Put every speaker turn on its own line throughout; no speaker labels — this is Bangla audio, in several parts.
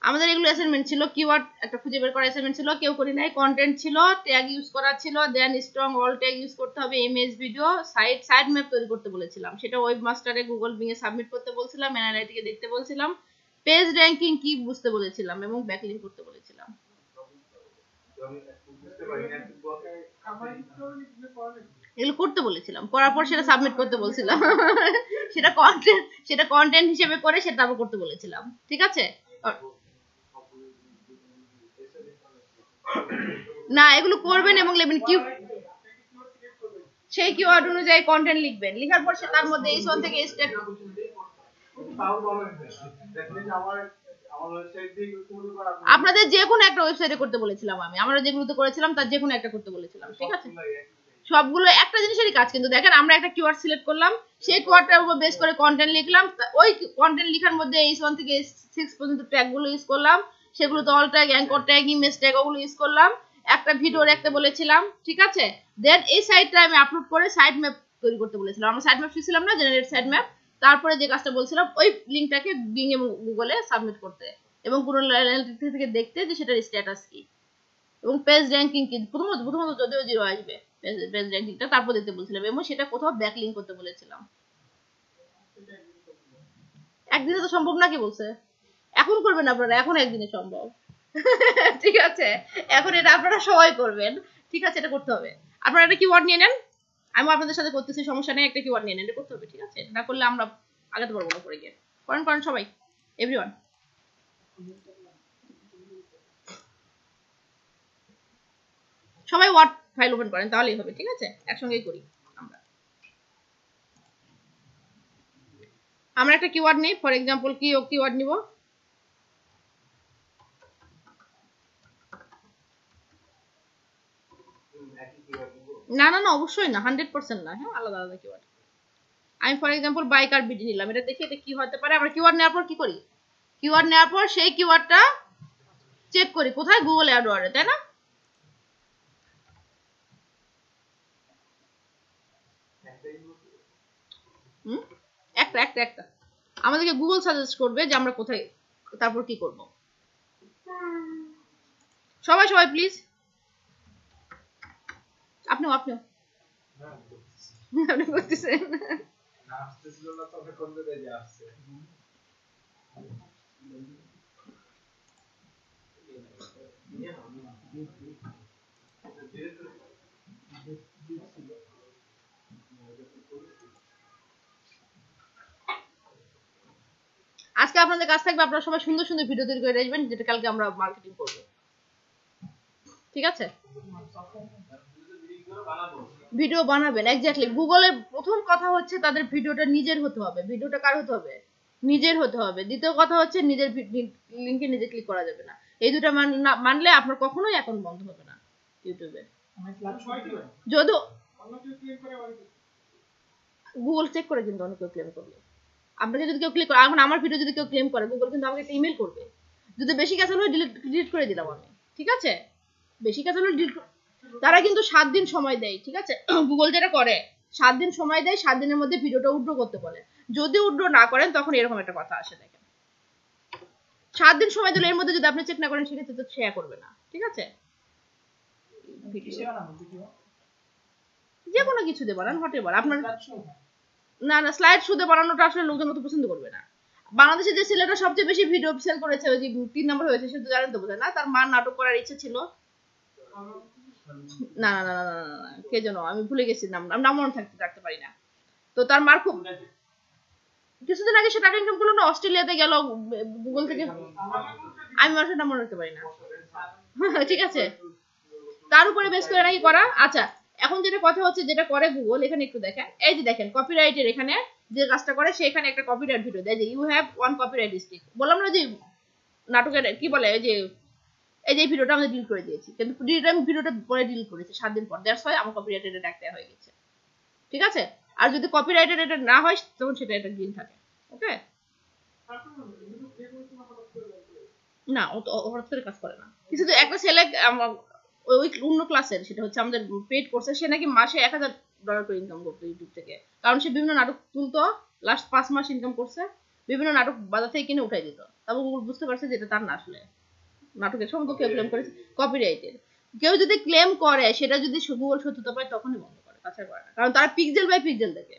আমাদের এগুলো অ্যাসাইনমেন্ট ছিল, কিওয়ার্ড একটা খুঁজে বের করা অ্যাসাইনমেন্ট ছিল, কেউ করি নাই। কন্টেন্ট ছিল, ট্যাগ ইউজ করা ছিল, দেন স্ট্রং অল ট্যাগ ইউজ করতে হবে, ইমেজ ভিডিও, সাইড ম্যাপ তৈরি করতে বলেছিলাম, সেটা ওয়েব মাস্টারে গুগল বিং এ সাবমিট করতে বলছিলাম, এনআইটিকে দেখতে বলছিলাম, পেজ র্যাঙ্কিং কি বুঝতে বলেছিলাম এবং ব্যাকলিংক করতে বলেছিলাম। এগুলো করতে বলেছিলাম, করার পর সেটা সাবমিট করতে বলছিলাম। সেটা কন্টেন্ট হিসেবে করে সেটা আবার করতে বলেছিলাম, ঠিক আছে। না, এগুলো করবেন এবং লিখবেন কি সেই কিওয়ার্ড অনুযায়ী কন্টেন্ট লিখবেন, লেখার পর সে তার মধ্যে H1 থেকে স্টেট আপনাদের যে কোনো একটা ওয়েবসাইটে করতে বলেছিলাম আমি, আমরা যেগুলোতে করেছিলাম তার যে কোনো একটা করতে বলেছিলাম, ঠিক আছে। সবগুলো একটা জিনিসেরই কাজ, কিন্তু দেখেন আমরা একটা কিওয়ার্ড সিলেক্ট করলাম, সেই কিওয়ার্ডটার উপর বেস করে কন্টেন্ট লিখলাম, ওই কন্টেন্ট লেখার মধ্যে H1 থেকে H6 পর্যন্ত ট্যাগগুলো ইউজ করলাম, সেগুলো তো all tag, anchor tag, image tag ওগুলো ইউজ করলাম, একটা ভিডিও রাখতে বলেছিলাম, ঠিক আছে। দেন এই সাইটটা আমি আপলোড করে সাইট ম্যাপ তৈরি করতে বলেছিলাম, আমরা সাইট ম্যাপ শিখছিলাম না, জেনারেট সাইট ম্যাপ। তারপরে যে কাজটা বলছিলাম ওই লিংকটাকে বিং এবং গুগলে সাবমিট করতে এবং গুগল অ্যানালিটিক্স থেকে দেখতে যে সেটার স্ট্যাটাস কি এবং পেজ র্যাঙ্কিং কি, প্রথমত যদিও 0 আসবে পেজ র্যাঙ্কিংটা, তারপর দিতে বলছিলাম এবং সেটা কোথাও ব্যাকলিংক করতে বলেছিলাম। একদিনে তো সম্ভব না, কি বলছে এখন করবেন আপনারা, এখন একদিনে সম্ভব। ঠিক আছে, এখন এটা আপনারা সবাই করবেন, ঠিক আছে, এটা করতে হবে। আপনারা একটা কিওয়ার্ড নিয়ে নেন, আমি আপনাদের সাথে করতেছি, সমস্যা নেই, একটা কিওয়ার্ড নিয়ে নেন, এটা করতে হবে, ঠিক আছে। না করলে আমরা আগাতে পারবো না, পরে গিয়ে করেন সবাই, এভরিওয়ান। সবাই ওয়ার্ড ফাইল ওপেন করেন, তাহলেই হবে, ঠিক আছে, একসঙ্গেই করি। আমরা একটা কিওয়ার্ড নেই, ফর এক্সাম্পল কি কিওয়ার্ড নিব, না না না অবশ্যই না, 100% না, হ্যাঁ, আলাদা আলাদা কিওয়ার্ড। আমি ফর এক্সাম্পল বাইক আর বিডি নিলাম, এটা দেখি এটা কি হতে পারে। আমরা কিওয়ার্ড নেওয়ার পর কি করি, কিওয়ার্ড নেওয়ার পর সেই কিওয়ার্ডটা চেক করি কোথায়, গুগল অ্যাডওয়ার্ডে, তাই না। একটা আমাদেরকে গুগল সাজেস্ট করবে যে আমরা কোথায়, তারপর কি করব। সবাই প্লিজ, আপনি করতেছেন। আজকে আপনাদের কাজ থাকবে, আপনারা সবাই সুন্দর সুন্দর ভিডিও তৈরি করে আসবেন, যেটা কালকে আমরা মার্কেটিং করব, ঠিক আছে। ভিডিও বানাবেন, এক্স্যাক্টলি। গুগলের প্রথম কথা হচ্ছে তাদের ভিডিওটা নিজের হতে হবে, ভিডিওটা কার হতে হবে, নিজের হতে হবে। দ্বিতীয় কথা হচ্ছে নিজের লিংকে নিজে ক্লিক করা যাবে না, এই দুটো মানলে আপনার কখনোই অ্যাকাউন্ট বন্ধ হবে না ইউটিউবে। যদি গুগল চেক করে, কিন্তু অনেক কেউ ক্লেম করবে, আপনাকে যদি কেউ ক্লিক করে, এখন আমার ভিডিও যদি কেউ ক্লেম করে, গুগল কিন্তু আমাকে একটা ইমেল করবে, যদি বেশি ক্যাচাল হয় ডিলিট করে দিলাম আমি, ঠিক আছে। বেশি ক্যাচাল হলে ডিলিট, তারা কিন্তু 7 দিন সময় দেয়, ঠিক আছে। গুগল যেটা করে 7 দিন সময় দেয়, 7 দিনের মধ্যে ভিডিওটা উইথড্র করতে বলে। যদি উইথড্র না করেন তখন এরকম একটা কথা আসে, দেখেন 7 দিন সময় দিলে এর মধ্যে যদি আপনি চেক না করেন সেক্ষেত্রে তো শেয়ার করবে না, ঠিক আছে। যে কোনো কিছু দিয়ে বানান, হটেবার আপনার, না না স্লাইড শুধু বানানোটা আসলে লোকজন অত পছন্দ করবে না। বাংলাদেশে যে ছেলেটা সবচেয়ে বেশি ভিডিও সেল করেছে, ওই যে 3 নম্বর হয়েছে, সে তো জানেন তো বোধহয় না, তার মার নাটক করার ইচ্ছা ছিল। না না না না না, কে যেন, আমি ভুলে গেছি নাম মনে রাখতে পারি না। তো তার মার খুব কিছুদিন আগে সে টাকা ইনকাম করলো না, অস্ট্রেলিয়াতে গেল গুগল থেকে, আমি মানুষের নাম মনে রাখতে পারি না। ঠিক আছে, তার উপরে বেস করে নাকি করা। আচ্ছা, এখন যেটা কথা হচ্ছে, যেটা করে গুগল, এখানে একটু দেখেন, এই যে দেখেন কপিরাইটের এখানে যে কাজটা করে, সে এখানে একটা কপিরাইট ভিডিও দেয় যে ইউ হ্যাভ 1 কপিরাইট স্ট্রিক। বললাম না যে নাটকের কি বলে, এই যে ভিডিওটা আমি ডিলিট করে দিয়েছি, কিন্তু আমি ভিডিওটা পরে ডিলিট করেছি 7 দিন পর, দ্যাটস ওয়াই আমার কপিরাইটেড এটা একটা হয়ে গেছে, ঠিক আছে। আর যদি কপিরাইটেড এটা না হয় তখন সেটা একটা গ্রিন থাকে, ওকে। না, ও তো হঠাৎ করে কাজ করে না। কিছু তো একটা ছেলে ওই অন্য ক্লাসের, সেটা হচ্ছে আমাদের পেড কোর্সে, সে নাকি মাসে $1000 করে ইনকাম করতো ইউটিউব থেকে, কারণ সে বিভিন্ন নাটক তুলতো, লাস্ট 5 মাস ইনকাম করছে, বিভিন্ন নাটক বাজার থেকে কিনে উঠাই দিত, তারপর গুগল বুঝতে পারছে যে এটা তার না, আসলে নাটকের সমস্ত কেউ ক্লেম করেছে কপিরাইটের। কেউ যদি ক্লেম করে সেটা যদি গুগল সত্যতা পায় তখনই বন্ধ করে, তাছাড়া করে না, কারণ তারা পিক্সেল বাই পিক্সেল দেখে।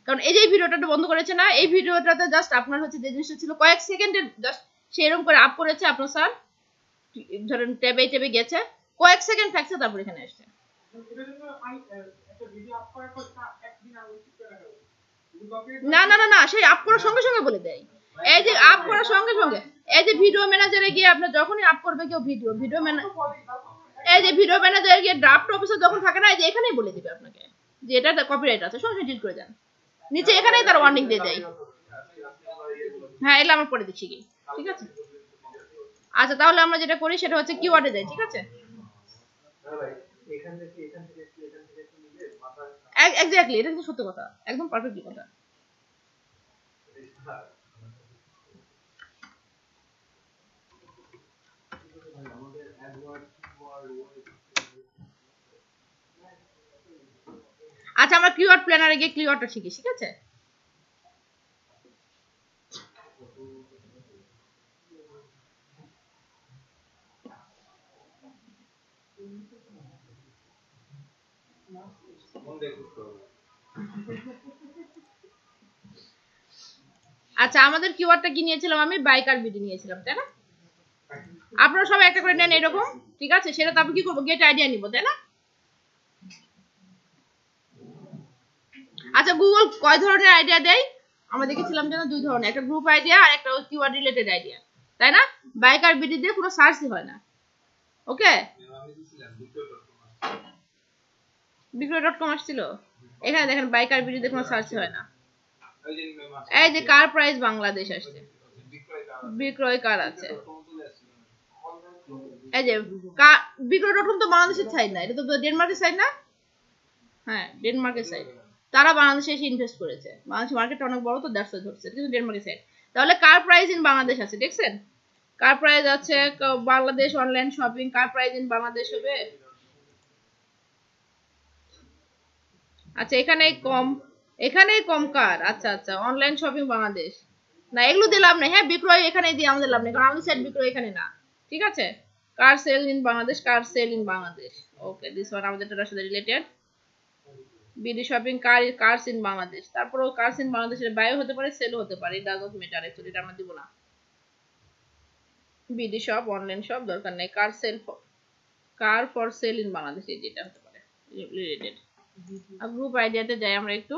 কারণ এই যে ভিডিওটা বন্ধ করেছে না, এই ভিডিওটাতে জাস্ট আপনার হচ্ছে যে জিনিসটা ছিল কয়েক সেকেন্ডের, জাস্ট সেরকম করে আপ করেছে আপনার স্যার, ধরেন ট্যাবে ট্যাবে গেছে, কয়েক সেকেন্ড থাকছে, তারপর এখানে আসছে। না না না না, সেই আপ করার সঙ্গে সঙ্গে বলে দেয়। এই যে আপ করার সঙ্গে সঙ্গে, এই যে ভিডিও ম্যানেজারে গিয়ে আপনার যখনই আপ করবে কেউ ভিডিও ম্যানেজার, এই যে ভিডিও ম্যানেজারে গিয়ে ড্রাফট অফিসার যখন থাকে না, এই যে এখানেই বলে দিবে আপনাকে যে এটা কপিরাইট আছে, সঙ্গে ডিলিট করে দেন, নিচে এখানেই তার ওয়ার্নিং দিয়ে দেয়। হ্যাঁ, এলে আমরা পরে দিচ্ছি কি, ঠিক আছে। আচ্ছা, তাহলে আমরা যেটা করি সেটা হচ্ছে কিওয়ার্ডে যাই, ঠিক আছে। এক্স্যাক্টলি, এটা কিন্তু সত্য কথা, একদম পারফেক্টলি কথা। আচ্ছা, আমরা কিওয়ার্ড প্ল্যানারে গিয়ে কিওয়ার্ডটা শিখি, ঠিক আছে। আচ্ছা, আমাদের কিওয়ার্ডটা কি নিয়েছিলাম, আমি বাইক আর বিডি নিয়েছিলাম, তাই না। আপনারা সবাই একটা করে নেন এরকম, ঠিক আছে। সেটা তারপর কি করবো, গেট আইডিয়া নিব, তাই না। আচ্ছা, গুগল কয় ধরনের আইডিয়া দেয়, আমরা দেখেছিলাম যেন 2 ধরনের, একটা গ্রুপ আইডিয়া আর একটা কিওয়ার্ড রিলেটেড আইডিয়া, তাই না। বাইক আর বিডি দিয়ে কোনো সার্চই হয় না। ওকে, বিক্রয়.com আসছিল, এখানে দেখেন বাইক আর বিডি দিয়ে কোনো সার্চ হয় না। এই যে কার প্রাইস বাংলাদেশ আসছে, বিক্রয় কার আছে, এই যে বিক্রয়.com তো বাংলাদেশের সাইড না, এটা তো ডেনমার্কের সাইড না। হ্যাঁ, ডেনমার্কের সাইড, তারা বাংলাদেশে এসে ইনভেস্ট করেছে, বাংলাদেশ মার্কেটটা অনেক বড় তো, দ্যাটস ধরছে, কিন্তু ডেনমার্কের সাইড। তাহলে কার প্রাইস ইন বাংলাদেশ আছে, দেখছেন, কার প্রাইস আছে Bangladesh online shopping, car price in Bangladesh হবে। আচ্ছা, এখানেই কম কার, আচ্ছা আচ্ছা, অনলাইন শপিং বাংলাদেশ না, এগুলো দিলাম না। হ্যাঁ, বিক্রয় এখানে দিয়ে আমাদের লাভ নেই, কারণ আমাদের সাইড বিক্রয় এখানে না, ঠিক আছে। Car sale in Bangladesh, car sale in Bangladesh, okay, this one আমাদের এটার সাথে related. BD shopping cars in Bangladesh, তারপরও কার্স ইন বাংলাদেশের বায়ো হতে পারে, সেলও হতে পারে, it does not matter, actually এটা আমরা দিব না। বিডি শপ অনলাইন শপ দরকার নেই, কার ফর সেল ইন বাংলাদেশ, এই যেটা হতে পারে রিলেটেড। আর গ্রুপ আইডিয়াতে যাই আমরা একটু,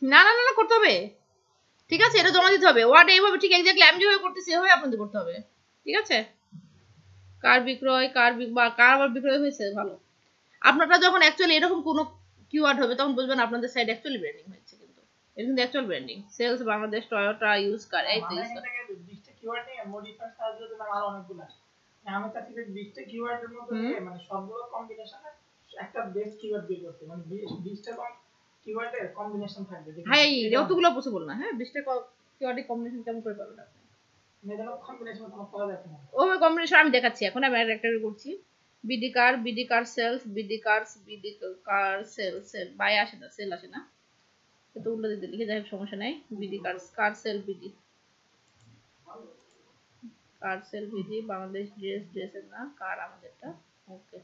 না না না করতে হবে, ঠিক আছে, এটা জমা দিতে হবে, ওয়ার্ড এইভাবে ঠিক এক্স্যাক্টলি আমি যেভাবে করতেছি এভাবে আপনাদের করতে হবে, ঠিক আছে। কার বিক্রয়, কার আবার বিক্রয় হয়েছে, ভালো। আপনারা যখন অ্যাকচুয়ালি এরকম কোনো কিওয়ার্ড হবে তখন বুঝবেন আপনাদের সাইড অ্যাকচুয়ালি ব্র্যান্ডিং হয়েছে, কিন্তু এটা কিন্তু actual branding. Sales Bangladesh, Toyota, use car, এই তো ইউজ কার।
20টা কিওয়ার্ড নিয়ে মডিফায়ার সার্চ দিতে না, আর অনেকগুলো আমি চাচ্ছি যে 20টা কিওয়ার্ডের মধ্যে মানে সবগুলো কম্বিনেশনে একটা বেস্ট কিওয়ার্ড বের করতে, মানে 20টা কিওয়ার্ডের কম্বিনেশন থাকবে।
হ্যাঁ, এই যতগুলো পসিবল না, হ্যাঁ 20টা কিওয়ার্ডের কম্বিনেশন কেমন করে পাবেন আপনি,
মেয়েদের কম্বিনেশন কোনো পাওয়া যাচ্ছে না।
ওই কম্বিনেশন আমি দেখাচ্ছি এখন, আমি একটা করছি। BD car sales, BD car sale buy আসে না, সেল আসে না, তো উল্টো দিতে লিখে যাই, সমস্যা নাই। BD car sell BD, car sell BD Bangladesh, ড্রেসের না, কার আমাদেরটা, ওকে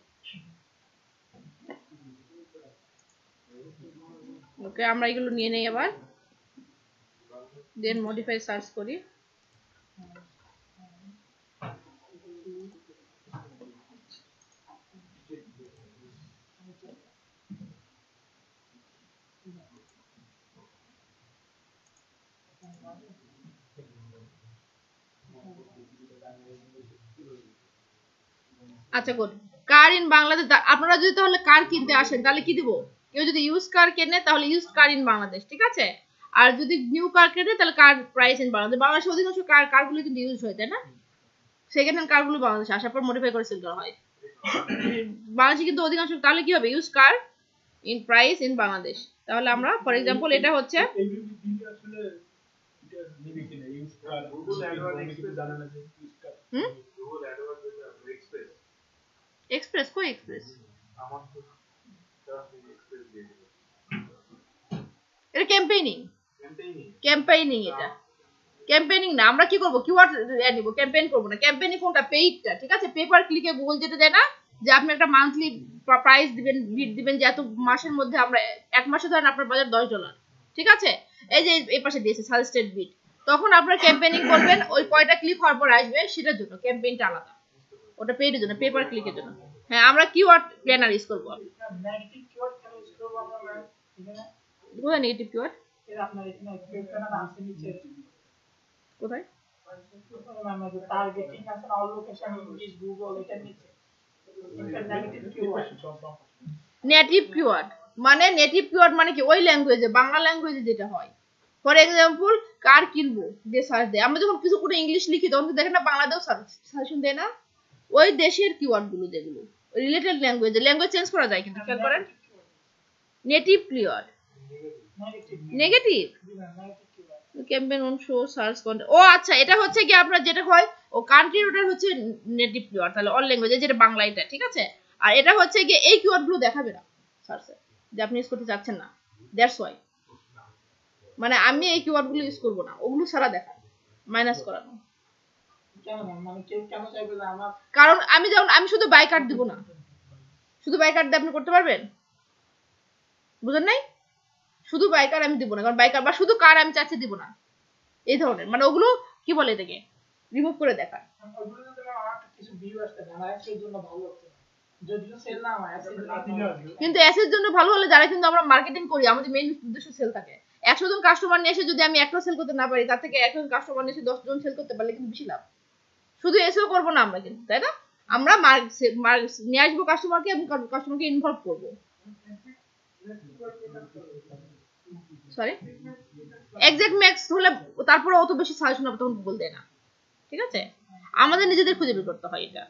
ওকে, আমরা এগুলো নিয়ে নেই আবার, দেন মডিফাই সার্চ করি। আচ্ছা, গুড। কার ইন বাংলাদেশ, আপনারা যদি তাহলে কার কিনতে আসেন তাহলে কি দিব, কেউ যদি ইউজ কার কেনে তাহলে ইউজ কার ইন বাংলাদেশ, ঠিক আছে। আর যদি নিউ কার কেনে তাহলে কার প্রাইস ইন বাংলাদেশ। বাংলাদেশে অধিকাংশ কারগুলো কিন্তু ইউজ হয়, তাই না, সেকেন্ড হ্যান্ড কারগুলো বাংলাদেশে আসার পর মডিফাই করে সেল করা হয় বাংলাদেশে, কিন্তু অধিকাংশ। তাহলে কি হবে, use car in price in Bangladesh. তাহলে আমরা ফর এক্সাম্পল এটা হচ্ছে এক্সপ্রেস, কই এক্সপ্রেস, এটা ক্যাম্পেইনিং ক্যাম্পেইনিং এটা ক্যাম্পেইনিং না আমরা কি করব কিওয়ার্ড নিব ক্যাম্পেইন করব না ক্যাম্পেইনিং কোনটা পেইডটা ঠিক আছে পেপার ক্লিকে গুগল যেটা দেয় না যে আপনি একটা মান্থলি প্রাইস দিবেন বিট দিবেন যে এত মাসের মধ্যে আমরা এক মাসে ধরেন আপনার বাজার $10 ঠিক আছে এই যে এই পাশে দিয়েছে সাজেস্টেড বিট তখন আপনারা ক্যাম্পেইনিং করবেন ওই কয়টা ক্লিক হওয়ার পর আসবে সেটার জন্য ক্যাম্পেইনটা আলাদা ওটা পেইডের জন্য পেপার ক্লিকের জন্য হ্যাঁ আমরা কিওয়ার্ড প্ল্যানার ইউজ করব
নেগেটিভ কিওয়ার্ড কেন ইউজ করব আমরা এখানে
কোথায় নেগেটিভ কিওয়ার্ড
এর আপনার এখানে প্ল্যানার আছে নিচে
কোথায়
মানে টার্গেটিং আছে অল লোকেশন ইংলিশ গুগল এটা নিচে নেগেটিভ কিওয়ার্ড
নেটিভ কিওয়ার্ড মানে কি ওই ল্যাঙ্গুয়েজে বাংলা ল্যাঙ্গুয়েজে যেটা হয় ফর এক্সাম্পল কার কিনবো দিয়ে সার্চ দেয় আমরা যখন কিছু কোনো ইংলিশ লিখি তখন দেখেন না বাংলাতেও সাজেশন দেয় না ওই দেশের কিওয়ার্ড গুলো যেগুলো রিলেটেড ল্যাঙ্গুয়েজ চেঞ্জ করা যায় কিন্তু খেয়াল করেন native keyword negative campaign on show search content ও আচ্ছা এটা হচ্ছে কি আপনার যেটা হয় ও কান্ট্রি ওটার হচ্ছে নেটিভ কিওয়ার্ড তাহলে অল ল্যাঙ্গুয়েজে যেটা বাংলা এটা ঠিক আছে আর এটা হচ্ছে কি এই কিওয়ার্ড গুলো দেখাবে না সার্চে যে আপনি ইউজ করতে চাচ্ছেন না দ্যাটস ওয়াই মানে আমি এই কিওয়ার্ড গুলো ইউজ করব না ওগুলো সারা দেখা মাইনাস করানো
মানে কেউ কেন চাইবে না আমার
কারণ আমি শুধু বাই কার্ড দিব না শুধু বাই কার্ড দিয়ে আপনি করতে পারবেন বুঝেন নাই শুধু বাই কার্ড আমি দিব না কারণ বাই কার্ড বা শুধু কার আমি চাচ্ছি দিব না এই ধরনের মানে ওগুলো কি বলে এটাকে রিমুভ করে দেখা
ওগুলো যদি আমার কিছু ভিউ আসতে না এর জন্য ভালো হতো যদিও সেল না হয়
কিন্তু এসের জন্য ভালো হলে যারা কিন্তু আমরা মার্কেটিং করি আমাদের মেইন উদ্দেশ্য সেল থাকে 100 জন কাস্টমার নিয়ে এসে যদি আমি একটা সেল করতে না পারি তার থেকে 1 জন কাস্টমার নিয়ে এসে 10 জন সেল করতে পারলে কিন্তু বেশি লাভ শুধু এসেও করব না আমরা কিন্তু তাই না আমরা নিয়ে আসবো কাস্টমারকে এবং কাস্টমারকে ইনভলভ করবো সরি এক্সাক্ট ম্যাক্স হলে তারপরে অত বেশি সাজেশন হবে তখন গুগল দেয় না ঠিক আছে আমাদের নিজেদের খুঁজে বের করতে হয় এটা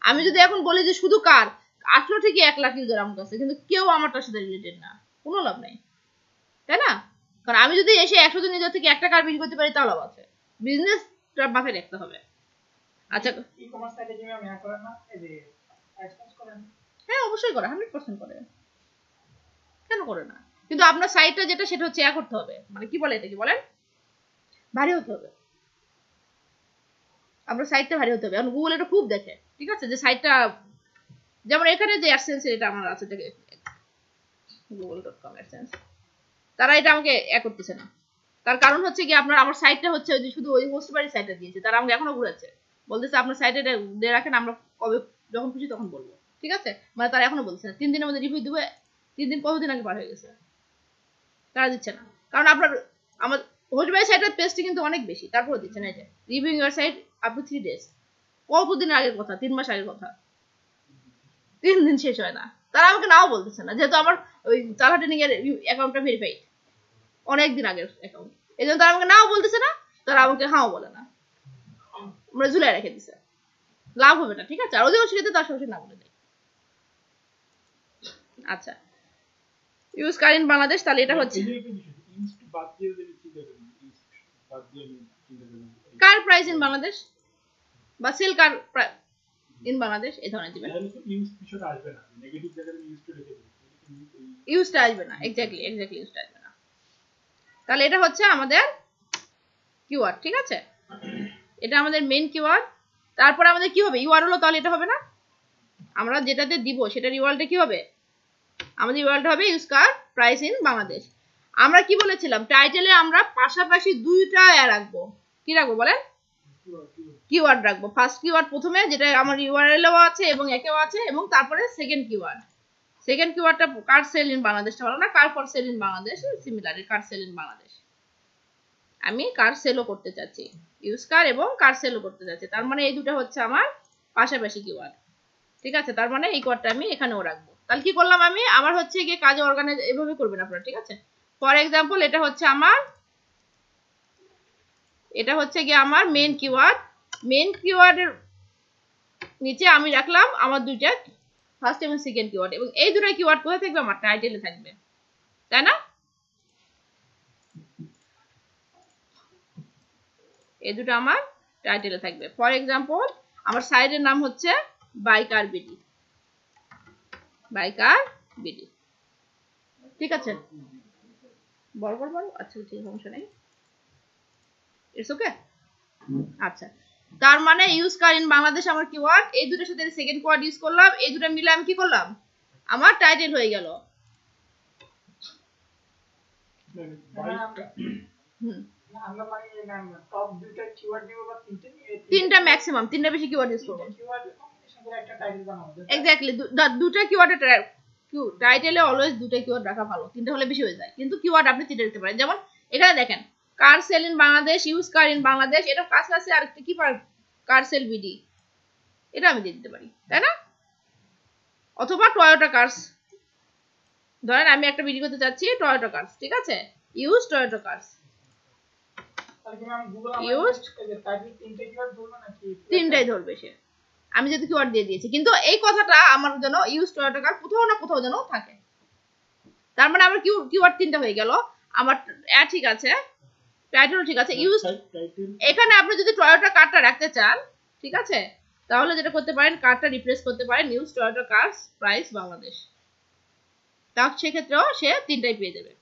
আমি যদি এখন বলি যে শুধু কার 18 থেকে 1 লাখ ইউজার আমার কাছে কিন্তু কেউ আমারটার সাথে রিলেটেড না কোনো লাভ নাই তাই না কারণ আমি যদি এসে 100 জন ইউজার থেকে একটা কার বিক্রি করতে পারি তাও লাভ আছে বিজনেসটা মাথায় রাখতে হবে আচ্ছা
ই-কমার্স সাইটে কি আমি করেন না এই যে অ্যাডসেন্স করেন
হ্যাঁ অবশ্যই করে 100% করে কেন করে না কিন্তু আপনার সাইটটা যেটা সেটা হচ্ছে করতে হবে মানে কি বলে এটা কি বলেন ভারী হতে হবে আপনার সাইটটা ভারী হতে হবে কারণ গুগল এটা খুব দেখে ঠিক আছে যে সাইটটা যেমন এখানে যে অ্যাডসেন্স এটা আমার আছে দেখে google.com অ্যাডসেন্স তারা এটা আমাকে করতেছে না তার কারণ হচ্ছে কি আপনার আমার সাইটটা হচ্ছে ওই যে শুধু ওই হোস্ট বাড়ি সাইটটা দিয়েছে তারা আমাকে এখনো ঘুরাচ্ছে বলতেছে আপনার সাইটে দিয়ে রাখেন আমরা কবে যখন খুশি তখন বলবো ঠিক আছে মানে তারা এখনো বলছে না 3 দিনের মধ্যে রিভিউ দিবে 3 দিন কতদিন আগে পার হয়ে গেছে তারা দিচ্ছে না কারণ আপনার আমার হোস্ট বাই সাইটের পেজটি কিন্তু অনেক বেশি তারপরে দিচ্ছে না এটা reviewing your site up to 3 days কতদিন আগের কথা 3 মাস আগের কথা 3 দিন শেষ হয় না তারা আমাকে নাও বলতেছে না যেহেতু আমার ওই তালা ট্রেনিং এর অ্যাকাউন্টটা ভেরিফাইড অনেক দিন আগের অ্যাকাউন্ট এজন্য তারা আমাকে নাও বলতেছে না তারা আমাকে হাও বলে না আমরা ঝুলাই রেখে দিছে লাভ হবে না ঠিক আছে আর ওদের সেটাতে তার সরাসরি না বলে দেয় আচ্ছা ইউজ কার ইন বাংলাদেশ তাহলে এটা হচ্ছে কার প্রাইস ইন বাংলাদেশ বা সেল কার ইন বাংলাদেশ এই ধরনের দিবেন ইউজটা আসবে না এক্স্যাক্টলি ইউজটা আসবে না তাহলে এটা হচ্ছে আমাদের কিওয়ার্ড ঠিক আছে এটা আমাদের মেইন কিওয়ার্ড তারপর আমাদের কি হবে ইউআরএল তাহলে এটা হবে না আমরা যেটাতে দিব সেটার ইউআরএলটা কি হবে আমাদের ইউআরএলটা হবে use car price in Bangladesh আমরা কি বলেছিলাম টাইটেলে আমরা পাশাপাশি দুইটা রাখবো কি রাখবো বলেন কিওয়ার্ড রাখবো ফার্স্ট কিওয়ার্ড প্রথমে যেটা আমার ইউআরএলও আছে এবং একেও আছে এবং তারপরে সেকেন্ড কিওয়ার্ডটা কার সেল ইন বাংলাদেশটা ভালো না কার for sell in Bangladesh similar car sale in Bangladesh আমি কার সেলও করতে চাচ্ছি ইউজ কার এবং কার সেলও করতে চাচ্ছি তার মানে এই দুটো হচ্ছে আমার পাশাপাশি কিওয়ার্ড ঠিক আছে তার মানে এই কিওয়ার্ডটা আমি এখানেও রাখবো তাহলে কি করলাম আমি আমার হচ্ছে গিয়ে কাজে অর্গানাইজ এভাবে করবেন আপনারা ঠিক আছে ফর এক্সাম্পল এটা হচ্ছে আমার মেইন কিওয়ার্ডের নিচে আমি রাখলাম আমার দুইটা ফার্স্ট এবং সেকেন্ড কিওয়ার্ড এবং এই দুটো কিওয়ার্ড কোথায় থাকবে আমার টাইটেলে থাকবে তাই না এই দুটো আমার টাইটেলে থাকবে ফর এক্সাম্পল আমার সাইটের নাম হচ্ছে buy car BD buy car BD. ঠিক আছে, বড় আচ্ছা ঠিক, সমস্যা নেই, ইটস ওকে। আচ্ছা, তার মানে ইউজ কার ইন বাংলাদেশ আমার কিওয়ার্ড, এই দুটোর সাথে সেকেন্ড কোয়ার্ড ইউজ করলাম, এই দুটো মিলে আমি কি করলাম, আমার টাইটেল হয়ে গেল।
আমরা মানে টপ দুইটা কিওয়ার্ড দিব বা
তিনটা ম্যাক্সিমাম, তিনটা বেশি কিওয়ার্ড ইউজ করব,
কিওয়ার্ড কম্বিনেশন করে একটা টাইটেল বানাবো।
এক্স্যাক্টলি, দুটো কিওয়ার্ডে টাইটেলে অলওয়েজ দুটো কিওয়ার্ড রাখা ভালো, তিনটা হলে বেশি হয়ে যায়, কিন্তু কিওয়ার্ড আপনি তিনটা দিতে পারেন। যেমন এখানে দেখেন কার sale in Bangladesh, use car in Bangladesh, এটা কাছাকাছি আর কি পার কার সেল বিডি, এটা আমি দিয়ে দিতে পারি, তাই না? অথবা টয়োটা কার্স, ধরেন আমি একটা বিডি করতে চাচ্ছি টয়োটা কার্স, ঠিক আছে, ইউজ টয়োটা কার্স, তিনটাই ধরবে সে, আমি যদি কিওয়ার্ড দিয়ে দিয়েছি, কিন্তু এই কথাটা আমার জন্য ইউজ টয়োটা কার কোথাও না কোথাও যেন থাকে, তার মানে আমার কিওয়ার্ড তিনটা হয়ে গেল। আমার ঠিক আছে, টাইটেল ঠিক আছে, ইউজ, এখানে আপনি যদি টয়োটা কারটা রাখতে চান, ঠিক আছে, তাহলে যেটা করতে পারেন, কারটা রিপ্লেস করতে পারেন use Toyota cars price Bangladesh, তাহলে সেক্ষেত্রেও সে তিনটাই পেয়ে যাবে।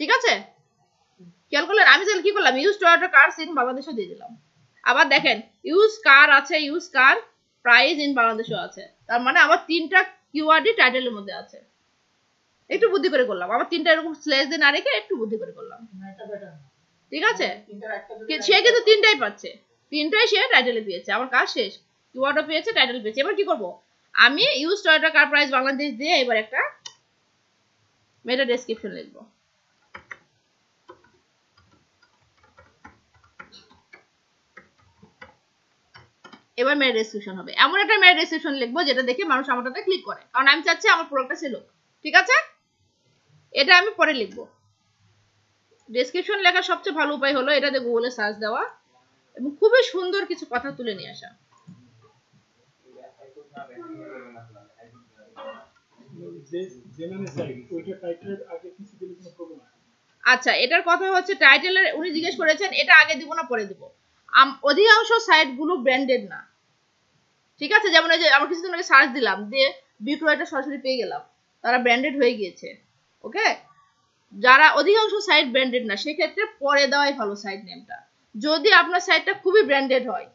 ঠিক আছে, খেয়াল করলেন, আমি তাহলে কি করলাম, ইউজ টয়োটা কার্স ইন বাংলাদেশও দিয়ে দিলাম। আবার দেখেন ইউজ কার আছে, ইউজ কার প্রাইস ইন বাংলাদেশও আছে, তার মানে আমার তিনটা কিওয়ার্ডই টাইটেলের মধ্যে আছে। একটু বুদ্ধি করে করলাম, আবার তিনটা এরকম স্ল্যাশ দিয়ে না রেখে একটু বুদ্ধি করে করলাম, ঠিক আছে, সে কিন্তু তিনটাই পাচ্ছে, তিনটাই সে টাইটেলে পেয়েছে, আমার কাজ শেষ, কিওয়ার্ডও পেয়েছে, টাইটেল পেয়েছে। এবার কি করব, আমি use Toyota car price Bangladesh দিয়ে এবার একটা মেটা ডেসক্রিপশন লিখবো। এবার মেটা ডেসক্রিপশন হবে, এমন একটা মেটা ডেসক্রিপশন লিখবো যেটা দেখে মানুষ আমারটাতে ক্লিক করে, কারণ আমি চাচ্ছি আমার প্রোডাক্টটা সেল হোক। ঠিক আছে, এটা আমি পরে লিখবো। ডেসক্রিপশন লেখার সবচেয়ে ভালো উপায় হলো এটাতে গুগলে সার্চ দেওয়া এবং খুবই সুন্দর কিছু কথা তুলে নিয়ে আসা। আচ্ছা, এটার কথা হচ্ছে টাইটেলের, উনি জিজ্ঞেস করেছেন এটা আগে দিব না পরে দিব। অধিকাংশ সাইট গুলো ব্র্যান্ডেড না, ঠিক আছে, যেমন এই যে আমরা কিছুদিন আগে সার্চ দিলাম দিয়ে বিক্রয়টা সরাসরি পেয়ে গেলাম, তারা ব্র্যান্ডেড হয়ে গিয়েছে। ওকে, যারা অধিকাংশ সাইট ব্র্যান্ডেড না, সেক্ষেত্রে পরে দেওয়াই ভালো সাইট নেমটা। যদি আপনার সাইটটা খুবই ব্র্যান্ডেড হয়,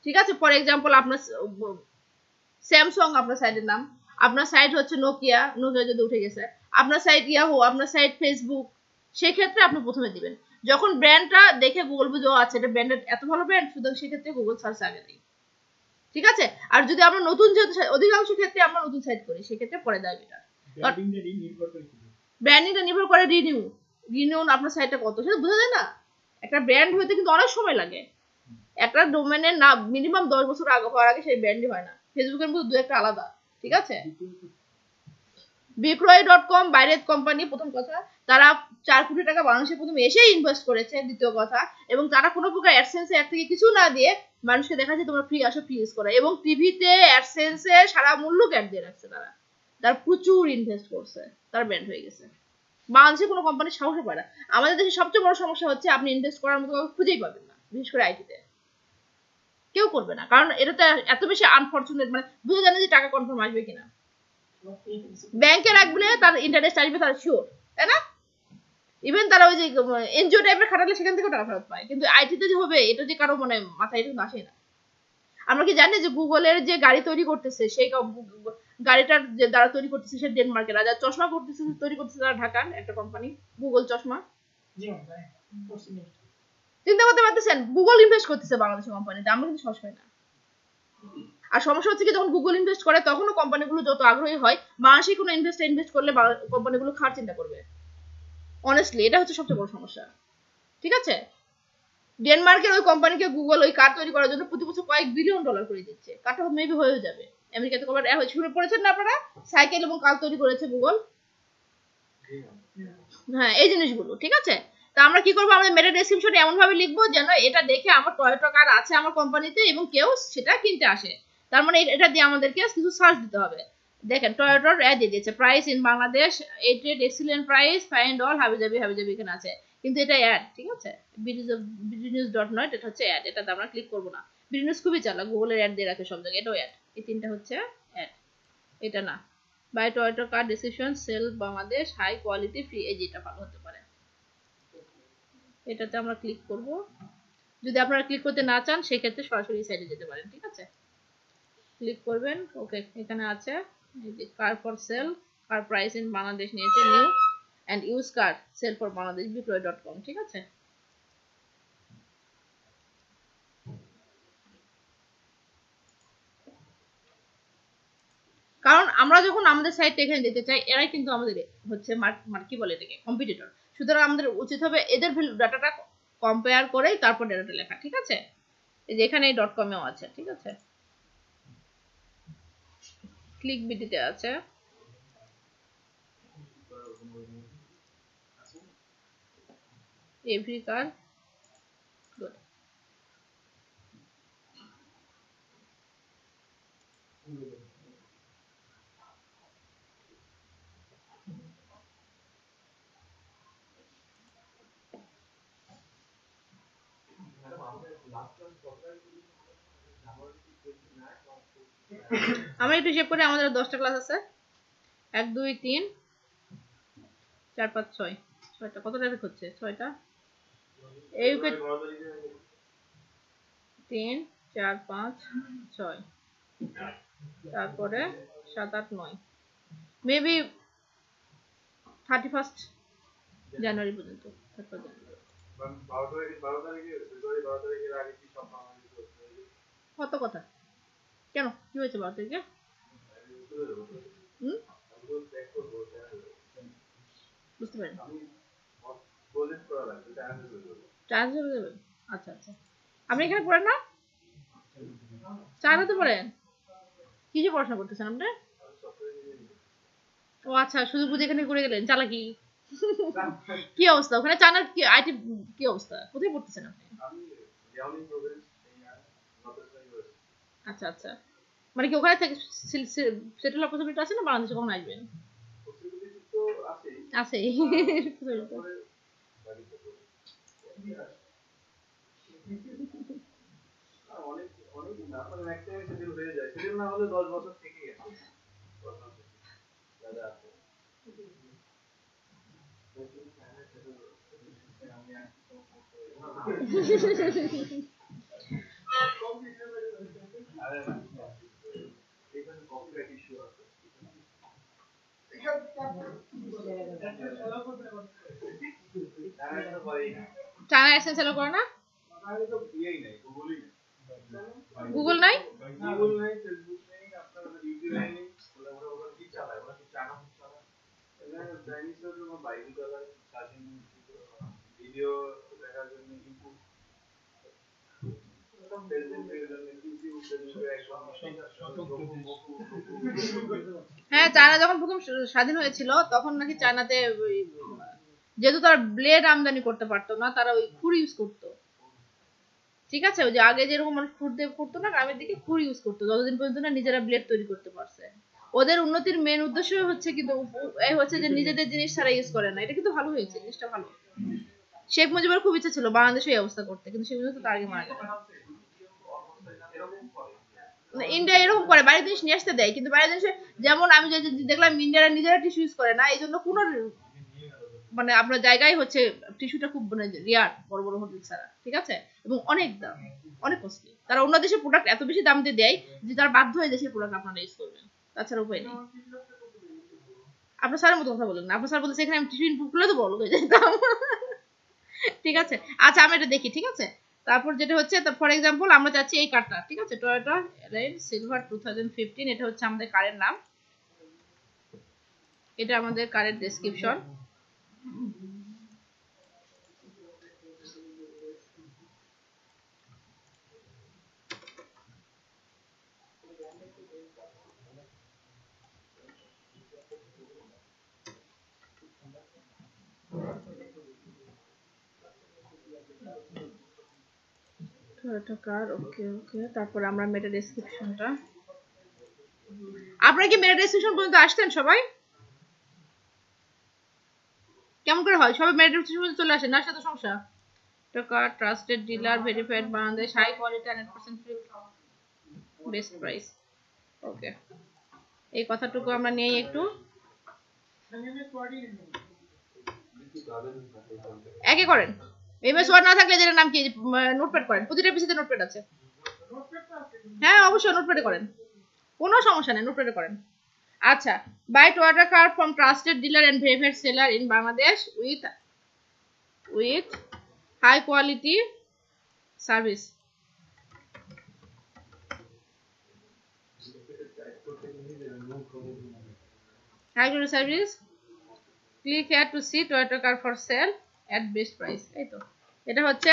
ঠিক আছে, ফর এক্সাম্পল আপনার স্যামসাং আপনার সাইটের নাম, আপনার সাইট হচ্ছে নোকিয়া যদি উঠে গেছে, আপনার সাইট ইয়াহু, আপনার সাইট ফেসবুক, সেক্ষেত্রে আপনি প্রথমে দিবেন। যখন ব্র্যান্ডটা দেখে গুগল বুঝে আছে এটা ব্র্যান্ডেড, এত ভালো ব্র্যান্ড, সুতরাং সেক্ষেত্রে গুগল সার্চ আগে দিই। ঠিক আছে, আর যদি আমরা নতুন, যেহেতু অধিকাংশ ক্ষেত্রে আমরা নতুন সাইট করি, সেক্ষেত্রে পরে দেওয়া বেটার। ব্র্যান্ডিংটা নির্ভর করে রিনিউ আপনার সাইটটা কত, সেটা বোঝা যায় না। একটা ব্র্যান্ড হইতে কিন্তু অনেক সময় লাগে, একটা ডোমেনের না মিনিমাম 10 বছর আগে হওয়ার আগে সেই ব্র্যান্ডই হয় না। ফেসবুকের মধ্যে দু একটা আলাদা, ঠিক আছে। বিক্রয়.com বাইরের কোম্পানি, প্রথম কথা তারা 4 কোটি টাকা বাংলাদেশে প্রথমে এসে ইনভেস্ট করেছে, দ্বিতীয় কথা, এবং তারা কোনো প্রকার অ্যাডসেন্সে এর থেকে কিছু না দিয়ে মানুষকে দেখাচ্ছে তোমরা ফ্রি আসো, ফ্রি ইউজ করো, এবং টিভিতে অ্যাডসেন্সে সারা মূল্য অ্যাড দিয়ে রাখছে। তারা প্রচুর ইনভেস্ট করছে, তার ব্র্যান্ড হয়ে গেছে। বাংলাদেশে কোনো কোম্পানি সাহসে পায় না। আমাদের দেশে সবচেয়ে বড় সমস্যা হচ্ছে আপনি ইনভেস্ট করার মতো খুঁজেই পাবেন না, বিশেষ করে আইটিতে কেউ করবে না, কারণ এটাতে এত বেশি আনফরচুনেট, মানে বুঝে জানে যে টাকা কনফার্ম আসবে কিনা। ব্যাংকে রাখলে তার ইন্টারেস্ট আসবে, তার শিওর, তাই না? ইভেন তারা ওই যে এনজিও টাইপের খাটালে সেখান থেকে টাকা ফেরত পায়, কিন্তু আইটিতে যে হবে এটা যে কারো মানে মাথায় এটা আসে না। আমরা কি জানি যে গুগলের যে গাড়ি তৈরি করতেছে, সেই গাড়িটার যে দ্বারা তৈরি করতেছে সে ডেনমার্কের, আর যারা চশমা করতেছে তৈরি করতেছে তারা ঢাকার একটা কোম্পানি, গুগল চশমা। চিন্তা করতে পারতেছেন, গুগল ইনভেস্ট করতেছে বাংলাদেশের কোম্পানিতে, আমরা কিন্তু সহজ হয় না। আর সমস্যা হচ্ছে কি, যখন গুগল ইনভেস্ট করে তখনও কোম্পানিগুলো যত আগ্রহী হয়, বাংলাদেশে কোনো ইনভেস্ট করলে কোম্পানিগুলো খাওয়ার চিন্তা করবে। অনেস্টলি এটা হচ্ছে সবচেয়ে বড় সমস্যা। ঠিক আছে, ডেনমার্কের ওই কোম্পানিকে গুগল ওই কার তৈরি করার জন্য প্রতি বছর কয়েক বিলিয়ন ডলার করে দিচ্ছে। কারটা মেবি হয়ে যাবে। আমেরিকাতে শুরু করেছেন না আপনারা, সাইকেল এবং কার তৈরি করেছে গুগল। হ্যাঁ, এই জিনিসগুলো ঠিক আছে। তা আমরা কি করবো, আমাদের মেটা ডেসক্রিপশনে এমন ভাবে লিখবো যেন এটা দেখে আমার টয়োটা কার আছে আমার কোম্পানিতে এবং কেউ সেটা কিনতে আসে। তার মানে এটা দিয়ে আমাদেরকে কিছু সার্চ দিতে হবে। দেখেন টয়োটার অ্যাড দিয়ে দিয়েছে, price in Bangladesh, at excellent price, find all, হাবিজাবি এখানে আছে, কিন্তু এটা অ্যাড। ঠিক আছে, bdnews.net, এটা হচ্ছে অ্যাড, এটাতে আমরা ক্লিক করবো না। বিডি নিউজ খুবই চালাক, গুগলের অ্যাড দিয়ে রাখে সব জায়গায়, এটাও অ্যাড। এই তিনটা হচ্ছে অ্যাড। এটা না, buy Toyota car decision sale Bangladesh high quality free, এই যেটা ভালো হতে পারে, এটাতে আমরা ক্লিক করব। যদি আপনারা ক্লিক করতে না চান সেক্ষেত্রে সরাসরি সাইডে যেতে পারেন, ঠিক আছে, ক্লিক করবেন। ওকে, এখানে আছে এই যে car for sale, car price in Bangladesh নিয়েছে new and use car sale for Bangladesh বিক্রয়.com, ঠিক আছে। কারণ আমরা যখন আমাদের সাইটটা এখানে দিতে চাই, এরাই কিন্তু আমাদের হচ্ছে কি বলে এটাকে, কম্পিটিটর। সুতরাং আমাদের উচিত হবে এদের ডাটাটা কম্পেয়ার করেই তারপর ডাটাটা লেখা, ঠিক আছে। এই যে এখানে .com এও আছে, ঠিক আছে, ক্লিক বিডিতে আছে, এভরি কার, গুড। আমরা একটু হিসেব করে, আমাদের 10টা ক্লাস আছে, 1 2 3 4 5 6, 6টা, কত টপিক হচ্ছে 6টা, এই 3 4 5 6, তারপরে 7 8 9, মেবি 31 জানুয়ারি পর্যন্ত। কত কথা, কেন কি হয়েছে 12 তারিখে? বুঝতে পারেন, চার্জ হয়ে যাবে। আচ্ছা আচ্ছা, আপনি এখানে পড়েন না, চায়নাতে পড়েন, কি যে পড়াশোনা করতেছেন আপনি? ও আচ্ছা, শুধু বুঝে এখানে করে গেলেন, চালাকি। কি অবস্থা ওখানে চায়নার কি আইটি, কি অবস্থা, কোথায় পড়তেছেন আপনি? আচ্ছা আচ্ছা, মানে কি ওখানে থেকে সেটেল হওয়ার পসিবিলিটি আছে না, বাংলাদেশে কখন আসবেন? আছে। চায়না অ্যাডসেন্স চালু করে না, গুগল নাই, হ্যাঁ চায়না যখন প্রথম স্বাধীন হয়েছিল তখন নাকি চায়নাতে যেহেতু তারা ব্লেড আমদানি করতে পারতো না, তারা ওই খুর ইউজ করতো, ঠিক আছে, ওই যে আগে যেরকম মানুষ খুর দিয়ে করতো না, গ্রামের দিকে খুর ইউজ করতো যতদিন পর্যন্ত না নিজেরা ব্লেড তৈরি করতে পারছে। ওদের উন্নতির মেন উদ্দেশ্য হচ্ছে কিন্তু এই হচ্ছে যে নিজেদের জিনিস ছাড়া ইউজ করে না, এটা কিন্তু ভালো হয়েছে, জিনিসটা ভালো। শেখ মুজিবের খুব ইচ্ছা ছিল বাংলাদেশে এই অবস্থা করতে, কিন্তু শেখ মুজিব তো তার আগে মারা গেল। ইন্ডিয়া এরকম করে, বাইরের জিনিস নিয়ে আসতে দেয়, কিন্তু বাইরের জিনিস যেমন আমি যে দেখলাম ইন্ডিয়ারা নিজেরা টিস্যু ইউজ করে না, এই জন্য কোনো মানে আপনার জায়গায় হচ্ছে টিস্যুটা খুব মানে রিয়ার, বড় বড় হোটেল ছাড়া, ঠিক আছে, এবং অনেক দাম, অনেক কস্টলি। তারা অন্য দেশের প্রোডাক্ট এত বেশি দাম দিয়ে দেয় যে তারা বাধ্য হয়ে দেশের প্রোডাক্ট আপনারা ইউজ করবেন, তাছাড়া উপায় নেই। আপনার স্যারের মতো কথা বলেন না, আপনার স্যার বলতে এখানে আমি টিস্যু ইনপুট করলে তো বড় হয়ে যেতাম। ঠিক আছে, আচ্ছা আমি এটা দেখি, ঠিক আছে। তারপর যেটা হচ্ছে, ফর এক্সাম্পল আমরা চাচ্ছি এই কারটা, ঠিক আছে, টয়োটা সিলভার 2015, এটা হচ্ছে আমাদের কারের নাম, এটা আমাদের কারের ডেসক্রিপশন। টয়োটা কার, ওকে ওকে, তারপর আমরা মেটা ডেসক্রিপশনটা, আপনারা কি মেটা ডেসক্রিপশন পর্যন্ত আসতেন সবাই? কেমন করে হয়, সবাই মেটা ডেসক্রিপশন পর্যন্ত চলে আসেন না, সাথে সমস্যা। Toyota trusted dealer, verified Bangladesh, high quality 100% free, best price, okay. এই কথাটুকু আমরা নেই একটু, একে করেন। এমএস ওয়ার্ড না থাকলে যেটার নাম কি, নোটপ্যাড করেন, প্রতিটা পিসিতে নোটপ্যাড আছে। হ্যাঁ অবশ্যই নোটপ্যাডে করেন, কোনো সমস্যা নেই, নোটপ্যাডে করেন। আচ্ছা, buy Toyota car from trusted dealer and verified seller in Bangladesh with high quality service. High quality service, click here to see Toyota car for sale at best price. এই তো, এটা হচ্ছে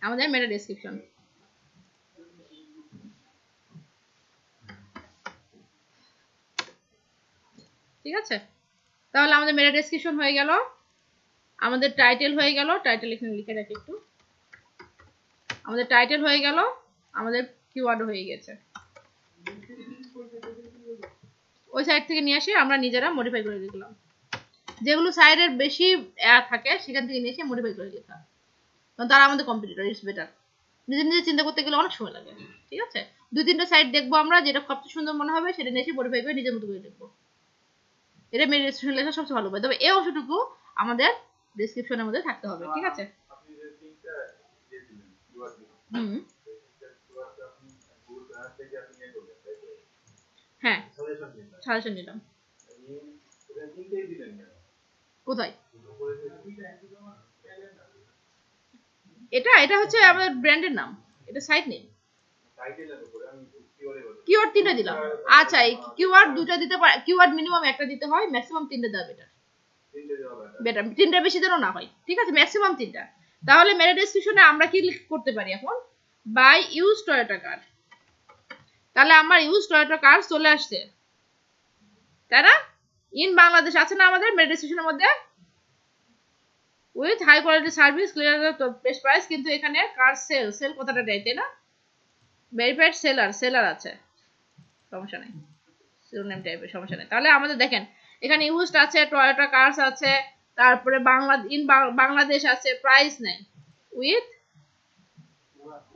আমাদের মেটা ডেসক্রিপশন। ঠিক আছে, তাহলে আমাদের মেটা ডেসক্রিপশন হয়ে গেল, আমাদের টাইটেল হয়ে গেল, টাইটেল এখানে লিখে রাখি একটু, আমাদের টাইটেল হয়ে গেল, আমাদের কিওয়ার্ড হয়ে গেছে। ওই সাইড থেকে নিয়ে আসি আমরা নিজেরা মডিফাই করে দিলাম, যেগুলো সাইডের বেশি থাকে সেখান থেকে নিয়ে এসে মডিফাই করে দিতে হয়, কারণ তারা আমাদের কম্পিটিটর, ইটস বেটার। নিজে নিজে চিন্তা করতে গেলে অনেক সময় লাগে। ঠিক আছে, 2-3টা সাইড দেখবো আমরা, যেটা সবচেয়ে সুন্দর মনে হবে সেটা নিয়ে এসে মডিফাই করে নিজের মতো করে দেখবো, এটা মেন ডেসক্রিপশন লেখা সবচেয়ে ভালো হবে। তবে এই অংশটুকু আমাদের ডেসক্রিপশনের মধ্যে থাকতে হবে। ঠিক আছে, হ্যাঁ সাজেশন নিলাম। কোথায়? এটা হচ্ছে আমাদের ব্র্যান্ডের নাম, এটা সাইট নেম। কিওয়ার্ড 3টা দিলাম। আচ্ছা, এই কিওয়ার্ড 2টা দিতে পারে, কিওয়ার্ড মিনিমাম একটা দিতে হয়, ম্যাক্সিমাম 3টা দেওয়া বেটার। বেটার 3টা বেশি যেন না হয়। ঠিক আছে, ম্যাক্সিমাম 3টা। তাহলে মেটা ডেসক্রিপশনে আমরা কি করতে পারি এখন, বাই ইউজ টয়োটা কার। তাহলে আমার ইউজ টয়োটা কার চলে আসছে, তাই না? ইন বাংলাদেশ আছে না আমাদের মেটা ডেসক্রিপশনের মধ্যে, with high quality service clear best price, কিন্তু এখানে কার সেল কথাটা দেয়, তাই না? ভেরিফাইড সেলার আছে, সমস্যা নেই, শিরোনাম টাইপের সমস্যা নেই। তাহলে আমাদের দেখেন এখানে ইউজড আছে, টয়োটা কার্স আছে, তারপরে বাংলাদেশ আছে, প্রাইস নেই,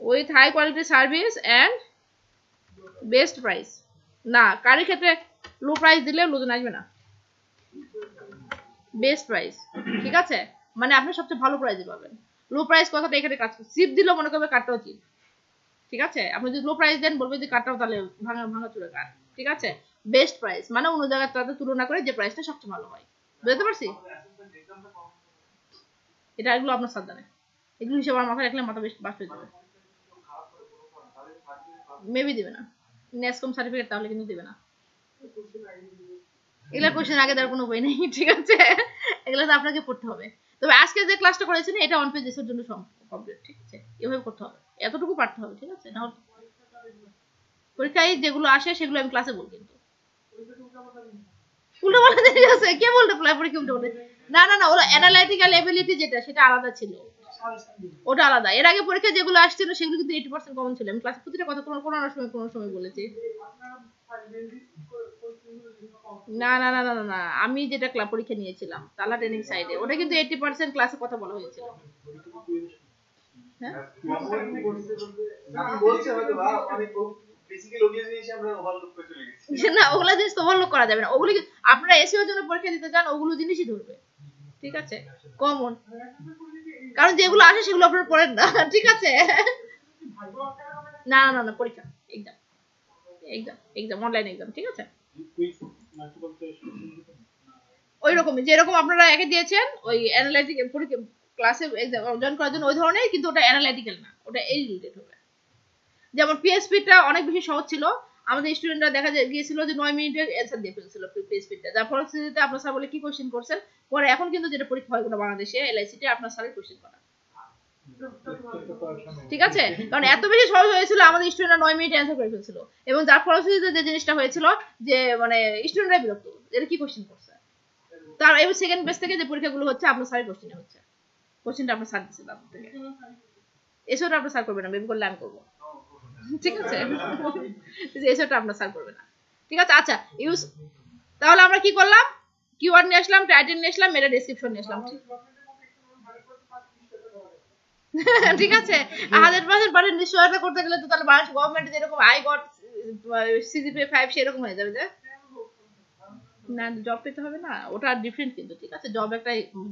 with high quality service and best price. না, কারের ক্ষেত্রে লো প্রাইস দিলে লোকজন আসবে না, বেস্ট প্রাইস। ঠিক আছে, মানে আপনি সবচেয়ে ভালো প্রাইসে পাবেন। লো প্রাইস কথাটা এখানে কাজ করে, চিপ দিলেও মনে করবে কার্ডটাও চিপ। ঠিক আছে, আপনি যদি লো প্রাইস দেন বলবে যে কার্ডটাও তাহলে ভাঙা চুরে কার্ড। ঠিক আছে, বেস্ট প্রাইস মানে অন্য জায়গার সাথে তুলনা করে যে প্রাইসটা সবচেয়ে ভালো হয়। বুঝতে পারছি? এটা এগুলো আপনার সাথে জানে, এগুলো হিসেবে আমার মাথায় রাখলে মাথা বেশ বাস হয়ে যাবে। মেবি দিবে না, নেসকম সার্টিফিকেট তাহলে কিন্তু দিবে না। এগুলা কোশ্চেন আগে দেওয়ার কোনো উপায় নেই। ঠিক আছে, এগুলো তো আপনাকে পড়তে হবে। তবে আজকে যে ক্লাসটা করেছেন এটা অন পেজ এর জন্য কমপ্লিট। ঠিক আছে, এভাবে করতে হবে, এতটুকু পারতে হবে। ঠিক আছে, নাহলে পরীক্ষায় যেগুলো আসে সেগুলো আমি ক্লাসে বলি, কিন্তু উল্টো বলে ঠিক আছে, কে বলতে পরীক্ষা উল্টো বলে? না না না, ওরা অ্যানালাইটিক্যাল এবিলিটি যেটা সেটা আলাদা ছিল, ওটা আলাদা। এর আগে পরীক্ষা যেগুলো আসছিল সেগুলো কিন্তু 80% কমন ছিল। আমি ক্লাসে প্রতিটা কথা কোনো সময় বলেছি। না না না না না, আমি যেটা পরীক্ষা নিয়েছিলাম তালা ট্রেনিং সাইডে, ওটা কিন্তু 80% ক্লাসে কথা বলা হয়েছিল। হ্যাঁ না, ওগুলা জিনিস তো ওভারলোক করা যাবে না। ওগুলো আপনারা এসিওর জন্য পরীক্ষা দিতে যান, ওগুলো জিনিসই ধরবে। ঠিক আছে, কমন, কারণ যেগুলো আসে সেগুলো আপনারা পড়েন না। ঠিক আছে, না না না, পরীক্ষা এক্সাম অনলাইন এক্সাম। ঠিক আছে, ওই রকমই যেরকম আপনারা একে দিয়েছেন ওই অ্যানালাইটিক্যাল পরীক্ষা ক্লাসে জয়েন করার জন্য ওই ধরনের, কিন্তু ওটা অ্যানালাইটিক্যাল না, ওটা এই রিলেটেড হবে। যেমন পিএসপিটা অনেক বেশি সহজ ছিল, আমাদের স্টুডেন্টরা দেখা গিয়েছিল যে 9 মিনিটের অ্যান্সার দিয়ে ফেলছিল পিএসপিটা, যার ফলশ্রুতিতে আপনার স্যার বলে কি কোশ্চেন করছেন, পরে এখন কিন্তু যেটা পরীক্ষা হয় কোনো বাংলাদেশে এলআইসিতে আপনার স্যারের কোশ্চেন করা। ঠিক আছে, কারণ এত বেশি সহজ হয়েছিল আমাদের স্টুডেন্টরা 9 মিনিটে অ্যান্সার করে ফেলছিল, এবং যার ফলশ্রুতিতে যে জিনিসটা হয়েছিল যে মানে স্টুডেন্টরা বিরক্ত, এটা কি কোশ্চেন করছে। তার এবার সেকেন্ড বেস থেকে যে পরীক্ষাগুলো হচ্ছে আপনার স্যারের কোশ্চেনে হচ্ছে, কোশ্চেনটা আপনার স্যার দিচ্ছে আপনার থেকে, এসবটা আপনার স্যার করবে না, বেবি করলে আমি করবো। ঠিক আছে, এসবটা আপনার স্যার করবে না। ঠিক আছে, আচ্ছা ইউজ, তাহলে আমরা কি করলাম, কিওয়ার্ড নিয়ে আসলাম, টাইটেল নিয়ে আসলাম, মেটা ডেসক্রিপশন নিয়ে আসলাম। ঠিক আছে, 100% পারেন নিশ্চয়তা করতে গেলে তো তাহলে বাংলাদেশ গভর্নমেন্ট যেরকম আই গট সিজিপিএ 5 সেরকম হয়ে যাবে যে না জব পেতে হবে না, ওটা ডিফারেন্ট কিন্তু, ঠিক আছে?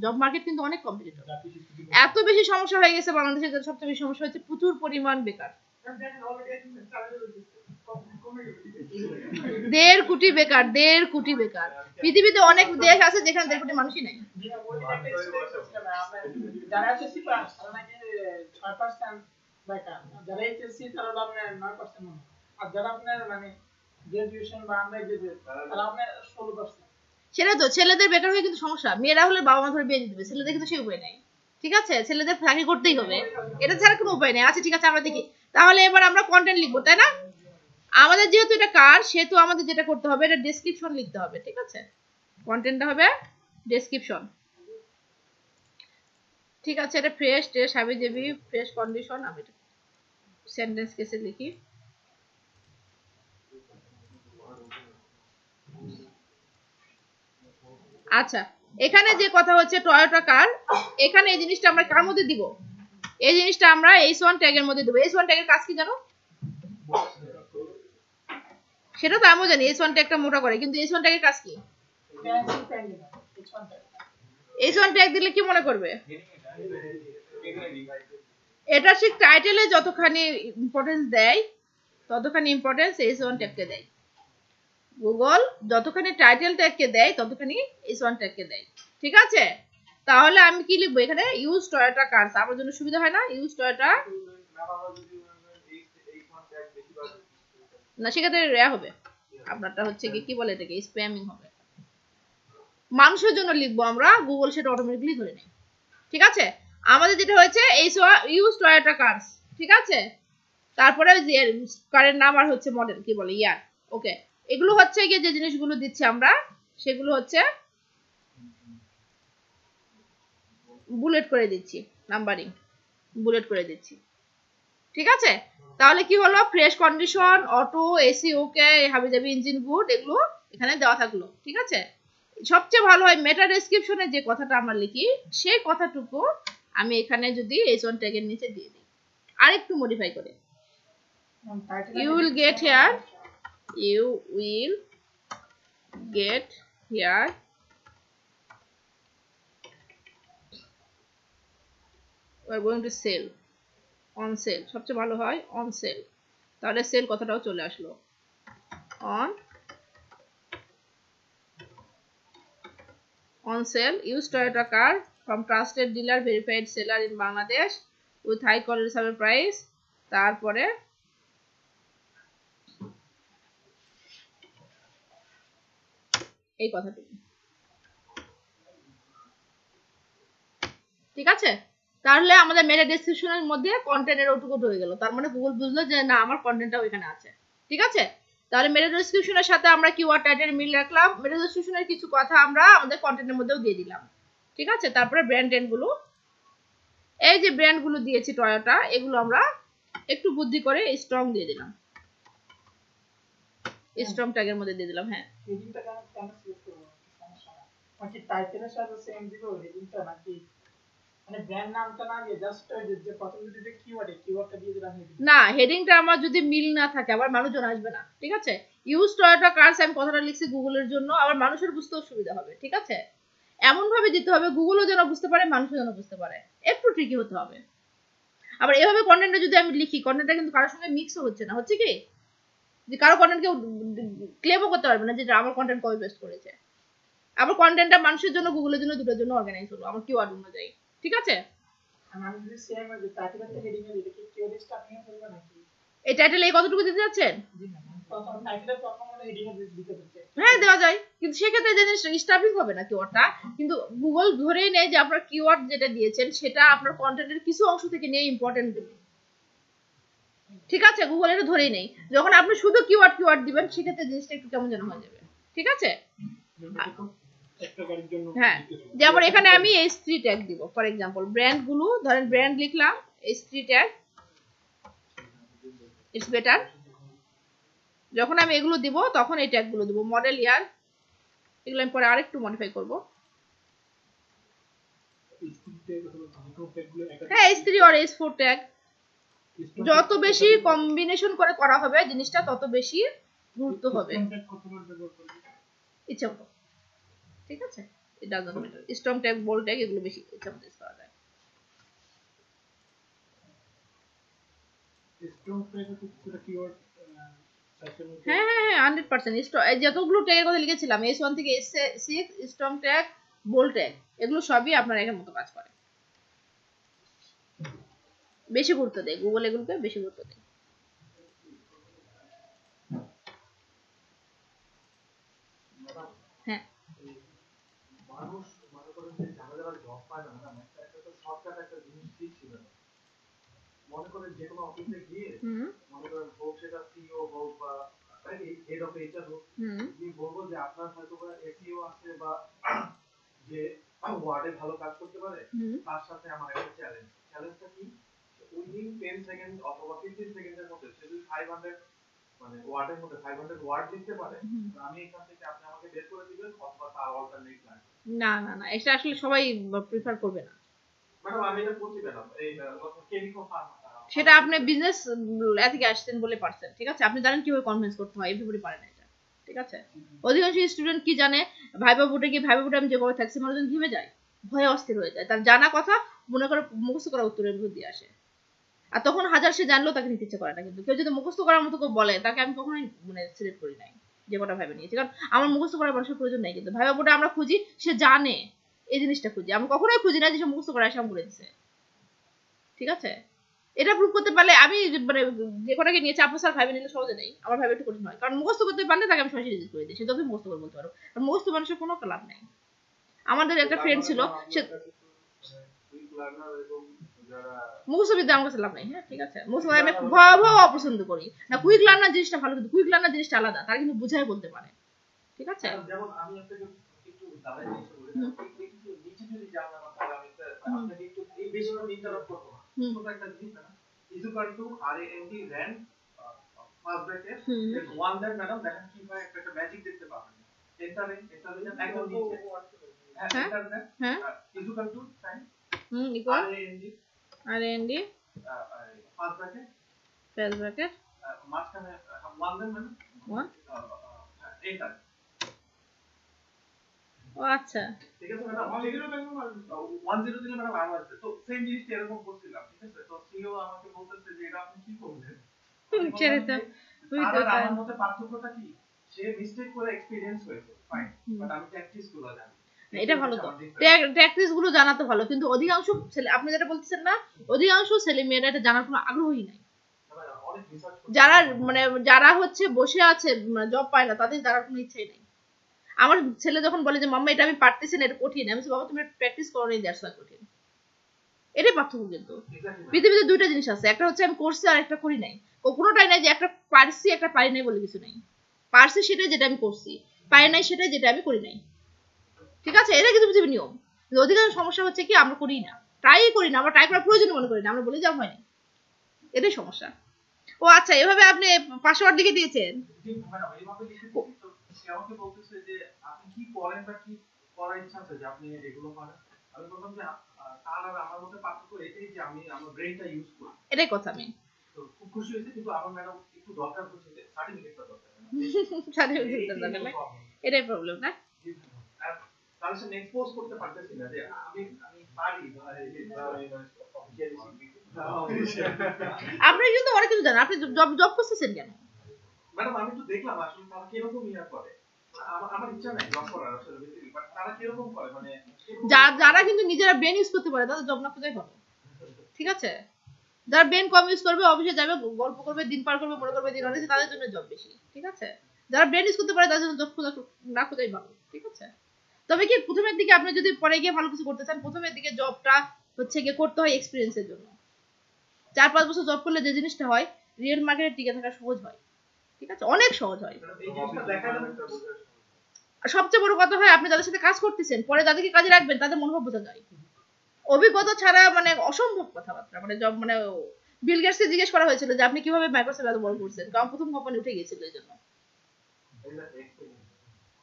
জব মার্কেট কিন্তু অনেক কম্পিটিটিভ। এত বেশি সমস্যা হয়ে গেছে বাংলাদেশে, সবচেয়ে বেশি সমস্যা হচ্ছে প্রচুর পরিমাণ বেকার, 1.5 কোটি বেকার, 1.5 কোটি বেকার। পৃথিবীতে অনেক দেশ আছে যেখানে 1.5 কোটি মানুষই নাই।
যারা এসএসসি পাস তারা নাকি 6% বেকার, যারা এইচএসসি তারা আপনার 9% মনে, আর যারা আপনার মানে গ্রাজুয়েশন বা আন্ডার গ্রাজুয়েট তারা আপনার 16%।
সেটা তো ছেলেদের বেকার হয়ে কিন্তু সমস্যা, মেয়েরা হলে বাবা মা ধরে বিয়ে দিয়ে দেবে, ছেলেদের কিন্তু সেই উপায় নাই, ঠিক আছে? ছেলেদের চাকরি করতেই হবে, এটা ছাড়া কোনো উপায় নেই। আচ্ছা ঠিক আছে, আমরা দেখি তাহলে এবার আমরা কন্টেন্ট লিখবো, তাই না? আমাদের যেহেতু এটা কার, সেহেতু আমাদের যেটা করতে হবে এটা ডেসক্রিপশন লিখতে হবে, ঠিক আছে? কন্টেন্টটা হবে ডেসক্রিপশন, ঠিক আছে? এটা ফ্রেশ টেস্ট হাবিজাবি ফ্রেশ কন্ডিশন, আমি এটা সেন্টেন্স কেসে লিখি। আচ্ছা, এখানে যে কথা হচ্ছে টয়োটা কার, এখানে এই জিনিসটা আমরা কার মধ্যে দিব? এই জিনিসটা আমরা H1 ট্যাগের মধ্যে দেব। H1 ট্যাগের কাজ কি জানো? সেটা তো আমিও জানি, H1 ট্যাগটা মোটা করে, কিন্তু H1 ট্যাগের কাজ কি? H1 ট্যাগ দিলে কি মনে করবে? এটা ঠিক টাইটেলে যতখানি ইম্পর্টেন্স দেয় ততখানি ইম্পর্টেন্স H1 ট্যাগকে দেয়। গুগল যতখানি টাইটেল ট্যাগকে দেয় ততখানি H1 ট্যাগকে দেয়, ঠিক আছে? তাহলে আমি কি লিখবো এখানে? ইউজ টয়োটা কার্স, আমার জন্য সুবিধা হয় না? ইউজ টয়োটা না, সেক্ষেত্রে রেয়া হবে, আপনারটা হচ্ছে কি বলে এটাকে স্প্যামিং হবে। মানুষের জন্য লিখবো আমরা, গুগল সেটা অটোমেটিক্যালি ধরে নেয়, ঠিক আছে? আমাদের যেটা হয়েছে ইউজ টয়োটা কার্স, ঠিক আছে? তারপরে কারের নাম আর হচ্ছে মডেল কি বলে ইয়ার, ওকে। এগুলো হচ্ছে গিয়ে যে জিনিসগুলো দিচ্ছি আমরা, সেগুলো হচ্ছে বুলেট করে দিচ্ছি, নাম্বারিং বুলেট করে দিচ্ছি, ঠিক আছে? তাহলে কি হলো? Fresh condition, auto, AC okay, হাবিজাবি ইঞ্জিন গুড, এগুলো এখানে দেওয়া থাকলো, ঠিক আছে? সবচেয়ে ভালো হয় মেটা ডেসক্রিপশনে যে কথাটা আমরা লিখি সেই কথাটুকু আমি এখানে যদি H1 ট্যাগের নিচে দিয়ে দিই, আরেকটু মডিফাই করে, you will get here we are going to sell on sale, সবচেয়ে ভালো হয় on sale, তাহলে সেল কথাটাও চলে আসলো। on sale, use Toyota car from trusted dealer, verified seller in Bangladesh with high quality service price, তারপরে এই কথাটুকু, ঠিক আছে? তাহলে আমাদের মেটা ডেসক্রিপশনের মধ্যে কন্টেন্টের ওটুকু হয়ে গেল, তার মানে গুগল বুঝলো যে না আমার কন্টেন্টটাও এখানে আছে, ঠিক আছে? তাহলে মেটা ডেসক্রিপশনের সাথে আমরা কিওয়ার্ড টাইটেল মিল রাখলাম, মেটা ডেসক্রিপশনের কিছু কথা আমরা আমাদের কন্টেন্টের মধ্যেও দিয়ে দিলাম, ঠিক আছে? তারপরে ব্র্যান্ড গুলো, এই যে ব্র্যান্ড গুলো দিয়েছি টয়োটা, এগুলো আমরা একটু বুদ্ধি করে স্ট্রং দিয়ে দিলাম, স্ট্রং ট্যাগের মধ্যে দিয়ে দিলাম। হ্যাঁ,
হেডিংটা কেন সিলেক্ট করব? সমস্যা না, মানে টাইটেলের সাথে সেম দিব হেডিংটা, নাকি মানে ব্র্যান্ড নামটা না দিয়ে জাস্ট যে প্রথম যে কিওয়ার্ডটা দিয়ে দিলাম হেডিং?
না, হেডিংটা আমার যদি মিল না থাকে আবার মানুষজন আসবে না, ঠিক আছে? ইউজ টয়োটা কার্স আমি কথাটা লিখছি গুগলের জন্য, আবার মানুষের বুঝতেও সুবিধা হবে, ঠিক আছে? এমন ভাবে দিতে হবে গুগলও যেন বুঝতে পারে, মানুষও যেন বুঝতে পারে, একটু ট্রিকি হতে হবে। আবার এভাবে কন্টেন্টটা যদি আমি লিখি, কন্টেন্টটা কিন্তু কারোর সঙ্গে মিক্সও হচ্ছে না, হচ্ছে কি যে কারো কন্টেন্ট কেউ ক্লেমও করতে পারবে না যে আমার কন্টেন্ট কপি পেস্ট করেছে। আবার কন্টেন্টটা মানুষের জন্য, গুগলের জন্য, দুটোর জন্য অর্গানাইজ হলো আমার কিওয়ার্ড অনুযায়ী, ঠিক আছে?
আমি যদি সেম যে টাইটেলটা হেডিং এ লিখি কিওয়ার্ড স্টাফিং এ করব নাকি?
এই টাইটেল এই কতটুকু দিতে যাচ্ছেন?
জি না, প্রথম টাইটেলের প্রথম হেডিং এ দিতে হচ্ছে।
হ্যাঁ, দেওয়া যায়, কিন্তু সেক্ষেত্রে যে স্টাফিং হবে না কিওয়ার্ডটা, কিন্তু গুগল ধরেই নেয় যে আপনার কিওয়ার্ড যেটা দিয়েছেন সেটা আপনার কন্টেন্টের কিছু অংশ থেকে নিয়ে ইম্পর্টেন্ট দেবে, ঠিক আছে? গুগল এটা ধরেই নেই, যখন আপনি শুধু কিওয়ার্ড দিবেন সেক্ষেত্রে জিনিসটা একটু কেমন যেন হয়ে যাবে, ঠিক আছে? হ্যাঁ, যেমন এখানে আমি H3 ট্যাগ দিব, ফর এক্সাম্পল ব্র্যান্ড গুলো, ধরেন ব্র্যান্ড লিখলাম, H3 ট্যাগ, ইটস বেটার। যখন আমি এগুলো দিব তখন এই ট্যাগ গুলো দিব, মডেল ইয়ার, এগুলো আমি পরে আরেকটু মডিফাই করব। হ্যাঁ, H3 or H4 ট্যাগ, যত বেশি কম্বিনেশন করে করা হবে জিনিসটা তত বেশি গুরুত্ব হবে ইচ্ছা মতো। ঠিক আছে, it doesn't matter. Strong tag, bold tag এগুলো বেশি ইচ্ছা মতো ইউজ করা যায়। হ্যাঁ হ্যাঁ হ্যাঁ 100%। এই যতগুলো ট্যাগের কথা লিখেছিলাম S1 থেকে S6, strong tag, bold tag, এগুলো সবই আপনার এর মতো কাজ করে। বেশি গুরুত্ব দেয় গুগল, এগুলোকে বেশি গুরুত্ব দেয়। হ্যাঁ
মানুষ মনে করেন যে যারা জব পায় না একটা তো শর্টকাট একটা জিনিস ঠিক ছিল না। মনে করেন যে কোনো অফিসে গিয়ে মনে করেন হোক সেটা সিইও হোক বা হেড অফ এইচআর হোক, আমি বলবো যে আপনার হয়তো বা এসইও আছে বা যে ওয়ার্ডে ভালো কাজ করতে পারে, তার সাথে আমার একটা চ্যালেঞ্জটা কি, উইদিন 10 সেকেন্ড অথবা 15 সেকেন্ডের মধ্যে সে যদি 500 মানে ওয়ার্ডের মধ্যে 500 ওয়ার্ড লিখতে পারে, আমি এখান থেকে আপনি আমাকে বের করে দিবেন অথবা তার অল্টারনেট লাগবে।
না না না, এটা আসলে সবাই প্রিফার করবে না।
ম্যাডাম আমি এটা বলছি ম্যাডাম, এই কেমিক্যাল ফার্ম
সেটা আপনি বিজনেস এথিকে আসছেন বলে পারছেন। ঠিক আছে, আপনি জানেন কিভাবে কনভিন্স করতে হয়, এভরিবডি পারে না এটা। ঠিক আছে, অধিকাংশ স্টুডেন্ট কি জানে, ভাইবা বুটে গিয়ে ভাইবা বুটে আমি যেভাবে থাকছি মানুষজন ঘেমে যায়, ভয়ে অস্থির হয়ে যায়, তার জানা কথা মনে করে মুখস্থ করা উত্তরের মধ্যে দিয়ে আসে। আর তখন হাজার সে জানলেও তাকে নিতে ইচ্ছে করে না। কিন্তু কেউ যদি মুখস্থ করার মতো কেউ বলে, তাকে আমি কখনোই মানে সিলেক্ট করি নাই যে কটা ভাইবা নিয়েছি, কারণ আমার মুখস্থ করার মানুষের প্রয়োজন নেই। কিন্তু ভাইবা বুটে আমরা খুঁজি সে জানে, এই জিনিসটা খুঁজি। আমি কখনোই খুঁজি না যে সে মুখস্থ করা এসে করে দিচ্ছে। ঠিক আছে, এটা প্রুভ করতে পারলে আমি মানে যে কটাকে নিয়েছি আপনার স্যার ভাইবে নিলে সহজে নেই, আমার ভাইবে একটু কঠিন হয়, কারণ মুখস্থ করতে পারলে তাকে আমি সরাসরি রিজেক্ট করে দিই, সে যতই মুখস্থ করে বলতে পারো। আর মুখস্থ মানুষের কোনো লাভ নেই। আমাদের একটা ফ্রেন্ড ছিল, সে মুখস্থ বিদ্যা আমার কাছে লাভ নেই। হ্যাঁ ঠিক আছে, মুখস্থ আমি ভয়াবহ অপছন্দ করি না। কুইক লার্নার জিনিসটা ভালো, কিন্তু কুইক লার্নার জিনিসটা আলাদা, তারা কিন্তু বুঝাই বলতে পারে। ঠিক আছে,
যেমন আমি আপনাকে একটু দাঁড়াই জিনিসটা বলি, একটু নিচে যদি যান না তাহলে আমি আপনাকে একটু এই বেশি করে ইন্টারাপ্ট করব না। ছোট একটা জিনিস না, equal to RAND rand first bracket দেন ওয়ান দেন ম্যাডাম দেখেন কি হয়, একটা ম্যাজিক দেখতে পাবেন। এন্টারে একদম নিচে হ্যাঁ এন্টার দেন, হ্যাঁ equal to sign
equal RAND
first bracket মাঝখানে ওয়ান দেন মানে
ওয়ান
এন্টার।
ও আচ্ছা
ঠিক আছে ম্যাডাম, 10 দিলে ম্যাডাম আর আসবে তো সেম জিনিস এরকম করছিলাম। ঠিক আছে, তো সিও আমাকে বলতেছে যে এটা আপনি কি করলেন,
ছেড়ে তো তুই তো
আমার মধ্যে পার্থক্যটা কি, সে মিস্টেক করে এক্সপেরিয়েন্স হয়েছে ফাইন, বাট আমি প্র্যাকটিস গুলো জানি।
এটা ভালো তো, প্র্যাকটিস গুলো জানা তো ভালো, কিন্তু অধিকাংশ ছেলে, আপনি যেটা বলতেছেন না, অধিকাংশ ছেলে মেয়েরা এটা জানার কোনো আগ্রহই নাই। যারা মানে যারা হচ্ছে বসে আছে জব পায় না, তাদের জানার কোনো ইচ্ছাই নেই। আমার ছেলে যখন বলে যে মাম্মা এটা আমি পারতেছি না, এটা কঠিন, আমি বলছি বাবা তুমি প্র্যাকটিস করো না, দ্যাটস ওয়াই কঠিন। এটাই পার্থক্য। কিন্তু পৃথিবীতে দুইটা জিনিস আছে, একটা হচ্ছে আমি করছি আর একটা করি নাই। কোনোটাই নাই যে একটা পারছি একটা পারি নাই বলে কিছু নাই। পারছি সেটাই যেটা আমি করছি, পারি নাই সেটাই যেটা আমি করি নাই। ঠিক আছে, এটা কিন্তু পৃথিবীর নিয়ম। অধিকাংশ সমস্যা হচ্ছে কি আমরা করি না, ট্রাই করি না, আমরা ট্রাই করার প্রয়োজন মনে করি না, আমরা বলে যাওয়া হয়নি, এটাই সমস্যা। ও আচ্ছা, এভাবে আপনি পাসওয়ার্ড লিখে দিয়েছেন?
আমাকে বলতেছে যে আপনি কি করেন বা কি করার ইচ্ছা আছে যে আপনি এগুলো করেন। আমি বললাম যে তার আর আমার মধ্যে পার্থক্য এটাই যে আমি আমার ব্রেইনটা ইউজ করি।
এটাই কথা। আমি
তো খুব খুশি হয়েছে, কিন্তু আমার ম্যাডাম একটু দরকার হচ্ছে যে সার্টিফিকেটটা দরকার।
সার্টিফিকেটটা দরকার না, এটাই প্রবলেম না।
তাহলে সে এক্সপোজ করতে পারতেছি না যে আমি পারি
আপনি কিন্তু অনেক কিছু জানেন, আপনি জব করতেছেন কেন?
ম্যাডাম আমি তো দেখলাম আসলে তারা কিরকম ইয়া করে। আমার ইচ্ছা নাই জব করার আসলে বেসিক্যালি, বাট তারা কিরকম করে মানে
যারা কিন্তু নিজেরা ব্রেন ইউজ করতে পারে তাদের জব না খোঁজাই ভালো। ঠিক আছে, যারা ব্রেন কম ইউজ করবে, অফিসে যাবে, গল্প করবে, দিন পার করবে, মনে করবে দিন অনেক, তাদের জন্য জব বেশি। ঠিক আছে, যারা ব্রেন ইউজ করতে পারে তাদের জন্য জব না খোঁজাই ভালো। ঠিক আছে, তবে কি প্রথমের দিকে আপনি যদি পরে গিয়ে ভালো কিছু করতে চান, প্রথমের দিকে জবটা হচ্ছে গিয়ে করতে হয় এক্সপিরিয়েন্সের জন্য। 4-5 বছর জব করলে যে জিনিসটা হয়, রিয়েল মার্কেটে টিকে থাকা সহজ হয়। ঠিক আছে, অনেক সহজ হয়। সবচেয়ে বড় কথা হয় আপনি যাদের সাথে কাজ করতেছেন, পরে যাদেরকে কাজে রাখবেন তাদের মনোভাব বোঝা যায়। অভিজ্ঞতা ছাড়া মানে অসম্ভব কথাবার্তা। মানে জব মানে বিল গেটসকে জিজ্ঞেস করা হয়েছিল যে আপনি কিভাবে মাইক্রোসফট এত বড় করছেন, কারণ প্রথম কোম্পানি উঠে গিয়েছিল এই জন্য।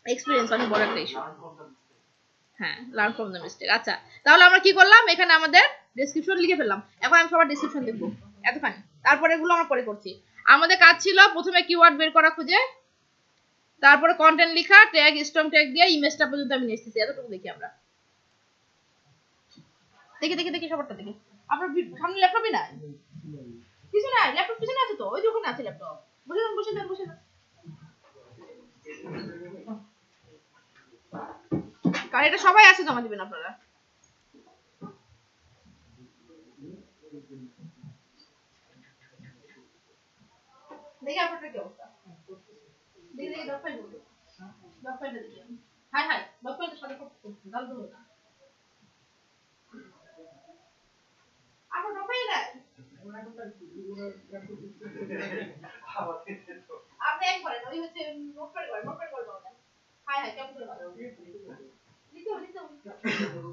এক্সপিরিয়েন্স অনেক বড় একটা ইস্যু। হ্যাঁ, লার্ন ফ্রম দ্য মিস্টেক। আচ্ছা, তাহলে আমরা কি করলাম, এখানে আমাদের ডেসক্রিপশন লিখে ফেললাম। এখন আমি সবার ডেসক্রিপশন দেখবো এতখানি। তারপরে এগুলো আমরা পরে করছি। আমাদের কাজ ছিল প্রথমে কিওয়ার্ড বের করা খুঁজে, তারপরে কন্টেন্ট লেখা, ট্যাগ স্ট্রং ট্যাগ দিয়ে ইমেজটা পর্যন্ত আমি নিয়ে এসেছি। এতটুকু দেখি আমরা, দেখি সবারটা দেখি। আপনার সামনে ল্যাপটপই নাই? কিছু নাই, ল্যাপটপ পিছনে আছে তো, ওই যে ওখানে আছে ল্যাপটপ। বসে যান। কারণ এটা সবাই আছে, জমা দিবেন আপনারা। দেখি আপনারটা কি অবস্থা, দেখি দরকার বলবো দরকারটা দেখি। হাই দরকারটা সাথে করতে দাও দেবো না আপনার দরকারই নাই। আপনি এক করেন, ওই হচ্ছে নোট করে বলেন। হাই কেমন করে বলেন, লিখো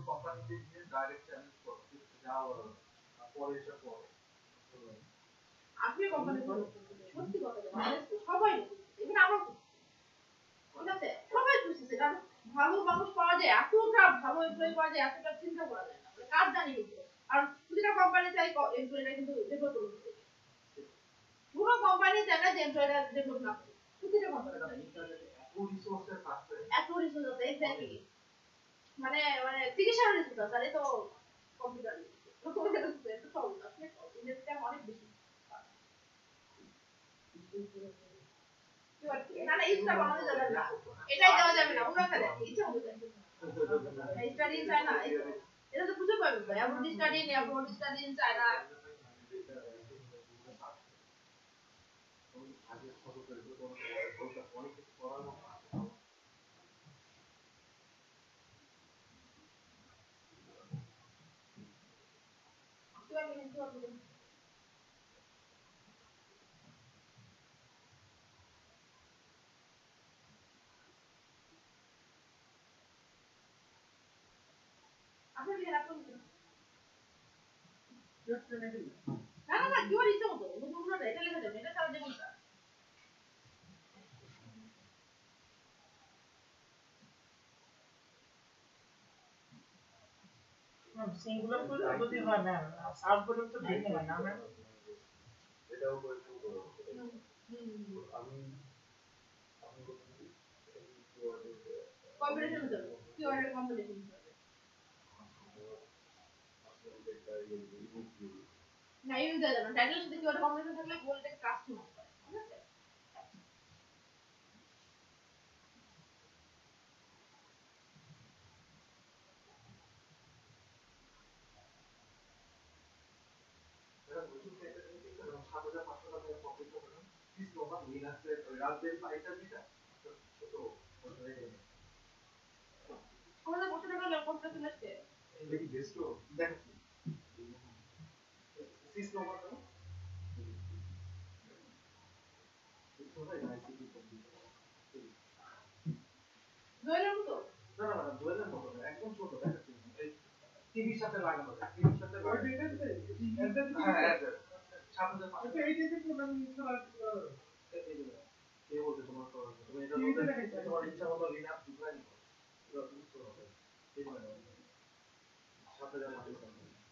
কোম্পানিতে গিয়ে ডাইরেক্ট চ্যালেঞ্জ করো, যাও পরে এসে পড়ো।
আপনি কোম্পানি সত্যি কথা বলেন, সবাই এখানে আমরা ঠিক আছে সবাই খুশি, কারণ ভালো মানুষ পাওয়া যায়, এতটা ভালো এমপ্লয়ি পাওয়া যায়, এতটা চিন্তা করা যায় না, কাজ জানি কিন্তু। আর প্রতিটা কোম্পানি চাই এমপ্লয়িটা কিন্তু ডেভেলপ করতে, পুরো কোম্পানি চায় না যে এমপ্লয়িটা ডেভেলপ না করে। প্রতিটা কোম্পানি এত রিসোর্স আছে এক্স্যাক্টলি, মানে চিকিৎসার রিসোর্স আছে, আর এই তো কম্পিউটার অনেক বেশি। না ইচ্ছা বানানো যাবে না, এটাই দেওয়া যাবে না, অন্য একটা দেখি ইচ্ছা মতো দেখি। স্টাডি ইন চায়না, এটা তো বুঝতে পারবে ভাই, আপনি স্টাডি ইন চায়না। না কি ইচ্ছা মতো অন্যটা এটা লেখা যাবে, এটা ছাড়া যেমনটা
সিঙ্গুলার করে যদি হয় না সার্চ করে তো দেখে না না
এটাও করে শুরু করো। আমি
কম্পিটিশন হতে হবে, কিওয়ার্ডের কম্পিটিশন হতে হবে। না ইউজ দেওয়া যাবে না, টাইটেলের সাথে কিওয়ার্ডের কম্পিটিশন থাকলে গোলটাকে কাস্টম হবে, ঠিক আছে? আমাদের 500 টাকা ল্যাপটপটা চলে আসছে। দোয়েলের মতো
একদম ছোট দেখাচ্ছি, টিভির সাথে লাগানো যায়, টিভির সাথে কে বলছে তোমার তুমি এটা তোমার ইচ্ছা মতো লিনাক্স ঢুকাই নিবো, সাথে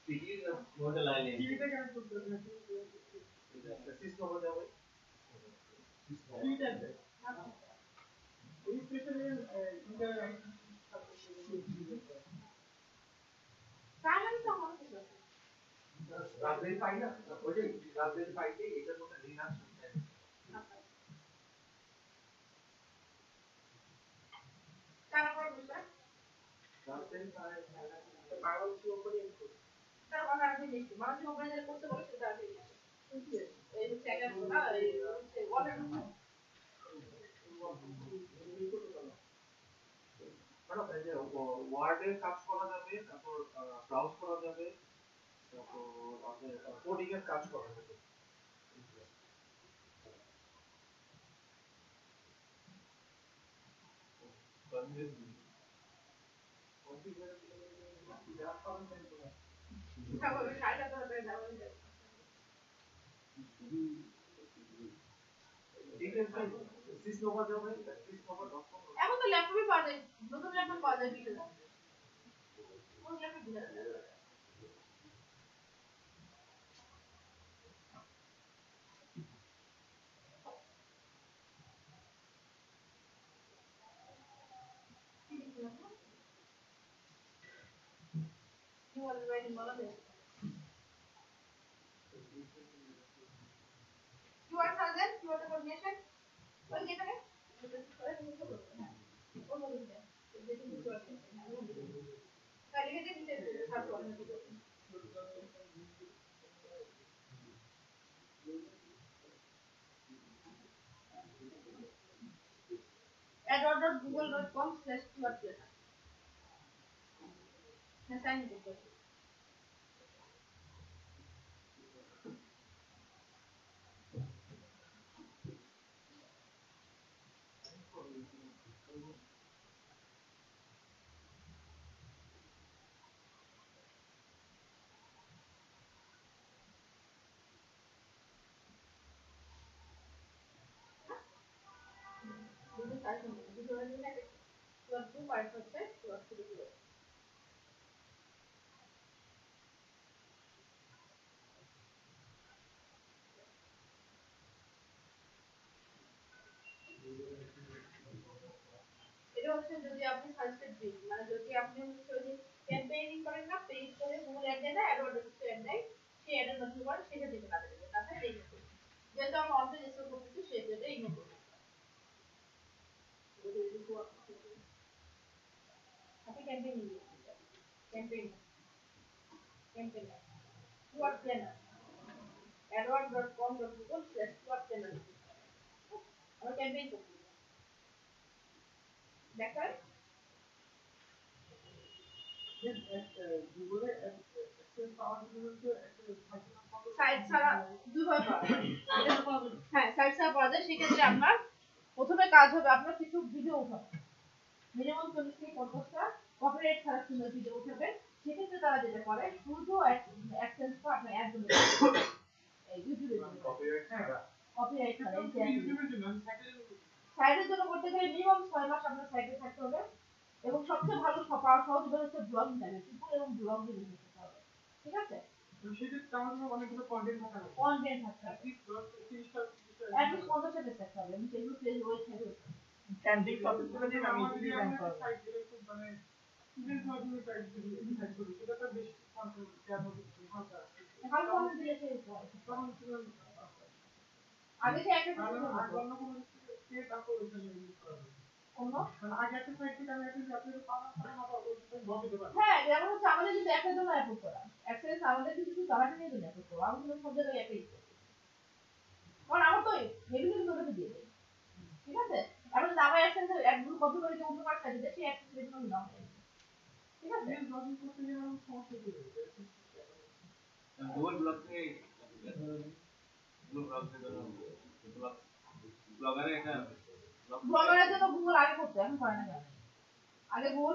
টিভির মধ্যে লাইনে টিভিতে কানেক্ট করতে হবে, সিস্টেম হয়ে যাবে টিভিতে এই স্পেশালি
কারণ তো আমার কিছু আছে।
রাজবেরি পাই না, ওই যে রাজবেরি পাইতে এটার মধ্যে লিনাক্স ঢুকাই
কারা করে বুঝলা?
রাজবেরি পাই
বাংলাদেশি কোম্পানি
তার কথা আমি দেখি, মানুষ কোম্পানি যেটা করতে বলে সেটা আমি দেখি। এই হচ্ছে একটা না, এই হচ্ছে ওয়াটার
ওয়ার্ডে কাজ করা যাবে, তারপর ব্রাউজ করা যাবে, তারপর আমাদের কোডিং এর কাজ করা যাবে।
খাবার খাইটা তো হবে না বলে। এখন তো ল্যাপটপই পাওয়া যায়, নতুন ল্যাপটপ পাওয়া যায় 20,000 কোন laptop 20,000? You want to write in Bangladesh? You are Sajan? You are the coordination? Well, get it? Edward.google.com/keyword. Sign it. এটা হচ্ছে যদি আপনি সাজেস্টেড দিন মানে যদি আপনি হচ্ছে ওই ক্যাম্পেইনিং করেন না পেজ করে গুগল অ্যাড দেন না অ্যাডভার্টাইজ অ্যাড দেয় সেই অ্যাডের মধ্যে পড়ে সেটা থেকে কাজে দেবে তাছাড়া এই যেহেতু আমরা অনলাইন ইনস্টল করতেছি সেটা ইগনোর করব আপনি campaigning campaign campaign keyword planner adword.com.google/keyword planner আমরা ক্যাম্পেইন করব দেখেন
গুগলে অ্যাক্সেস পাওয়ার জন্য
সাইট ছাড়া দুইভাবে পাওয়া যায় হ্যাঁ সাইট ছাড়া পাওয়া যায় সেক্ষেত্রে আপনার প্রথমে কাজ হবে আপনার কিছু ভিডিও উঠানো মিনিমাম 40 থেকে 50টা কপিরাইট ছাড়া সুন্দর ভিডিও উঠাবেন সেক্ষেত্রে তারা যেটা করে শুধু অ্যাডসেন্স তো আপনার অ্যাড জন্য এই ইউটিউবে কপিরাইট ছাড়া ইউটিউবের জন্য সাইটের জন্য করতে গেলে মিনিমাম 6 মাস আপনার সাইটে থাকতে হবে এবং সবচেয়ে ভালো পাওয়া সহজ উপায় হচ্ছে ব্লগিং চ্যানেল পিপল এবং ব্লগিং করতে হবে ঠিক আছে
সেটা আমাদের অনেকগুলো কন্টেন্ট থাকা লাগে
কন্টেন্ট থাকতে হবে
30টা
অ্যাটলিস্ট 50টা পেজ থাকতে হবে এবং সেগুলো পেজ ওয়েবসাইটে
ক্যান্ডিং টপিকগুলো দিয়ে আমি ডিজাইন করব সাইট গুলো খুব মানে স্টুডেন্ট মাধ্যমে সাইট গুলো ডিজাইন করি সেটা তো বেশ কন্টেন্ট শেয়ার হবে ভালো
এখন কোন দিয়েছে
তখন
আগে যে একটা
আর অন্য কোনো স্টেট আপু ওইটা ইউজ করা
কোন
মানে আগে একটা সাইট থেকে আমি একটা আপনি পাওয়া না পাওয়া ওইটা বলতে পারবেন
হ্যাঁ যেমন হচ্ছে আমাদের কিন্তু একটা জন্য অ্যাপ্রুভ করা অ্যাক্সেস আমাদের কিন্তু চালাতে নিয়ে জন্য অ্যাপ্রুভ করা আমি কিন্তু সব জায়গায় অ্যাপ্লাই করি কারণ আমার তো হেভি কিন্তু ওটাতে দিয়ে দেয় ঠিক আছে এখন যদি আমার অ্যাক্সেস অ্যাডগুলো কপি করে দিয়ে অন্য কার সাইডে দেয় সেই অ্যাক্সেস এর জন্য দাম ঠিক আছে
লগইন করতে গেলে আমি সমস্যা হয়ে যাবে
গুগল ব্লগ থেকে গুগল ব্লগ থেকে ব্লগারে একটা
ব্লগারের জন্য গুগল আগে করতে এখন করে না কেন আগে গুগল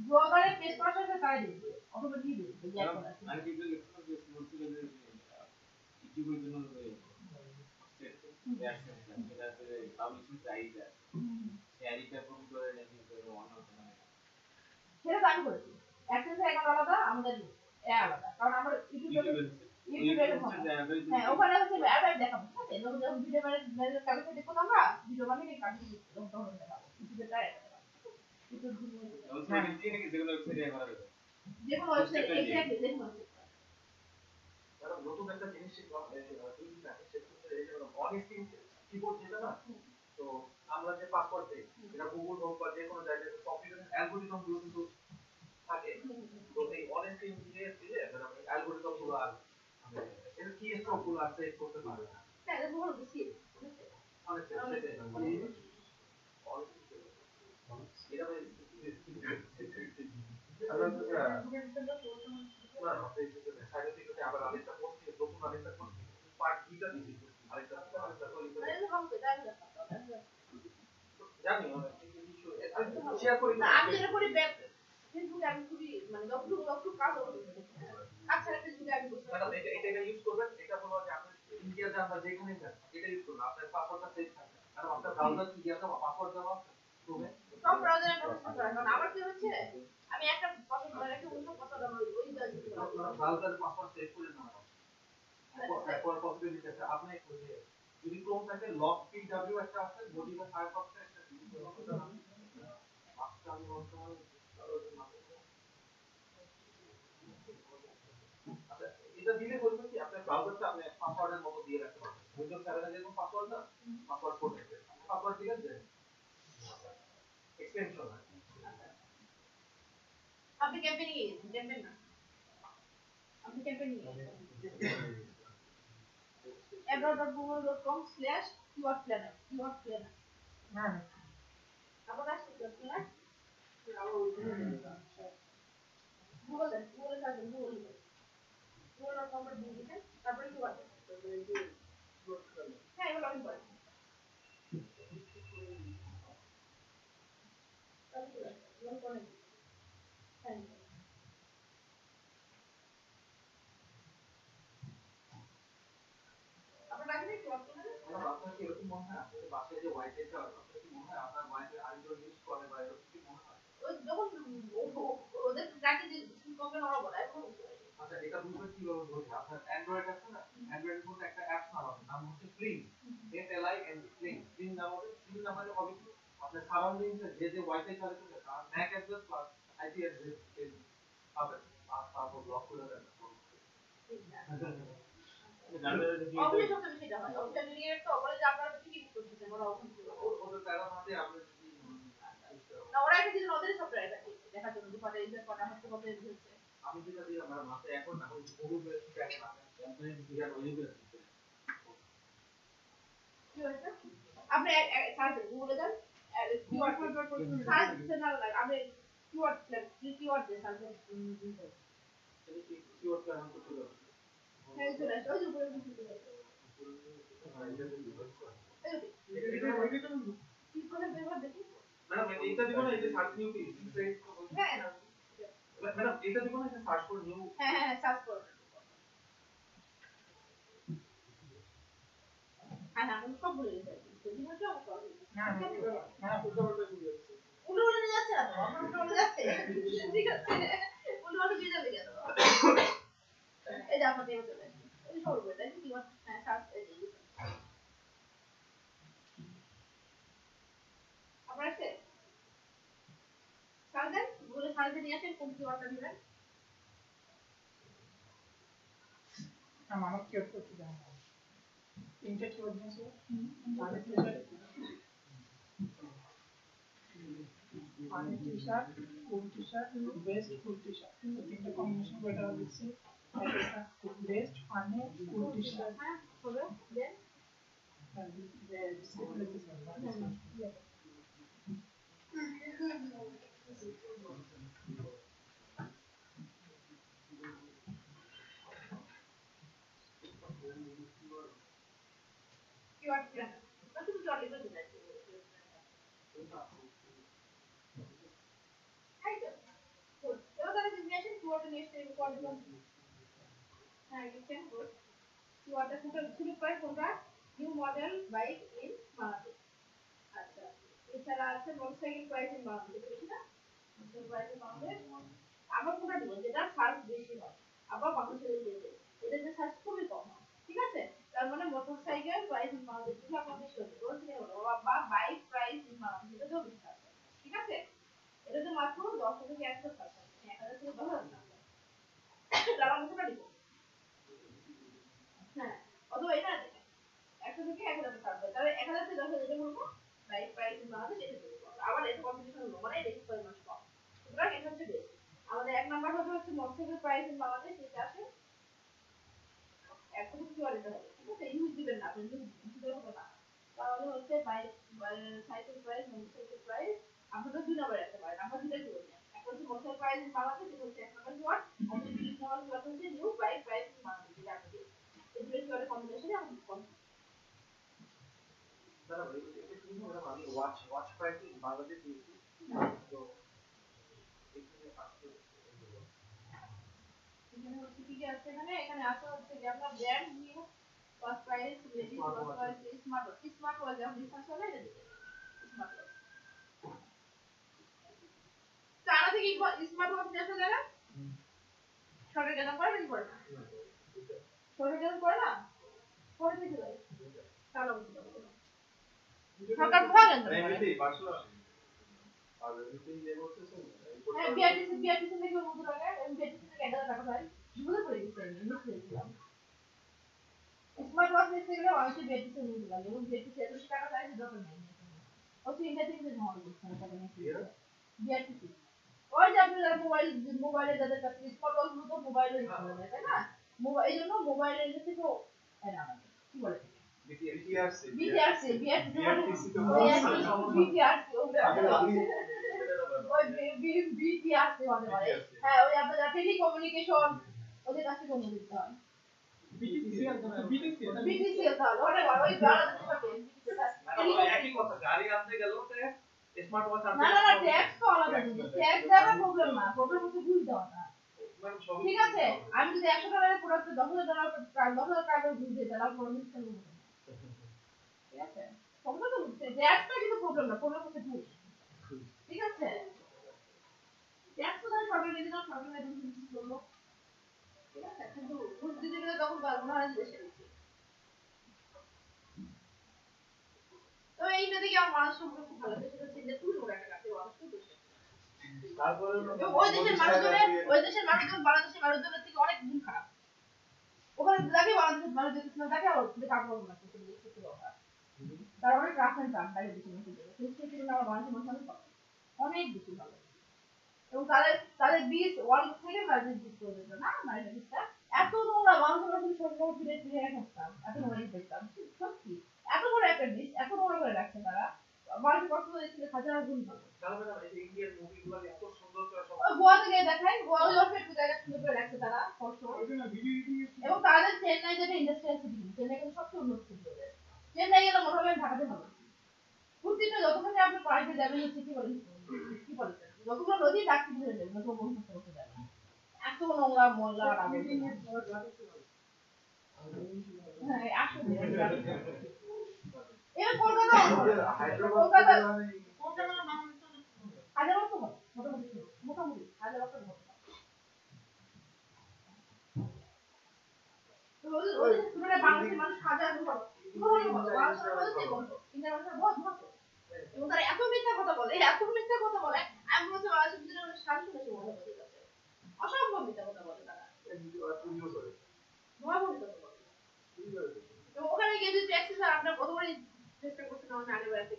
ব্লগারের পেজ করার সাথে তাই দিবে অটোমেটিক দিবে
আর কি যে বলছিল যে ইউটিউবের জন্য পাবলিশিং প্রাইস আছে শেয়ারিটা কম করে নাকি অন্য মানে
সেটা তো আমি করেছি অ্যাক্সেস অ্যাকাউন্ট আলাদা আমাদের আলাদা কারণ আমরা ইউটিউবে হ্যাঁ ওখানে হচ্ছে অ্যাড দেখাবো ঠিক আছে যখন যখন ভিডিও মানে কাগজে দেখো আমরা ভিডিও মানে কাগজে তখন দেখাবো ইউটিউবে তাই যে কোনো ওয়েবসাইট এক্স্যাক্টলি যে কোনো
তারা নতুন একটা জিনিস শিখলাম দুই দিন আগে সেটা হচ্ছে এই যে অনেস্টিং কিবোর্ড যেটা না তো আমরা যে পাসওয়ার্ড দেই এটা গুগল হোক বা যে কোনো জায়গায় কম্পিউটারের অ্যালগরিদম গুলো কিন্তু থাকে তো এই অনেস্টিং দিয়ে দিলে মানে অ্যালগরিদম গুলো আর এর কি স্ট্রোক গুলো আর সেট করতে পারবে না
হ্যাঁ এটা বড় বেশি
অনেক সেটাই এটা ভাই আবার আরেকটা পোস্ট নতুন আরেকটা পোস্ট পার্ট 2টা দিয়েছি আরেকটা জানি শেয়ার করি
না আমি যেটা করি ফেসবুকে আমি খুবই মানে যতটুকু কাজ হবে আচ্ছা ফেসবুকে আমি বলছি
ম্যাডাম এটা ইউজ করবেন এটা হলো যে আপনি ইন্ডিয়া যান বা যেখানে যান এটা ইউজ করবেন আপনার পাসওয়ার্ডটা সেভ থাকবে কারণ আপনার ব্রাউজার কি দিয়ে দেওয়া পাসওয়ার্ড দেওয়া হবে
সব ব্রাউজারে প্রসেস করে কারণ আমার কি হচ্ছে আমি একটা পাসওয়ার্ড ধরে রাখি অন্য পাসওয়ার্ড আমার ওই
ব্রাউজারের পাসওয়ার্ড সেভ করে না তারপর পসিবিলিটি আছে আপনি যদি ক্রোম থাকে লগ পিডব্লিউ একটা আছে মোজিলা ফায়ারফক্সে একটা আমি বর্তমানে দিলে বলবেন কি আপনার ব্রাউজারটা আপনি পাসওয়ার্ডের মতো দিয়ে রাখতে পারবেন উইন্ডোজ 7 এর যেমন পাসওয়ার্ড না পাসওয়ার্ড কোড রাখবেন পাসওয়ার্ড দিলে দেন এক্সটেনশন
আপনি ক্যাম্পেইন নিয়ে গেছেন ক্যাম্পেইন না আপনি ক্যাম্পেইন নিয়ে গেছেন abroad.google.com/keywordplanner keywordplanner
না না
আপনার কাছে keywordplanner গুগলে সার্চ গুগল.com দিয়ে দিবেন তারপরে কি করবেন হ্যাঁ এগুলো লগইন করেন লগইন করেন হ্যাঁ আপনার কাছে কি keywordplanner
আপনার কি এরকম মনে হয় আপনাদের বাসায় যে ওয়াইফাইটা আপনার কি মনে হয় আপনার ওয়াইফাই আরেকজন ইউজ করে বা এরকম কি মনে হয়
ওই যখন ওদের ট্র্যাকে যে কমপ্লেন ওরা বলে
আচ্ছা এটা বুঝবেন কিভাবে বুঝবেন আপনার অ্যান্ড্রয়েড আছে না অ্যান্ড্রয়েডের মধ্যে একটা অ্যাপস নাম হচ্ছে ফ্লিং ফ্লিং নামে হবে কি আপনার সারাউন্ডিংস যে যে ওয়াইফাই চালাচ্ছে তার Mac address plus IP address পাবেন আর তারপর ব্লক করে দেন
অবশ্যই সবটা সেটা হয় অবশ্যই নিয়ে তো বলে যে আপনারা কি ইউজ করতেছেন ওরা
ওদের প্যারা মাঝে আপনি যদি
না ওরা একটা কিছু ওদের সফটওয়্যার আছে দেখার জন্য যে কত ইউজার কত হচ্ছে কত ইউজ হচ্ছে
আমি যেটা দিই আমার মাথায় এখন না ওই গুগল প্লে স্ট্যাক না ক্যাম্পেইন দিয়ে ওইগুলো
কি হচ্ছে আপনি সার্চ গুগলে যান কিওয়ার্ড সার্চ দিতে না লাগে আপনি কিওয়ার্ড দিয়ে সার্চ দিতে
কিওয়ার্ড প্ল্যান করতে হবে
হ্যাঁ চলে আসে ওই উপরে দিতে হবে কি করে ব্যবহার দেখি
ম্যাডাম এটা দিব না এটা সার্চ নিউ কি
হ্যাঁ
ম্যাডাম এটা দিব না এটা সার্চ ফর নিউ
হ্যাঁ সার্চ করুন হ্যাঁ আমি সব ভুলে গেছি সেদিনও তো আমি
না না উল্টো পাল্টা দিয়ে দিচ্ছি
উল্টো যাচ্ছে না তো আমার উল্টো যাচ্ছে ঠিক আছে উল্টো দিয়ে যাবে কেন এই যে আপনাদের চলে এই সরবে তাই কি হ্যাঁ সার্চ এই যে আপনার আছে সার্চ গুগলে সার্চ দিয়ে আসেন কোন কিওয়ার্ডটা দিবেন
আমার কিওয়ার্ড করতে দাও তিনটা কিওয়ার্ড আছে পানি টি-শার্ট ফুল টি-শার্ট বেস্ট ফুল টি-শার্ট তিনটা কম্বিনেশন করে এটা দিচ্ছি বেস্ট পানি ফুল টি-শার্ট
হ্যাঁ হবে দেন কিওয়ার্ড প্ল্যান কত কিছু অর্ডার করতে চাই এই তো এবার ডিজাইন কিওয়ার্ড নিয়ে এসে রেকর্ড করুন হ্যাঁ লিখেন গুড কিওয়ার্ডটা সিলেক্ট করে কোনটা new model bike in Bangladesh আচ্ছা এছাড়া আছে মোটরসাইকেল প্রাইস ইন বাংলাদেশ বেশি না মোটরসাইকেল প্রাইস ইন বাংলাদেশ আবার কোনটা দিব যেটা সার্চ বেশি হয় আবার বাংলাদেশে দিতে এটা যে সার্চ খুবই কম হয় ঠিক আছে তার মানে মোটরসাইকেল প্রাইস ইন বাংলাদেশ যদি আপনার বেশি হয় ধরুন বা বাইক প্রাইস ইন বাংলাদেশ এটা তো বেশি আছে ঠিক আছে এটা তো মাত্র 10 থেকে 100 টাকা 1000 থেকে 10000 টাকা তাহলে আমি কোনটা দিব হ্যাঁ অথবা এটা দেখেন 100 থেকে 1000 টাকা থাকবে তাহলে 1000 থেকে 10000 যেটা বলবো বাইক প্রাইস ইন বাংলাদেশ এটা বলবো আবার এটা কম্পিটিশন হলো মানে এটা পরিমাণ কম সুতরাং এটা হচ্ছে বেশি আমাদের এক নাম্বার হচ্ছে মোটরসাইকেল প্রাইস ইন বাংলাদেশ এটা আসে এখন কি করে এটা হবে ঠিক আছে ইউজ দিবেন না আপনি ইউজ দিবেন না তাহলে হচ্ছে bike cycle price motorcycle price আমরা দুই নাম্বার রাখতে পারি আমরা দুইটা কি বলি একটা হচ্ছে মোটরসাইকেল প্রাইস ইন বাংলাদেশ এটা হচ্ছে এক নাম্বার কিওয়ার্ড আর দুই নাম্বার কিওয়ার্ড হচ্ছে new bike price in Bangladesh এটা আপনি এই দুটো কিওয়ার্ডের কম্বিনেশনে আমরা কম
দাদা ভাই এটা কি না আমি ওয়াচ প্রাইস ইন বাংলাদেশ দিয়েছি তো এখানে আসলে
এখানে হচ্ছে কি কি আছে এখানে আসলে হচ্ছে যে আপনার brand new first price ladies first price smart watch যখন ডিসকাউন্ট চলে এটা দিতে স্মার্ট ওয়াচ তারা থেকে স্মার্ট ওয়াচ দেখা যায় না সরকার কেন করে নাকি করে না সরকার কেন করে না করে দিতে পারে তাহলে সরকার ভয় কেন
এমনিতে পার্সোনাল আর এমনিতে ইয়ে করতেছেন
বিআরটিসি থেকে কত টাকা বিআরটিসি থেকে 1000 টাকা হয় বুঝতে পেরেছি স্মার্ট ওয়াচ নিতে গেলে অনেকে বেটিসে নিতে লাগে এবং বেটিসে এত টাকা চাই সেটা তো নেই ও তো ইন্ডিয়া থেকে ঝামেলা করছে না টাকা নিয়ে বিআরটিসি ওই যে আপনারা মোবাইলে যাদের কাছে স্মার্ট ওয়াচ গুলো তো মোবাইলে ইউজ করা যায় তাই না মোবাইল এই জন্য মোবাইলের কাছে তো এরা কি বলে বিটিআরসি বিটিআরসি তো বিটিআরসি ওই বিটিআরসি মানে হ্যাঁ ওই আপনাদের টেলিকমিউনিকেশন ওদের কাছে কোনো দিতে হয় বিটিসিএল তাহলে ওই বাংলাদেশের সাথে
একই কথা গাড়ি আনতে গেল স্মার্ট ওয়াচ আনতে
না ট্যাক্স তো আলাদা জিনিস ট্যাক্স দেওয়া প্রবলেম না প্রবলেম হচ্ছে ভুল দেওয়াটা ঠিক আছে আমি যদি 100 ডলারের প্রোডাক্ট 10,000 ডলার 10,000 টাকা ভুল দিই তাহলে কোনো মিস্টেক হবে না ঠিক আছে প্রবলেম তো হচ্ছে ট্যাক্সটা কিন্তু প্রবলেম না প্রবলেম হচ্ছে ভুল ঠিক আছে ট্যাক্স তো তাহলে সরকার যদি না সরকার একদম কিছু করলো ঠিক আছে কিন্তু ভুল দিতে গেলে তখন পারবো না দেশে তো এইটা দেখে আমার মানুষ সম্পর্কে খুব ভালো লাগে সেটা হচ্ছে যে তুমি ওরা একটা কাছে মানুষ খুব বেশি
তারপরে
ওই দেশের মানুষজন বাংলাদেশের মানুষজনের থেকে অনেক গুণ খারাপ ওখানে দেখে বাংলাদেশের মানুষ দেখতে না দেখে আবার কাপড় না কিছু সত্যি কথা তার অনেক রাখেন চান বাইরে দেশের মানুষদের কিন্তু সেটা আমার বাংলাদেশের মানুষ অনেক বেশি ভালো এবং তাদের বীজ ওয়ার্ল্ড থেকে মার্কেট বীজ করে দিত না মার্কেট বীজটা এত নোংরা মানুষের সবসময় ফিরে ফিরে রাখতাম এত নোংরা দেখতাম সত্যি এত বড় একটা বীজ এত নোংরা করে রাখছে তারা মানুষের কষ্ট হয়েছিল হাজার গুণ ভালো
ইন্ডিয়ান মুভিগুলো এত সুন্দর করে সব
গোয়া থেকে দেখায় গোয়া ওই একটু জায়গা সুন্দর করে রাখছে তারা কষ্ট এবং তাদের চেন্নাই যেটা ইন্ডাস্ট্রিয়াল সিটি চেন্নাই কিন্তু সবচেয়ে উন্নত সিটি ওদের চেন্নাই গেলে মনে হবে ঢাকাতে ভালো প্রতিটা যতখানি আপনি পার্কে যাবেন হচ্ছে কি বলে যতগুলো নদী ডাকতে ধরে যাবেন যত বন্ধু করতে যাবেন এত নোংরা ময়লা আর হ্যাঁ আসলে এর কলকাতা হাজার বছর মোটামুটি হাজার বছর বাংলাদেশের মানুষ হাজার এবং তারা এত মিথ্যা কথা বলে আমি বলছি বাংলাদেশের সাড়ে শুনেছি অসম্ভব মিথ্যা কথা বলে তারা ওখানে গিয়ে যদি ট্যাক্সি স্যার আপনার কতবারই চেষ্টা করছেন আমাকে আগে বেড়াতে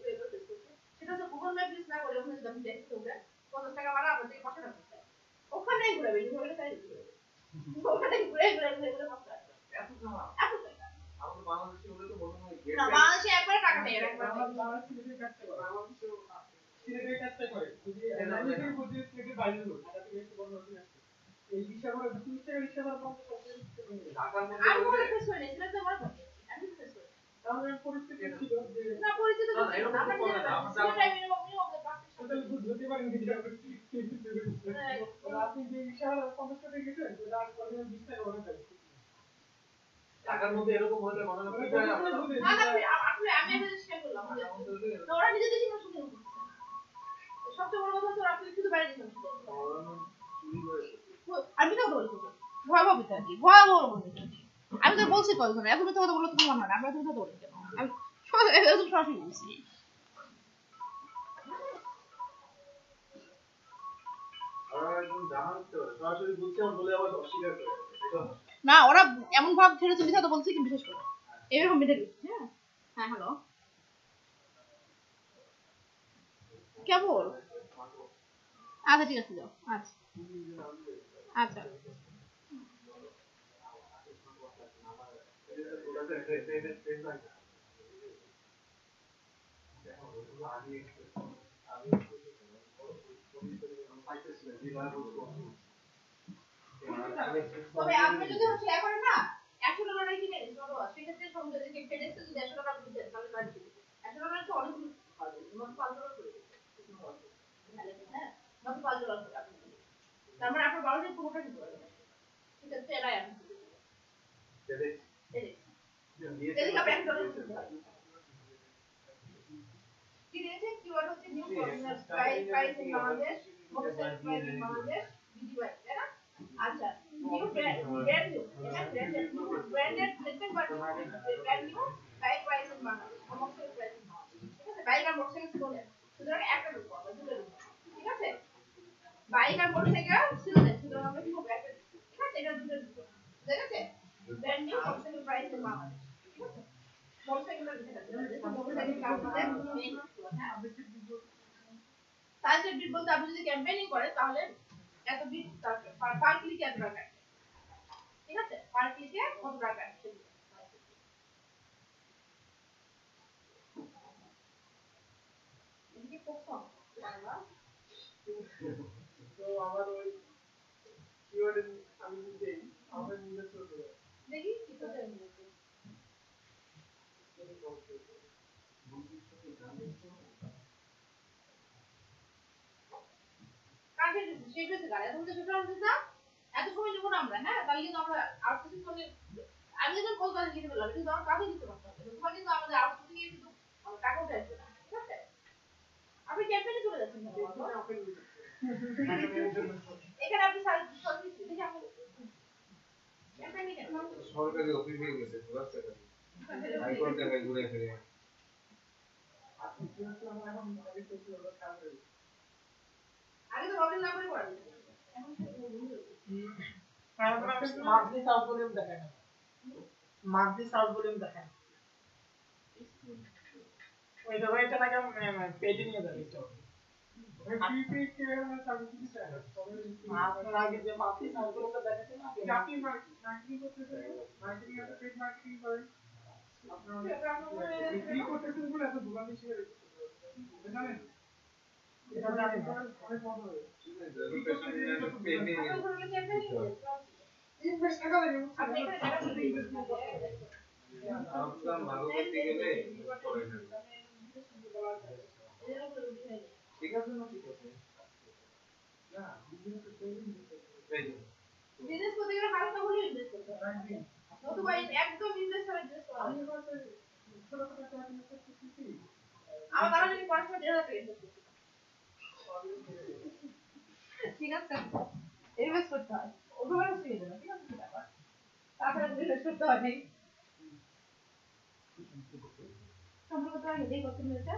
সেটা হচ্ছে গুগল ম্যাপ ইউজ না করে ওখানে যদি আপনি ট্যাক্সি উঠবেন 50 টাকা ভাড়া আপনার থেকে 5 টাকা দিচ্ছে ওখানেই ঘুরাবেন ওখানে ঘুরে
আমাদের বাংলাদেশে হলে তো মনে হয়
না বাংলাদেশে একবার টাকা নেই একবার
সিলেটে কাটতে করে যদি এনালিসিস বুঝে থেকে বাইরে লোক এটা থেকে একটু বড় হচ্ছে এই বিষয়গুলো 20 টাকা রিকশা ভাড়া পাওয়া
ঢাকার মধ্যে
আমি মনে করছি না সেটা তো আমার আমি তো ফেস করি
তাহলে পরিস্থিতি ছিল যে
না পরিচিত না
এরকম করে না আমরা
মিনিমাম
তাহলে বুঝতে পারেন কি আপনি যে রিকশা ভাড়া 50 টাকা গেছেন সেটা আর 20 টাকা ভাড়া দেয়
ঢাকার মধ্যে এরকম হলে মনে হয় কি হয় আমরা
আপনি আমি একটা জিনিস শেয়ার করলাম তো ওরা নিজেদের সীমা শুনে সবচেয়ে বড় কথা হচ্ছে আপনি শুধু বাইরে দিবেন আমি তো বলছি ভয়াবহ বিতাড়ি ভয়াবহ বলছি আমি তো বলছি কয়জন এত মিথ্যা কথা বললে তো মনে হয় না আমরা তো কথা বলি কেন আমি একদম সরাসরি বলছি না ওরা এমন ভাব ছেড়েছে মিথ্যা তো বলছে কি বিশেষ করে এরকম মিথ্যা হ্যাঁ হ্যাঁ হ্যালো কেবল আচ্ছা ঠিক আছে যাও আচ্ছা আচ্ছা তবে আপনি যদি হচ্ছে এখন না 100 ডলারের কিনে সেক্ষেত্রে সঙ্গে ফেডেক্সে যদি 100 টাকা দিতেন তাহলে গাড়ি 100 ডলার তো অনেক পাবে মাত্র 5 ডলার করে হ্যাঁ মাত্র 5 ডলার করে আপনি তার মানে আপনার বাড়িতে পুরোটা দিতে পারবেন সেক্ষেত্রে এরাই আপনি ফেডেক্স আপনি 1 ডলার কি দিয়েছে কিওয়ার্ড হচ্ছে new price in Bangladesh motorcycle price in Bangladesh বিডিবাই তাই না আচ্ছা নিউ ব্র্যান্ড নিউ এটা branded placement but brand new bike price in Bangladesh motorcycle price in Bangladesh ঠিক আছে বাইক আর মোটরসাইকেল সিলোনে সুতরাং একটা রূপ পাবো দুটো রূপ ঠিক আছে বাইক আর মোটরসাইকেল সিলোনে সুতরাং আমরা কি হবে একটা ঠিক আছে এটা দুটো বাংলাদেশ, ঠিক আছে? মোটরসাইকেল কারখানাতে মেইন, হ্যাঁ সাইজের বিট বলতে আপনি যদি ক্যাম্পেইনিং করেন তাহলে এত বিট পার ক্লিকে এত টাকা, ঠিক আছে? পার ক্লিকে কত টাকা? এদিকে কোথাও
তো আমার ওই কিওয়ার্ড আমি দেই আমাদের ইংলিশ করতে
দেখি কি করতে হবে। কাকে দিচ্ছি শেষ হয়েছে গাড়ি এখন তো শেষ হচ্ছে না, এত সময় নেবো না আমরা, হ্যাঁ? তাহলে কিন্তু আমরা আউটসোর্সিং করলে আমি যখন কলকাতা লিখে ফেললাম কিন্তু আমার কাকে দিতে পারতাম না, তোমার কিন্তু আমাদের আউটসোর্সিং এর কিন্তু টাকা উঠে আসবে না, ঠিক আছে? আপনি ক্যাম্পেইনে চলে যাচ্ছেন না এখানে আপনি সার্ভিস দেখি আপনি ক্যাম্পেইনে কেন
সরকারি অফিস হয়ে গেছে রাস্তা হাইকোর্ট জায়গায় ঘুরে ফিরে
আগে তো রবিন নাম্বারই করা যেত এখন
মান্থলি সাউথ ভলিউম দেখেন, মান্থলি সাউথ ভলিউম দেখেন ওইটা ওইটা নাকি পেজে নিয়ে যাবে তো পিপি কে সার্ভিস দিতে হবে আপনার আগে যে মান্থলি সাউথ ভলিউমটা দেখাচ্ছেন না আপনি মার্কেটিং করতেছেন, মার্কেটিং এর পেজ মার্কেটিং করেন আপনার বিক্রি করতেছেন বলে এত দোকান হিসেবে জানেন এটা জানেন অনেক বন্ধ হয়ে
ঠিক আছে না ঠিক আছে না
বিজনেস করতে গেলে হালকা হলে ইনভেস্ট করতে হবে, নতুবা একদম ইনভেস্ট করে ইনভেস্ট করা আমি বলতে ছোট ছোট টাকা ইনভেস্ট করতেছি আমার কারণে আমি পড়াশোনা 1,000 টাকা ইনভেস্ট করছি, ঠিক আছে? ইনভেস্ট করতে হয় ওভাবে শিখে যাবে, ঠিক আছে? তারপরে ইনভেস্ট করতে হবে সম্পর্ক তো আগে করতে হয়েছে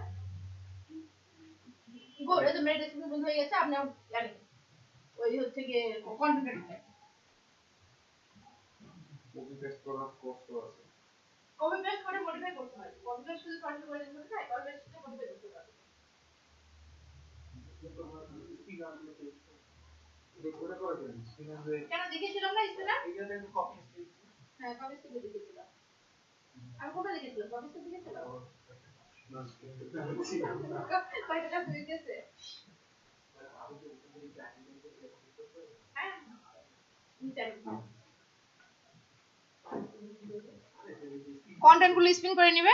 গো এই তো মেডিটেশন বন্ধ হয়ে গেছে আপনি জানেন ওই হচ্ছে গিয়ে কন্টেন্ট
কপি পেস্ট করার কষ্ট আছে
কপি পেস্ট করে মডিফাই করতে হয়, কপি পেস্ট যদি ফাইল করে দিতে হয় কপি পেস্ট করে মডিফাই করতে হবে কেন দেখেছিলাম না স্ক্রিনে
এখানে একটু কপি পেস্ট
হ্যাঁ কপি পেস্ট দেখেছিলাম আমি কোনটা দেখেছিলাম কপি পেস্ট দেখেছিলাম কয়টা কাজ হয়ে গেছে হ্যাঁ কন্টেন্ট গুলো স্পিন করে নেবে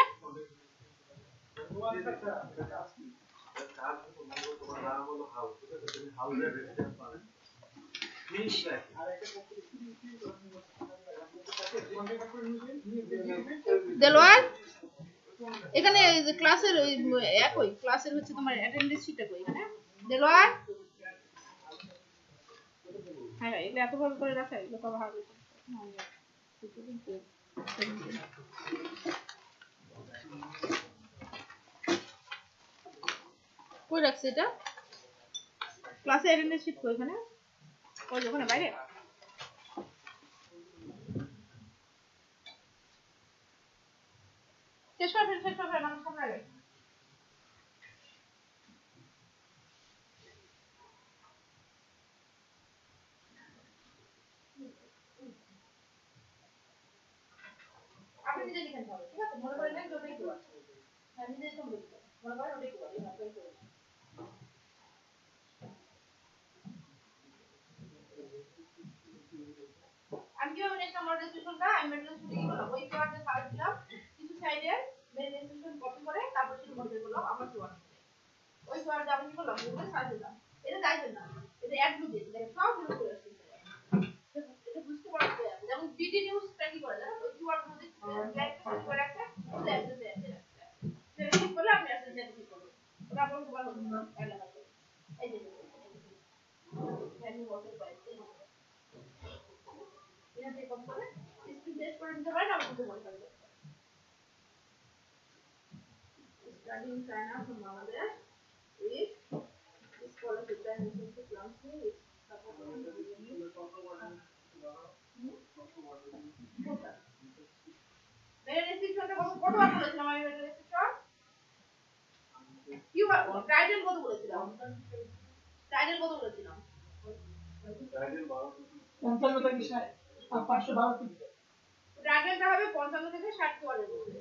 তোমার নাম হলো হাউস ঠিক আছে তুমি হাউসের রেসিডেন্ট পাবে মিনিট আর একটা
দেলোয়ার এখানে ক্লাসের একই ক্লাসের হচ্ছে তোমার অ্যাটেন্ডেন্স শিটটা কই এখানে দেলোয়ার হ্যাঁ এগুলো এত বড় করে রাখা এগুলো তো ভালো কই রাখছে এটা ক্লাসে অ্যাটেন্ডেন্স শিট কই এখানে ওই ওখানে বাইরে শেষ করে নাম সামনে আগে আপনি নিজে লিখেন তাহলে ঠিক আছে মনে করেন যে ওটাই কিওয়ার্ড হ্যাঁ নিজে লিখুন মনে করেন ওটাই কিওয়ার্ড এই নামটাই কিওয়ার্ড আমি কিভাবে নেক্সট আমার রেজিস্ট্রেশনটা আমি মেটেরিয়ালস কি করলাম ওই কিওয়ার্ডে সার্চ দিলাম কিছু সাইডে রেজিস্ট্রেশন কপি করে তারপর সেটা মডিফাই করলাম আমার কিওয়ার্ড ওই কিওয়ার্ডে আমি কি করলাম গুগলে সার্চ দিলাম এটা যাইবে না এটা অ্যাড লুক দিয়ে দেখেন সব লুক করে আসছে এটা বুঝতে পারছে যেমন বিডি নিউজটা কি করে জানেন ওই কিওয়ার্ড মধ্যে লাইক করে রাখছে লাইক দিয়ে রাখছে সেটা ক্লিক করলে আপনি আসলে যেতে ক্লিক করবেন ওটা আপনার মোবাইল হচ্ছে না এলাকা এই যে এখান থেকে কপি করে স্ক্রিন টেস্ট করে নিতে পারেন আমি কিন্তু মডিফাই করতে পারি studying China from Bangladesh with scholarship and research plans with support কতবার বলেছিলাম আমি এটা ডেসক্রিপশন কি টাইটেল কত বলেছিলাম টাইটেল কত বলেছিলাম
টাইটেল
55 থেকে 512 পিক্সেল
টাইটেলটা হবে 55 থেকে 60 কোয়ারের মধ্যে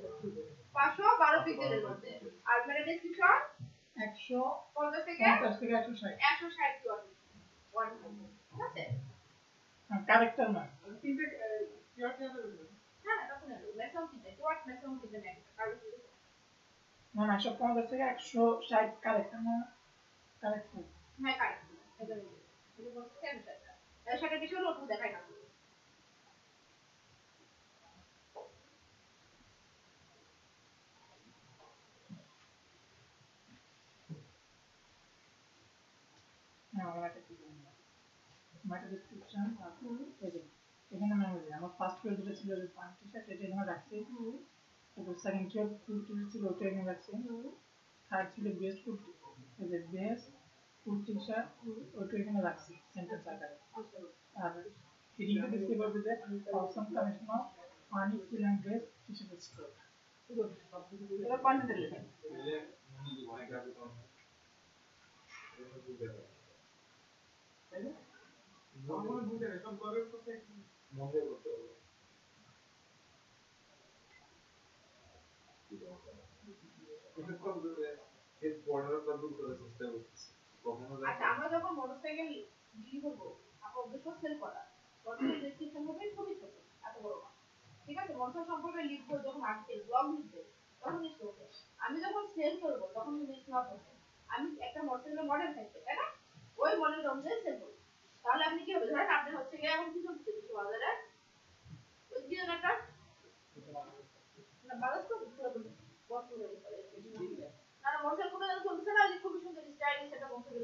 512 পিক্সেলের মধ্যে আর মানে ডেসক্রিপশন
150
থেকে
160
160 কোয়ার ঠিক আছে
ক্যারেক্টার না
তিনটে কিওয়ার্ড দিয়ে দেবে
হ্যাঁ তখন ম্যাক্সিমাম তিনটে কোয়ার ম্যাক্সিমাম তিনটে নেই আর
না 150 থেকে 160 ক্যারেক্টার না ক্যারেক্টার
হ্যাঁ কারেক্ট এটা বলতে কেন সেটা কিছু লোক দেখায় না
মাইটা ডেসক্রিপশন এখানে মেমোরি আমার ফার্স্ট পেজ যেটা ছিল যে পাঁচটি সেট এটা এখানে রাখছি তারপর সেকেন্ড কিওয়ার্ড ফুল টুল ছিল ওটা এখানে রাখছি থার্ড ছিল বেস্ট ফুল এই যে বেস্ট ফুল টি-শার্ট ওটা এখানে রাখছি সেন্টেন্স আকারে আর হেডিংটা ডিসপ্লে করবে যে option connection of funny full and best T-shirt store এটা কন্টেন্ট লেখা
নরমাল বুঝে রেকর্ড করে তো মনে করতে হবে এটা কোন দূরে এর বর্ডার প্লাস করে চেষ্টা করতেছি কখনো
আচ্ছা আমরা যখন মোটরসাইকেল বিক্রি করব আমরা উদ্দেশ্য সেল করা মোটরসাইকেল ডেসক্রিপশন হবে খুবই ছোট এত বড় না ঠিক আছে মোটরসাইকেল সম্পর্কে লিখবো যখন আর্টিকেল ব্লগ লিখবে তখন লিখতে হবে আমি যখন সেল করব তখন লিখতে হবে আমি একটা মোটরসাইকেলের মডেল থাকবে তাই না ওই মডেল অনুযায়ী সেল করব তাহলে আপনি কি হবে ধরেন আপনি হচ্ছে গিয়ে এখন কি চলছে কিছু বাজারে ওই একটা না বাজার তো বন্ধ করে দিতে না মোটরসাইকেল কোনো জায়গায় চলছে না যে খুব সুন্দর স্টাইলিশ একটা মোটরসাইকেল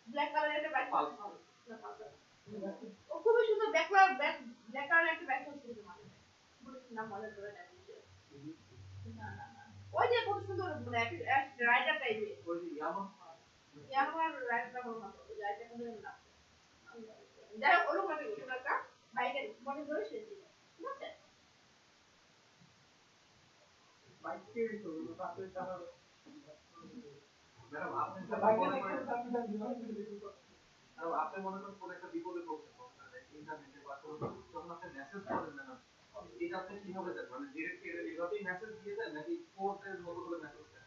ব্ল্যাক কালারের একটা বাইক ও খুব সুন্দর ব্ল্যাক কালারের একটা বাইক চলছে মানে নাম মনে করে না ওই যে খুব সুন্দর মানে রাইডার টাইপের
ওই
ইয়ামাহা রাইডারটা বড় না রাইডার কোন না যারা ওরকম একটা বাইকের মডেল ধরে সেটি ঠিক আছে
বাইকে তো তাতে চালা
ম্যাডাম আপনি আপনি মনে করেন কোন একটা বিপদে পড়ছেন ইন্টারনেটে বা কোনো যখন আপনি মেসেজ করেন ম্যাডাম এটা আপনি কিভাবে দেন মানে ডিরেক্টলি এভাবেই মেসেজ দিয়ে দেন নাকি কোডের মতো করে মেসেজ দেন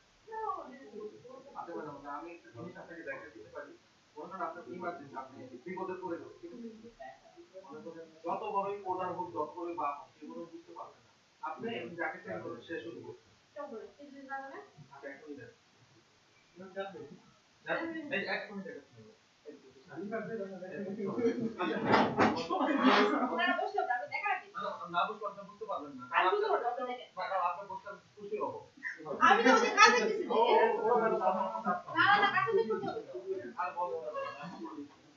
আচ্ছা ম্যাডাম আমি একটা জিনিস আপনাকে দেখা দিতে পারি মনে করেন আপনার ইমার্জেন্সি আপনি বিপদে পড়ে গেছেন ঠিক আছে যত বড়ই কোডার হোক যত বড়ই বাপ হোক এগুলো বুঝতে পারবেন না আপনি যাকে সেন্ড করেন সে শুরু করছেন আচ্ছা এক মিনিট বুঝতে পারবেন না আপনার বসতে খুশি হবো
আমি তো ওদের কাছে গেছি না কাছে দেখতে হবে
আর বলো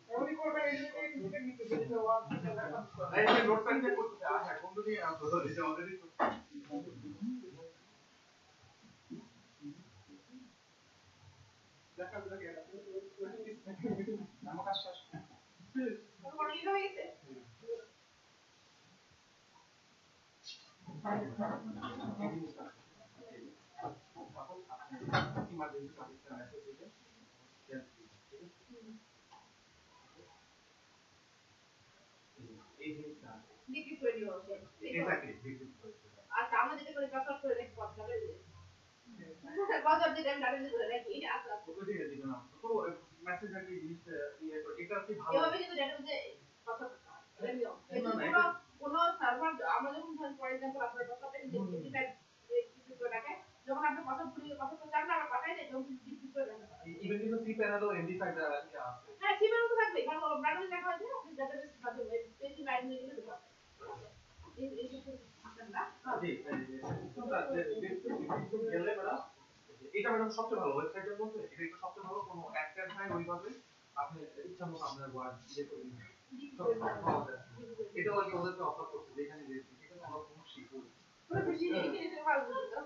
ওই কোডটা এসে নিতে নিতে
এই নোট প্যাড করতে আচ্ছা কোন দিকে ধরো দিতে অলরেডি দেখা যাবে
আমার কাছে
তোমার কি হয়ে গেছে ডিক্রিজ করে দিও আচ্ছা আমরা যেটা করে কাজ করে রেখে কথা বলে বাজার দিয়ে টাইম ডাটা দিয়ে রাখি আচ্ছা
ওকে দিয়ে দিবেন তো মেসেজ আর কি জিনিসটা এটা কি ভালো
এভাবে কিন্তু ডাটা দিয়ে কথা বলে কোনো সার্ভার আমরা যখন ফর एग्जांपल আপনার কথাটা ডিক্রিজ করে রাখে যখন আপনি কথা বলি কথা তো চান না আমরা পাঠাই দেই যখন ডিক্রিজ করে রাখে
ইভেন কিন্তু সি প্যানেলও এমডি5 দ্বারা আছে
হ্যাঁ সি প্যানেল তো থাকবে কারণ ব্রাউজারে দেখা হয় যে আপনি ডাটাবেস মাধ্যমে পেজি বাইরে নিয়ে গেলে দেখতে পাবেন এই সব আপনার না
জি গেলে ম্যাডাম এটা ম্যাডাম সবচেয়ে ভালো ওয়েবসাইটের মধ্যে এটা একটু সবচেয়ে ভালো কোনো অ্যাক্টেড নাই ওইভাবে আপনি ইচ্ছা মতো আপনার ওয়ার্ড দিয়ে করে দিন এটা ওই ওদেরকে অফার করছে যেখানে দিয়েছি ঠিক আছে আমরা খুশি করি
পুরো খুশি নেই কি নিতে পারবো তো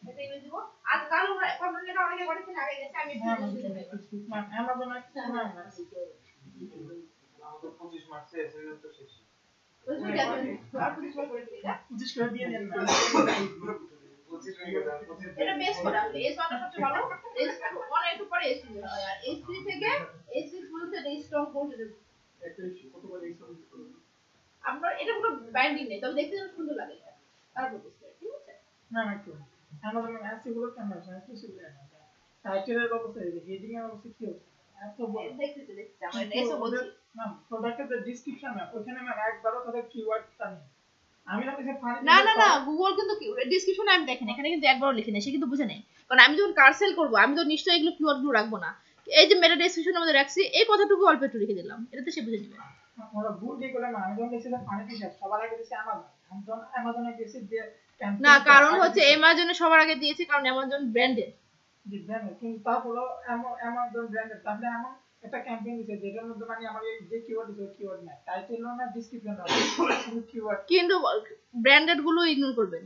এটা ইমেজ দিব আজ কাল কন্ট্রোল লেখা অনেকে করেছেন আগে গেছে আমি
অ্যামাজন আছে না
আমাদের 25 মার্চে এসে তো
ঠিক আছে আর 25 করে দিই না
25 করে দিয়ে দেন না
এটা বেস করা হলে S1 টা সবচেয়ে ভালো S1 একটু পরে S2 হয় আর S3 থেকে S6 পর্যন্ত এটা স্ট্রং করতে দেব আমরা এটা কোনো বাইন্ডিং নেই তবে দেখতে যেন সুন্দর লাগে এটা তারপর বেস করে ঠিক আছে
না না একটু আমাদের এসি গুলো কেমন আছে একটু সিলে না টাইটেলের অবস্থা হেডিং এর অবস্থা কি হচ্ছে এত বড়
দেখতে আমরা এসো বলছি
না প্রোডাক্টের যে ডেসক্রিপশন না ওখানে ম্যাম একবারও তাদের কিওয়ার্ডটা নেই আমি না কিছু ফানি
না না না গুগল কিন্তু ডেসক্রিপশনে আমি দেখেন এখানে কিন্তু একবারও লিখে নেই সে কিন্তু বুঝে নেই কারণ আমি যখন কার সেল করব আমি তো নিশ্চয়ই এগুলো কিওয়ার্ড গুলো রাখবো না এই যে মেটা ডেসক্রিপশনের মধ্যে রাখছি এই কথাটুকু অল্প একটু লিখে দিলাম এটাতে সে বুঝে নেবে
আমরা ভুল দিয়ে করলাম আমি যখন দেখছিলাম ফানি টি শার্ট সবার আগে দিয়েছি আমাজন আমি আমাজনে গেছি যে
না কারণ হচ্ছে অ্যামাজনে সবার আগে দিয়েছি কারণ অ্যামাজন ব্র্যান্ডেড
জি ব্র্যান্ড কিন্তু তারপরে আমাজন ব্র্যান্ডেড তাহলে এমন একটা ক্যাম্পেইন দিয়েছে যেটার মধ্যে মানে আমার এই যে কিওয়ার্ড দিয়েছে কিওয়ার্ড না টাইটেল না ডেসক্রিপশন না শুধু কিওয়ার্ড
কিন্তু ব্র্যান্ডেড গুলো ইগনোর করবেন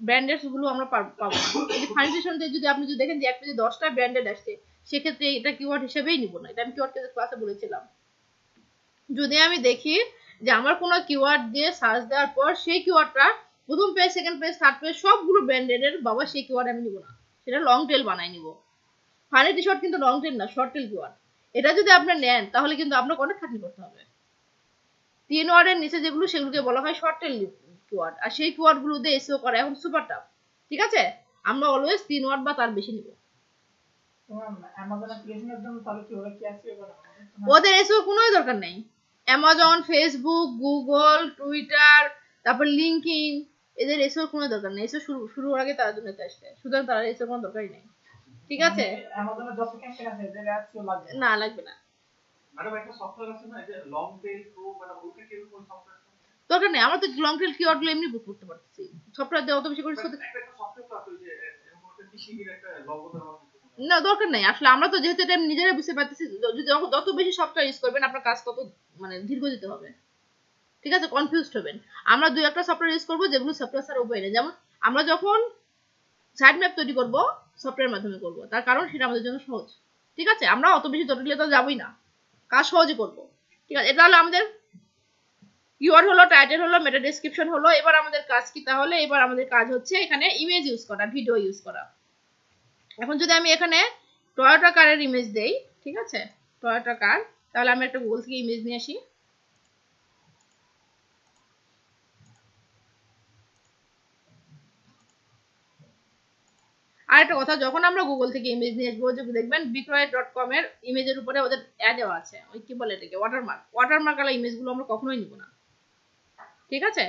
ব্র্যান্ডেড গুলো আমরা পাবো না এই যে ফাউন্ডেশনতে যদি আপনি যদি দেখেন যে এক পেজে 10টা ব্র্যান্ডেড আসছে সেক্ষেত্রে এটা কিওয়ার্ড হিসেবেই নিব না এটা আমি কিওয়ার্ড ক্লাসে বলেছিলাম যদি আমি দেখি যে আমার কোনো কিওয়ার্ড দিয়ে সার্চ দেওয়ার পর সেই কিওয়ার্ডটা প্রথম page second page third page সবগুলো ব্র্যান্ডেডের বাবা সেই কিওয়ার্ড আমি নিব না সেটা লং টেল বানাই নিব ফানি টি শর্ট কিন্তু লং টেল না শর্ট টেল কিওয়ার্ড এটা যদি আপনি নেন তাহলে কিন্তু আপনাকে অনেক খাটনি করতে হবে 3 ওয়ার্ডের নিচে যেগুলো সেগুলোকে বলা হয় শর্ট টেল কিওয়ার্ড আর সেই কিওয়ার্ড গুলো দিয়ে এসইও করা এখন সুপার টাফ ঠিক আছে আমরা অলওয়েজ 3 ওয়ার্ড বা তার বেশি নিব
আমাজন অ্যাপ্লিকেশনের জন্য তাহলে কি ওরা কি আসবে বলা
ওদের এসইও কোনোই দরকার নেই অ্যামাজন ফেসবুক গুগল টুইটার তারপর লিংকডইন এদের এসইও কোনো দরকার নেই এসইও শুরু হওয়ার আগে তার জন্য আসছে সুতরাং তার এসইও কোনো দরকারই নেই ঠিক আছে
আমাজনের যত ক্যাম্পেইন আছে এদের অ্যাডসও লাগবে
না লাগবে না
ম্যাডাম একটা সফটওয়্যার আছে না যে লং টেল প্রো মানে ওটা কি কোন সফটওয়্যার
দরকার নেই আমরা তো লং টেল কিওয়ার্ড গুলো এমনি বুক করতে পারতেছি সফটওয়্যার দিয়ে অত বেশি করে
একটা সফটওয়্যার আছে যে এরকম একটা টিসিবির একটা লোগো দেওয়া
না দরকার নাই আসলে আমরা তো যেহেতু এটা নিজেরাই বুঝতে পারতেছি যদি যত বেশি সফটওয়্যার ইউজ করবেন আপনার কাজ তত মানে দীর্ঘ দিতে হবে ঠিক আছে কনফিউজড হবেন আমরা দুই একটা সফটওয়্যার ইউজ করব যেগুলো সফটওয়্যার ছাড়া উপায় নেই যেমন আমরা যখন সাইড ম্যাপ তৈরি করব সফটওয়্যারের মাধ্যমে করব তার কারণ সেটা আমাদের জন্য সহজ ঠিক আছে আমরা অত বেশি জটিল তো যাবই না কাজ সহজে করব ঠিক আছে এটা হলো আমাদের কিওয়ার্ড হলো টাইটেল হলো মেটা ডেসক্রিপশন হলো এবার আমাদের কাজ কি তাহলে এবার আমাদের কাজ হচ্ছে এখানে ইমেজ ইউজ করা ভিডিও ইউজ করা এখন যদি আমি এখানে টয়োটা কারের ইমেজ দেই ঠিক আছে টয়োটা কার তাহলে আমি একটা গুগল থেকে ইমেজ নিয়ে আসি আর একটা কথা যখন আমরা গুগল থেকে ইমেজ নিয়ে আসবো যে দেখবেন বিক্রয়.com এর ইমেজের উপরে ওদের অ্যাড দেওয়া আছে ওই কি বলে এটাকে ওয়াটারমার্ক ওয়ালা ইমেজগুলো আমরা কখনোই নিব না ঠিক আছে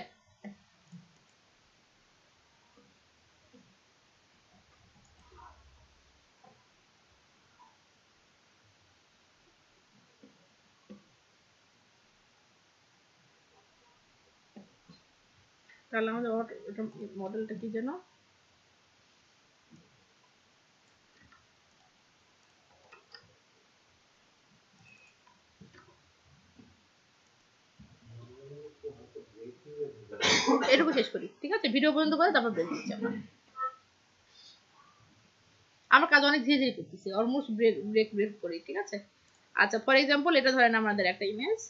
তাহলে আমাদের মডেলটা কি যেন এটুকু শেষ করি ঠিক আছে ভিডিও পর্যন্ত করে তারপর ব্রেক দিচ্ছি আমরা কাজ অনেক ধীরে ধীরে করতেছি অলমোস্ট ব্রেক করি ঠিক আছে আচ্ছা ফর এক্সাম্পল এটা ধরেন আমাদের একটা ইমেজ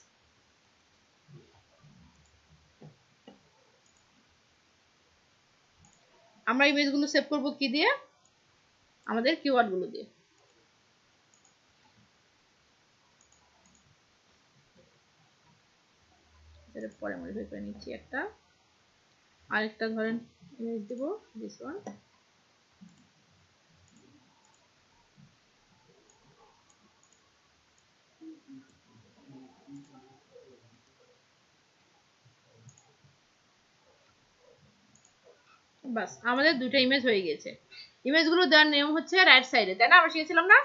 আমরা ইমেজগুলো সেভ করব কি দিয়ে আমাদের কিওয়ার্ডগুলো দিয়ে এর পরে মডিফাই করে নিচ্ছি একটা আরেকটা ধরেন ইমেজ দেব দিস ওয়ান বাস আমাদের দুটো ইমেজ হয়ে গেছে ইমেজগুলো দেওয়ার নিয়ম হচ্ছে রাইট সাইডে তাই না আমরা শিখেছিলাম না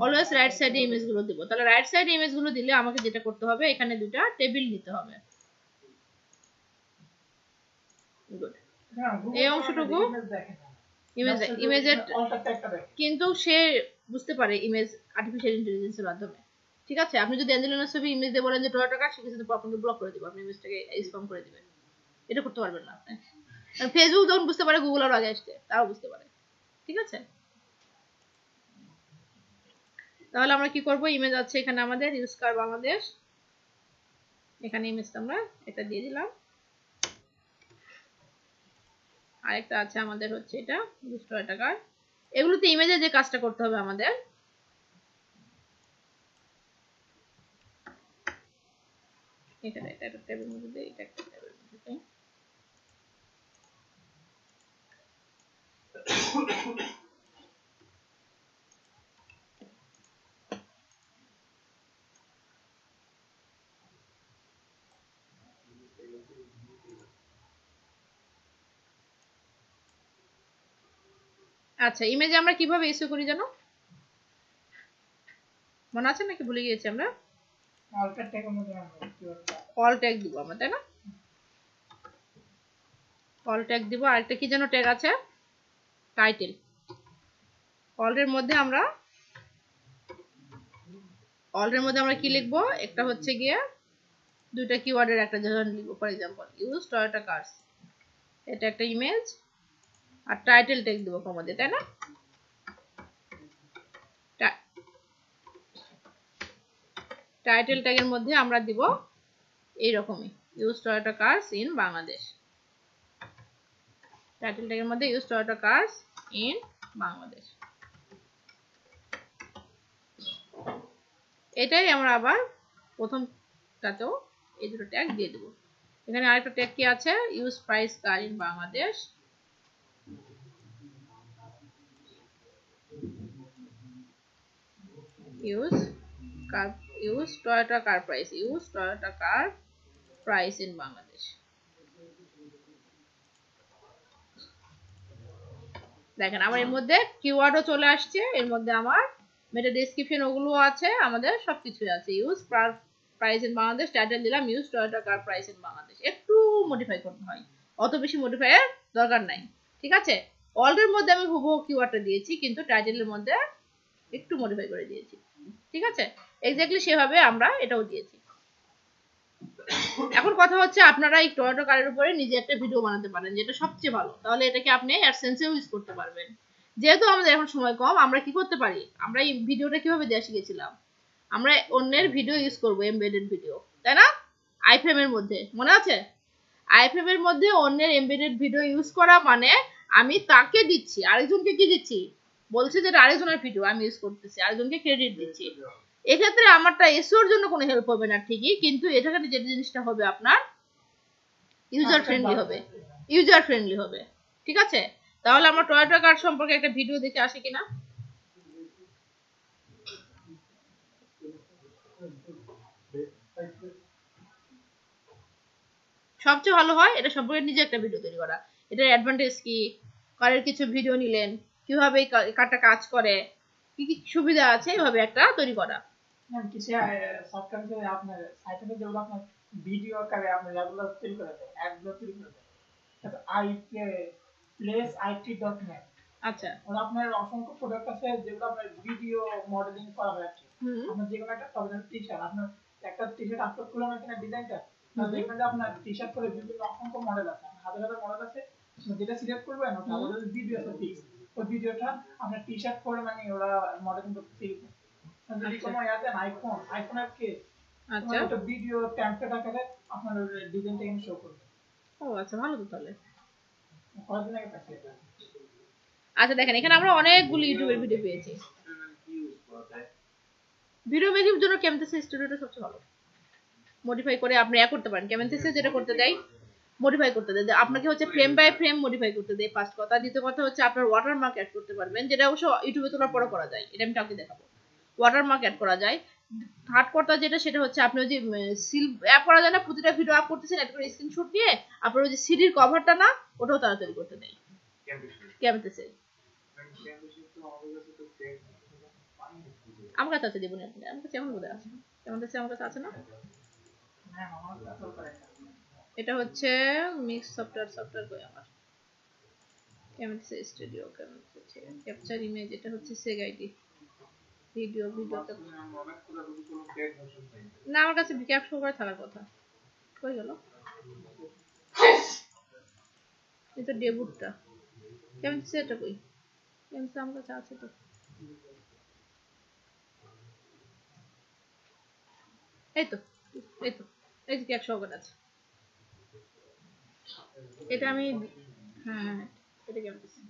অলওয়েজ রাইট সাইডে ইমেজগুলো দেব তাহলে রাইট সাইডে ইমেজগুলো দিলে আমাকে যেটা করতে হবে এখানে দুটো টেবিল নিতে হবে গুড এই অংশটুকু ইমেজের কিন্তু সে বুঝতে পারে ইমেজ আর্টিফিশিয়াল ইন্টেলিজেন্সের মাধ্যমে ঠিক আছে আপনি যদি অ্যাঞ্জেলিনা ছবি ইমেজ দিয়ে বলেন যে টয়োটা কার সে কিন্তু আপনাকে ব্লক করে দিবে আপনি ইমেজটাকে স্প্যাম করে দিবেন এটা করতে পারবেন না আপনি ফেসবুক যখন বুঝতে পারে গুগল আর আগে আসছে তাও বুঝতে পারে ঠিক আছে তাহলে আমরা কি করব ইমেজ আছে এখানে আমাদের ইউজ কার বাংলাদেশ এখানে ইমেজটা আমরা এটা দিয়ে দিলাম। আরেকটা আছে আমাদের হচ্ছে এটা 200 টাকার। এগুলোতে ইমেজে যে কাজটা করতে হবে আমাদের, এটা একটা ট্যাবের মধ্যে দেই, এটা একটা ট্যাবের মধ্যে দেই। আচ্ছা, ইমেজে আমরা কিভাবে ইস্যু করি জানো? মনে আছে নাকি ভুলে গিয়েছি আমরা?
অল্টার ট্যাগের মধ্যে আমরা কিওয়ার্ডটা
অল ট্যাগ দিব আমরা, তাই না? অল ট্যাগ দিব। আরেকটা কি যেন ট্যাগ আছে, টাইটেল। অলরের মধ্যে আমরা কি লিখবো, একটা হচ্ছে গিয়ে দুইটা কিওয়ার্ডের একটা যেমন লিখবো, for example use Toyota cars, এটা একটা ইমেজ, আর টাইটেল ট্যাগ দিব কমা দিয়ে, তাই না? টাইটেল ট্যাগের মধ্যে আমরা দিব এইরকমই use Toyota cars in Bangladesh. Title ট্যাগের মধ্যে use Toyota cars in Bangladesh. এটাই আমরা আবার প্রথমটাতেও এই দুটো ট্যাগ দিয়ে দেব। এখানে আরেকটা ট্যাগ কি আছে, use price car in Bangladesh. use Toyota car price, use Toyota car price in Bangladesh। দেখেন আমার এর মধ্যে কিওয়ার্ডও চলে আসছে, এর মধ্যে আমার মেটা ডেসক্রিপশন ওগুলো আছে, আমাদের সবকিছুই আছে। Use price in Bangladesh, title দিলাম use Toyota car price in Bangladesh. একটু মডিফাই করতে হয়, অত বেশি মডিফাই এর দরকার নাই, ঠিক আছে? অলরের মধ্যে আমি হুবহু কিওয়ার্ডটা দিয়েছি, কিন্তু টাইটেলের মধ্যে একটু মডিফাই করে দিয়েছি, ঠিক আছে? এক্স্যাক্টলি সেভাবে আমরা এটাও দিয়েছি। এখন কথা হচ্ছে আপনারা এই টয়োটা কারের উপরে নিজে একটা ভিডিও বানাতে পারেন, যেটা সবচেয়ে ভালো। তাহলে এটাকে আপনি অ্যাডসেন্সেও ইউজ করতে পারবেন। যেহেতু আমাদের এখন সময় কম, আমরা কি করতে পারি, আমরা এই ভিডিওটা কিভাবে দেওয়া শিখেছিলাম, আমরা অন্যের ভিডিও ইউজ করব, এমবেডেড ভিডিও, তাই না? আইফ্রেম এর মধ্যে মনে আছে? আইফ্রেম এর মধ্যে অন্যের এমবেডেড ভিডিও ইউজ করা মানে আমি তাকে দিচ্ছি, আরেকজনকে কি দিচ্ছি, বলছে যে আরেকজনের ভিডিও আমি ইউজ করতেছি, আরেকজনকে ক্রেডিট দিচ্ছি। এক্ষেত্রে আমারটা এসওর জন্য কোনো হেল্প হবে না ঠিকই, কিন্তু এটাকে যে জিনিসটা হবে আপনার ইউজার ফ্রেন্ডলি হবে, ঠিক আছে? তাহলে আমরা টয়োটা কার সম্পর্কে একটা ভিডিও দেখে আসি কিনা। সবচেয়ে ভালো হয় এটা সম্পর্কে নিজে একটা ভিডিও তৈরি করা। এটার অ্যাডভান্টেজ কি, কারের কিছু ভিডিও নিলেন, কিভাবে এই কারটা কাজ করে, কি কি সুবিধা আছে, এইভাবে একটা তৈরি করা।
কিছু সফটওয়্যার আপনার সাইটে যেগুলো আপনার ভিডিও আকারে আপনি যেগুলো তৈরি করে দেয়, অ্যাডগুলো তৈরি করে দেয়, it.net।
আচ্ছা,
ওরা আপনার অসংখ্য প্রোডাক্ট আছে যেগুলো আপনার ভিডিও মডেলিং করা হয়। আপনার যে কোনো একটা টপ টি-শার্ট, আপনার একটা টি-শার্ট আপলোড করলাম এখানে ডিজাইনটা, দেখবেন যে আপনার টি-শার্ট করে বিভিন্ন অসংখ্য মডেল আছে, হাজার হাজার মডেল আছে, যেটা সিলেক্ট করবেন ওটা আমাদের ভিডিও আছে ফিক্স, ওই ভিডিওটা আপনার টি-শার্ট করে মানে ওরা মডেলিং করতে ফিক্স। যদি কোনো ইয়াতে আইফোনের কেস, আচ্ছা, একটা ভিডিও টেমপ্লেট আকারে আপনার ডিজাইনটা এখানে শো করবে।
ও আচ্ছা, ভালো তো তাহলে।
কতদিন আগে পাচ্ছি এটা।
আচ্ছা দেখেন, এখানে আমরা অনেকগুলো ইউটিউবের ভিডিও পেয়েছি। ভিডিও মেকিংয়ের জন্য ক্যামথেসিস স্টুডিওটা সবচেয়ে ভালো। মডিফাই করে আপনি করতে পারেন। ক্যামথেসিস যেটা করতে দেয়, মডিফাই করতে দেয়, আপনাকে হচ্ছে ফ্রেম বাই ফ্রেম মডিফাই করতে দেয়, ফার্স্ট কথা। দ্বিতীয় কথা হচ্ছে আপনার ওয়াটারমার্ক অ্যাড করতে পারবেন, যেটা অবশ্য ইউটিউবে তোলার পরে করা যায়, এটা আমি কাউকে দেখাবো। ওয়াটারমার্ক অ্যাড করা যায়। থার্ড কথা যেটা, সেটা হচ্ছে আপনি ওই যে সিল অ্যাপ করা যায় না, প্রতিটা ভিডিও আপ করতেছেন একটা করে স্ক্রিনশট নিয়ে, আপনার ওই যে সিডির কভারটা না, ওটাও তাড়াতাড়ি করতে দেয় ক্যামথেসিস। আমার কাছে আছে, দেবনি আপনি? আমার কাছে এখন বোধহয় আছে, ক্যামথেসিস আমার কাছে আছে না? এটা হচ্ছে মিক্স সফটওয়্যার কই আমার ক্যামথেসিস স্টুডিও, ক্যাপচার ইমেজ, এটা হচ্ছে সেগ আইডি ভিডিও না, আমার কাছে ক্যাপশন করে থাকার কথা, কই গেল? এটা ডেবুটটা ক্যামথেসিস, এটা কই? ক্যামথেসিস আমার কাছে আছে তো, এই তো এই যে কেক সহকারে আছে, এটা আমি হ্যাঁ এটা কেমন দিচ্ছি,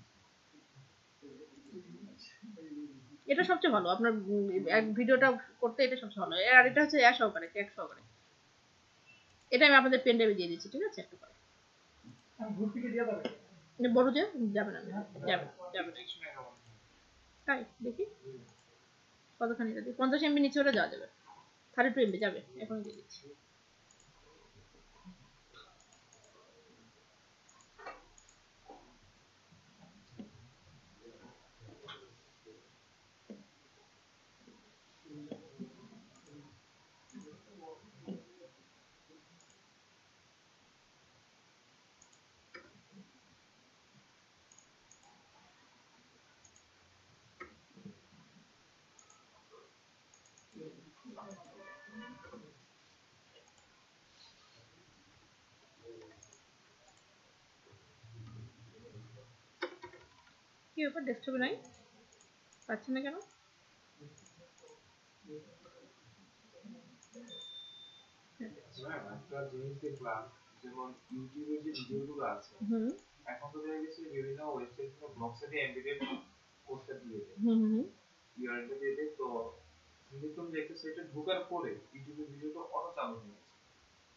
এটা সবচেয়ে ভালো আপনার এক ভিডিওটা করতে, এটা সবচেয়ে ভালো। আর এটা হচ্ছে এ সহকারে, কেক সহকারে, এটা আমি আপনাদের পেন ড্রাইভে দিয়ে দিচ্ছি, ঠিক আছে? একটু পরে বড় যে যাবে না, যাবে যাবে তাই দেখি কতখানি এটা দিই, 50 MB নিচে হলে যাওয়া যাবে, 32 MB যাবে, এখন দিয়ে দিচ্ছি। কি ব্যাপার, ডেস্কটপে নাই, পাচ্ছেন না কেন?
একটা জিনিস দেখলাম, যেমন ইউটিউবে যে ভিডিওগুলো আছে, এখন তো দেখা গেছে বিভিন্ন ওয়েবসাইট থেকে ব্লগ সাইটে এমবেডেড কোডটা দিয়ে দেয়, ইউআরএল দিয়ে দেয়। তো দেখলাম যে একটা সাইটে ঢোকার পরে ইউটিউবে ভিডিওটা অটো চালু হয়ে গেছে।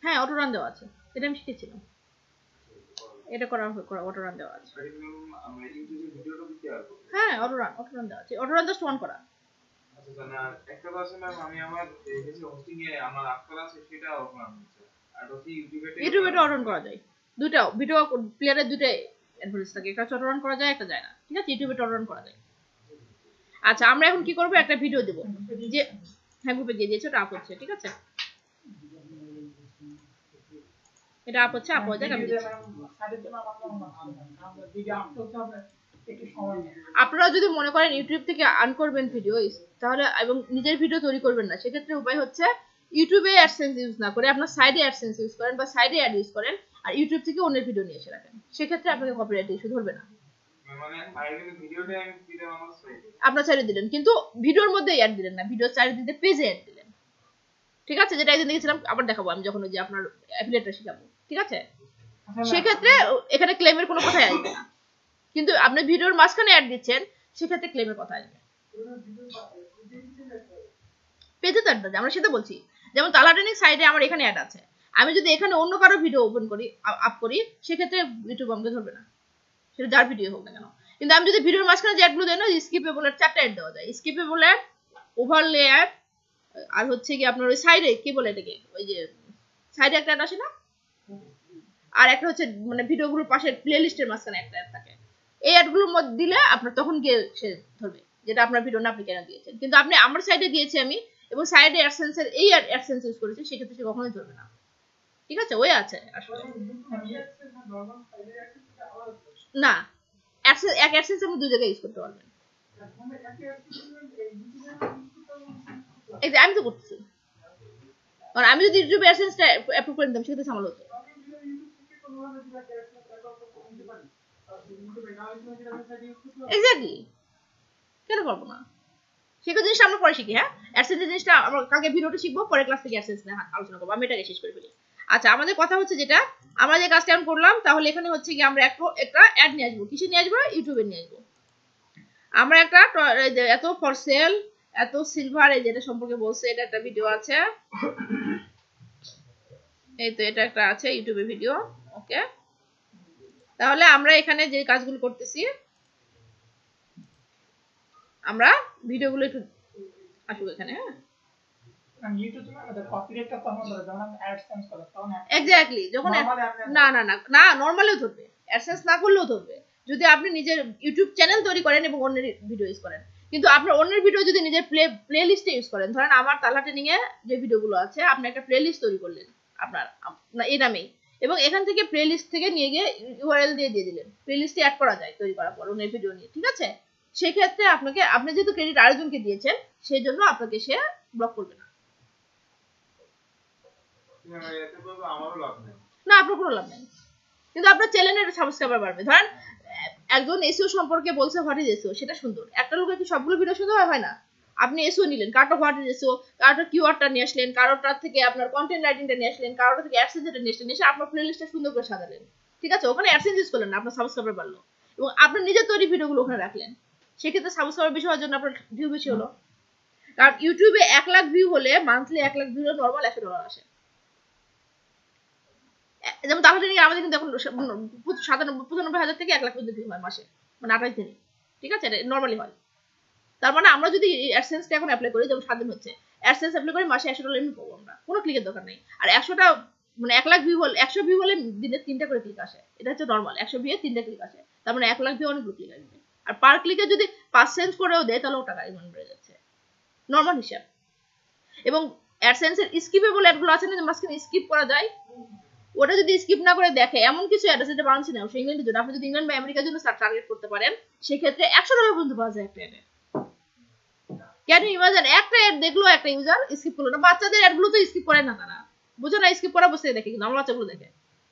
হ্যাঁ, অটো রান দেওয়া আছে, এটা আমি শিখেছিলাম, এটা করা অটো রান দেওয়া আছে।
আমরা ইউটিউবে ভিডিওটা দিতে পারবো।
হ্যাঁ, অটো রান দেওয়া আছে, অটো রান জাস্ট অন করা।
আচ্ছা জানা একটা আছে ম্যাম, আমি আমার এই হোস্টিং এ আমার আজকাল আছে সেটা অফ রান হচ্ছে, আর হচ্ছে ইউটিউবে
অটো রান করা যায়, দুটো ভিডিও প্লেয়ারের দুটো অ্যাডভান্স থাকে, একটা অটো রান করা যায়, একটা যায় না, ঠিক আছে? ইউটিউবে অটো রান করা যায়। আচ্ছা, আমরা এখন কি করব, একটা ভিডিও দেব, যে হ্যাঁ গ্রুপে দিয়ে দিয়েছে, ওটা আপ হচ্ছে, ঠিক আছে? এটা আপ হচ্ছে, আপ হয়ে যাক, আমি দিচ্ছি। আপনারা যদি মনে করেন ইউটিউব থেকে আর্ন করবেন ভিডিও, তাহলে এবং নিজের ভিডিও তৈরি করবেন না, সেক্ষেত্রে উপায় হচ্ছে ইউটিউবে অ্যাডসেন্স ইউজ না করে আপনার সাইডে অ্যাডসেন্স ইউজ করেন, বা সাইডে অ্যাড ইউজ করেন, আর ইউটিউব থেকে অন্যের ভিডিও নিয়ে এসে রাখেন, সেক্ষেত্রে আপনাকে কপিরাইট ইস্যু ধরবে না।
মানে সাইডে ভিডিওটা আমি দিলাম আমার সাইডে,
আপনার সাইডে দিলেন, কিন্তু ভিডিওর মধ্যে অ্যাড দিলেন না, ভিডিওর চারিদিকে পেজে অ্যাড দিলেন, ঠিক আছে? যেটা একদিন দেখেছিলাম, আবার দেখাবো আমি যখন ওই যে আপনার অ্যাফিলিয়েটটা শিখাবো, ঠিক আছে? সেক্ষেত্রে এখানে ক্লেমের কোনো কথাই আসবে না, কিন্তু আপনি ভিডিওর মাঝখানে অ্যাড দিচ্ছেন, সেক্ষেত্রে ক্লেমের কথা আসবে। পেজে তো অ্যাড, আমরা সেটা বলছি, যেমন তালাটেনিক সাইডে আমার এখানে অ্যাড আছে, আমি যদি এখানে অন্য কারো ভিডিও ওপেন করি, আপ করি, সেক্ষেত্রে ইউটিউব আমাকে ধরবে না, সেটা যার ভিডিও হোক না কেন। কিন্তু আমি যদি ভিডিওর মাঝখানে যে অ্যাডগুলো দেই না, স্কিপেবল এর 4টা অ্যাড দেওয়া যায়, স্কিপেবল অ্যাড, ওভারলে অ্যাড, আর হচ্ছে কি আপনার ওই সাইডে কি বলে এটাকে, ওই যে সাইডে একটা অ্যাড আসে না, আর একটা হচ্ছে মানে ভিডিওগুলোর পাশে প্লেলিস্টের মাঝখানে একটা অ্যাড থাকে, এই অ্যাডগুলোর মধ্যে দিলে আপনার তখন গিয়ে সে ধরবে, যেটা আপনার ভিডিও না আপনি কেন দিয়েছেন। কিন্তু আপনি আমার সাইডে দিয়েছি আমি, এবং সাইডে অ্যাডসেন্সের এই অ্যাডসেন্স ইউজ করেছি, সেক্ষেত্রে সে কখনোই ধরবে না, ঠিক আছে? ওই আছে আসলে না, অ্যাডসেন্স এক অ্যাডসেন্স আপনি দুই জায়গায় ইউজ করতে পারবেন। এই যে আমি তো করতেছি, কারণ আমি যদি ইউটিউবে অ্যাডসেন্সটা অ্যাপ্রুভ করে দিতাম, সেক্ষেত্রে সামাল হতো। এক্স্যাক্টলি, কেন পারবো না? সেগুলো জিনিসটা আমরা পরে শিখি। হ্যাঁ, অ্যাডসেন্স জিনিসটা আমরা কালকে ভিডিওটা শিখবো, পরে ক্লাস থেকে অ্যাডসেন্স নিয়ে আলোচনা করবো, আমি এটাকে শেষ করে ফেলি। আচ্ছা, আমাদের কথা হচ্ছে যেটা আমরা যে কাজটা এখন করলাম, তাহলে এখানে হচ্ছে কি আমরা একটা অ্যাড নিয়ে আসবো, কিসে নিয়ে আসবো? ইউটিউবে নিয়ে আসবো। আমরা একটা এত ফর সেল, এত সিলভার, এই যেটা সম্পর্কে বলছে, এটা একটা ভিডিও আছে, এই তো এটা একটা আছে ইউটিউবে ভিডিও। ওকে, তাহলে আমরা এখানে যে কাজগুলো করতেছি, আমরা ভিডিওগুলো একটু আসুক এখানে। হ্যাঁ,
ইউটিউবে আমাদের কপিরাইটটা তখন ধরে যখন আমরা অ্যাডসেন্স করি, তখন
এক্স্যাক্টলি, যখন না না না না নরমালিও ধরবে, অ্যাডসেন্স না করলেও ধরবে, যদি আপনি নিজের ইউটিউব চ্যানেল তৈরি করেন এবং অন্যের ভিডিও ইউজ করেন। কিন্তু আপনার অন্যের ভিডিও যদি নিজের প্লে লিস্টে ইউজ করেন, ধরেন আমার তালা ট্রেনিং এ যে ভিডিওগুলো আছে, আপনি একটা প্লে লিস্ট তৈরি করলেন আপনার এই নামেই, এবং এখান থেকে প্লে লিস্ট থেকে নিয়ে গিয়ে ইউআরএল দিয়ে দিলেন, প্লে লিস্টে অ্যাড করা যায় তৈরি করার পর অন্যের ভিডিও নিয়ে, ঠিক আছে? সেক্ষেত্রে আপনাকে, আপনি যেহেতু ক্রেডিট আরেকজনকে দিয়েছেন, সেই জন্য আপনাকে সে ব্লক করবে না। না, আপনার কোনো লাভ নেই, কিন্তু আপনার চ্যানেলের সাবস্ক্রাইবার বাড়বে। ধরেন একজন এসইও সম্পর্কে বলছে, হোয়াট ইজ এসইও, সেটা সুন্দর, একটা লোকের কি সবগুলো ভিডিও সুন্দর হয় না? আপনি এসও নিলেন, কারোটা হোয়াট ইজ এসও, কারোটা কিওয়ার্ডটা নিয়ে আসলেন, কারোটা থেকে আপনার কন্টেন্ট রাইটিংটা নিয়ে আসলেন, কারোটা থেকে অ্যাডসেন্সটা নিয়ে আসলেন, এসে আপনার প্লেলিস্টটা সুন্দর করে সাজালেন, ঠিক আছে? ওখানে অ্যাডসেন্স ইউজ করলেন না, আপনার সাবস্ক্রাইবার বাড়লো, এবং আপনার নিজের তৈরি ভিডিওগুলো ওখানে রাখলেন, সেক্ষেত্রে সাবস্ক্রাইবার বেশি হওয়ার জন্য আপনার ভিউ বেশি হলো। কারণ ইউটিউবে 1 লাখ ভিউ হলে মান্থলি 1 লাখ ভিউ নর্মাল $100 আসে। যেমন তাহলে আমাদের কিন্তু এখন 95,000 থেকে 1 লাখ পর্যন্ত ভিউ হয় মাসে, মানে 28 দিনে, ঠিক আছে? এটা নর্মালি হয়। তার মানে আমরা যদি অ্যাডসেন্সটা এখন অ্যাপ্লাই করি, যেমন 7 দিন হচ্ছে, অ্যাডসেন্স অ্যাপ্লাই করে মাসে $100 এমনি পাবো আমরা, কোনো ক্লিকের দরকার নেই। আর 100টা মানে 1 লাখ ভিউ হলে 100 ভিউ হলে দিনে 3টা করে ক্লিক আসে, এটা হচ্ছে নর্মাল। 100 ভিউ 3টা ক্লিক আসে, তার মানে 1 লাখ ভিউ অনেকগুলো ক্লিক আসবে। আর পার ক্লিকে যদি 5 সেন্ট করেও দেয় তাহলে টাকা ইমান বেড়ে যাচ্ছে, নর্মাল হিসাব। এবং অ্যাডসেন্সের স্কিপেবল অ্যাডগুলো আছে না, যে মাঝখানে স্কিপ করা যায়, ওটা যদি স্কিপ না করে দেখে, এমন কিছু অ্যাড আছে যেটা বাংলাদেশে নেই, ইংল্যান্ডের জন্য। আপনি যদি ইংল্যান্ড বা আমেরিকার জন্য টার্গেট করতে পারেন, সেক্ষেত্রে $100 পর্যন্ত পাওয়া যায় একটা অ্যাডে। Can you imagine? একটা অ্যাড দেখলো একটা ইউজার, স্কিপ করলো না। বাচ্চাদের অ্যাডগুলো তো স্কিপ করে না, তারা বুঝে না, স্কিপ করা বসে দেখে, কিন্তু আমার বাচ্চাগুলো দেখে।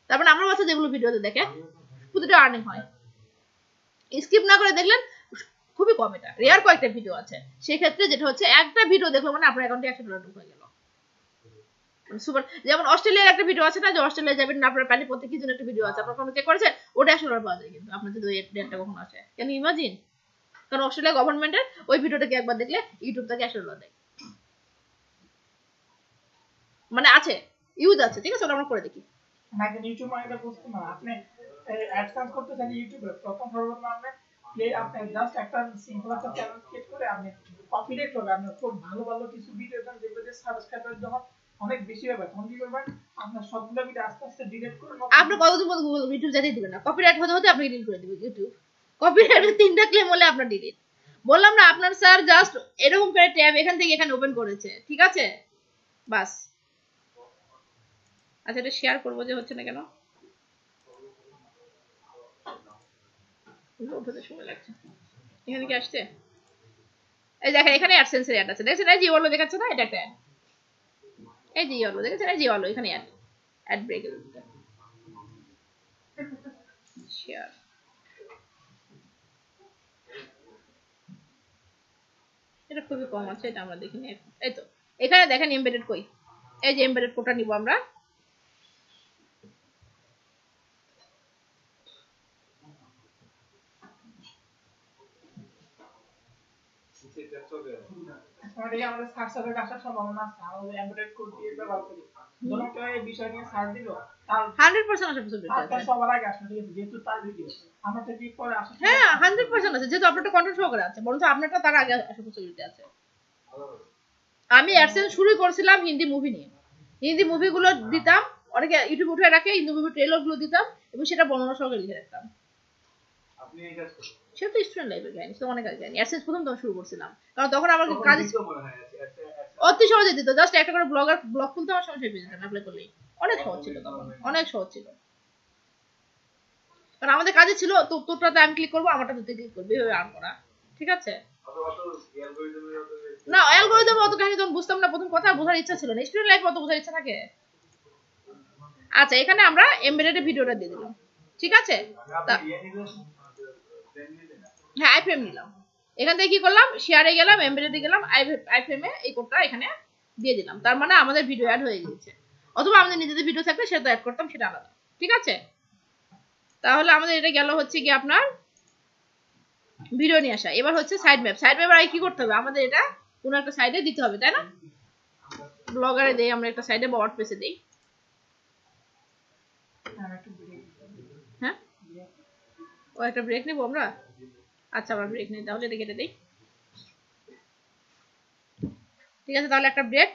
তারপরে আমার বাচ্চা যেগুলো ভিডিওতে দেখে প্রতিটা আর্নিং হয়। স্কিপ না করে দেখলেন খুবই কম, এটা রেয়ার কয়েকটা ভিডিও আছে। সেক্ষেত্রে যেটা হচ্ছে, একটা ভিডিও দেখলো মানে আপনার অ্যাকাউন্টে $100 ঢুকে গেল, সুপার। যেমন অস্ট্রেলিয়ার একটা ভিডিও আছে না, যে অস্ট্রেলিয়া যাবেন আপনার প্যানি পথে কি জন্য একটা ভিডিও আছে, আপনার কোনো চেক করেছেন, ওটা $100 পাওয়া যায়, কিন্তু আপনার যদি ওই ডেটটা কখনো আসে। Can you imagine? কারণ অস্ট্রেলিয়া গভর্নমেন্টের ওই ভিডিওটাকে একবার দেখলে ইউটিউব থেকে $100 দেয়, মানে আছে, ইউজ আছে, ঠিক আছে? ওটা আমরা করে দেখি।
একজন ইউটিউব মানে বুঝতে না, আপনি অ্যাডসেন্স করতে চান ইউটিউবে, প্রথম সর্বপ্রথম আপনি জাস্ট একটা সিম্পল একটা চ্যানেল ক্রিয়েট করে আপনি কপিরাইট হবে, আপনি খুব ভালো ভালো কিছু ভিডিও দেন যেগুলোতে সাবস্ক্রাইবার যখন অনেক বেশি হবে, তখন কি করবেন, আপনার সবগুলো ভিডিও আস্তে আস্তে ডিলিট করে
আপনি কতদিন পর গুগল ইউটিউব যেতেই দিবেন না, কপিরাইট হতে হতে আপনি ডিলিট করে দিবেন ইউটিউব। কপিরাইটের 3টা ক্লেম হলে আপনার ডিলিট। বললাম না, আপনার স্যার জাস্ট এরকম করে ট্যাব এখান থেকে এখানে ওপেন করেছে, ঠিক আছে? বাস। আচ্ছা, এটা শেয়ার করবো, যে হচ্ছে না কেন, ওঠাতে সময় লাগছে। এখানে কি আসছে? এই দেখেন, এখানে অ্যাডসেন্সের অ্যাড আছে, দেখছেন? এই যে ইয়েলো দেখাচ্ছে না, এটা একটা অ্যাড। এই যে ইয়েলো দেখেছেন, এই যে ইয়েলো, এখানে অ্যাড ব্রেক শেয়ার। এটা খুবই কম আছে, এটা আমরা দেখিনি। এই তো এখানে দেখেন এমবেডেড কই, এই যে এমবেডেড কোডটা নিব আমরা।
আমাদের সার্চ সার্ভে আসার সম্ভাবনা আছে, আমাদের এমবেডেড কোড দিয়ে ব্যবহার করি। ধরুন কেউ এই বিষয় নিয়ে সার্চ দিল, তার
100% আসার পসিবিলিটি আছে,
সবার আগে আসবে, ঠিক আছে? যেহেতু তার ভিডিও, আমরা তো ক্লিক করে আসা।
হ্যাঁ 100% আছে, যেহেতু আপনারটা কন্ট্রোল সহকারে আছে, বরঞ্চ আপনারটা তার আগে আসার পসিবিলিটি আছে। আমি অ্যাডসেন্স শুরু করেছিলাম হিন্দি মুভি নিয়ে, হিন্দি মুভিগুলো দিতাম, অনেকে ইউটিউব উঠে রাখে, হিন্দি মুভি ট্রেলারগুলো দিতাম, এবং সেটা বর্ণনা সহকারে লিখে রাখতাম।
আপনি এই কাজ করেন?
সেটা তো স্টুডেন্ট লাইফের কাহিনী, তো অনেক আগে জানি। অ্যাডসেন্স প্রথম তখন শুরু করছিলাম, কারণ তখন আমার কাজ অতি সহজে দিত, জাস্ট একটা করে ব্লগ খুলতে আমার সময় পেয়ে যেতাম অ্যাপ্লাই করলেই। অনেক সহজ ছিল তখন, অনেক সহজ ছিল, কারণ আমাদের কাজে ছিল তো তোরটাতে আমি ক্লিক করবো, আমারটা তুই ক্লিক করবি, এভাবে আর্ন করা, ঠিক আছে? না, অ্যালগরিদম অত কাহিনী তখন বুঝতাম না, প্রথম কথা বোঝার ইচ্ছা ছিল না, স্টুডেন্ট লাইফে অত বোঝার ইচ্ছা থাকে। আচ্ছা, এখানে আমরা এমবেডেড ভিডিওটা দিয়ে দিলাম, ঠিক আছে? হ্যাঁ, আইফ্রেম নিলাম। এখান থেকে কি করলাম, শেয়ারে গেলাম, এমবেডেডে গেলাম, আইফ্রেমে এই কোডটা এখানে দিয়ে দিলাম, তার মানে আমাদের ভিডিও অ্যাড হয়ে গিয়েছে। অথবা আমাদের নিজেদের ভিডিও থাকলে সেটা অ্যাড করতাম, সেটা আলাদা, ঠিক আছে? তাহলে আমাদের এটা গেল হচ্ছে কি আপনার ভিডিও নিয়ে আসা। এবার হচ্ছে সাইড ম্যাপ। সাইড ম্যাপ আর কি করতে হবে, আমাদের এটা কোনো একটা সাইডে দিতে হবে, তাই না? ব্লগারে দেই আমরা একটা সাইডে, বা ওয়ার্ডপ্রেসে দেই। হ্যাঁ, ও একটা ব্রেক নেবো আমরা। আচ্ছা, আমরা ব্রেক নেই, তাহলে এটা কেটে দেই, ঠিক আছে? তাহলে একটা ব্রেক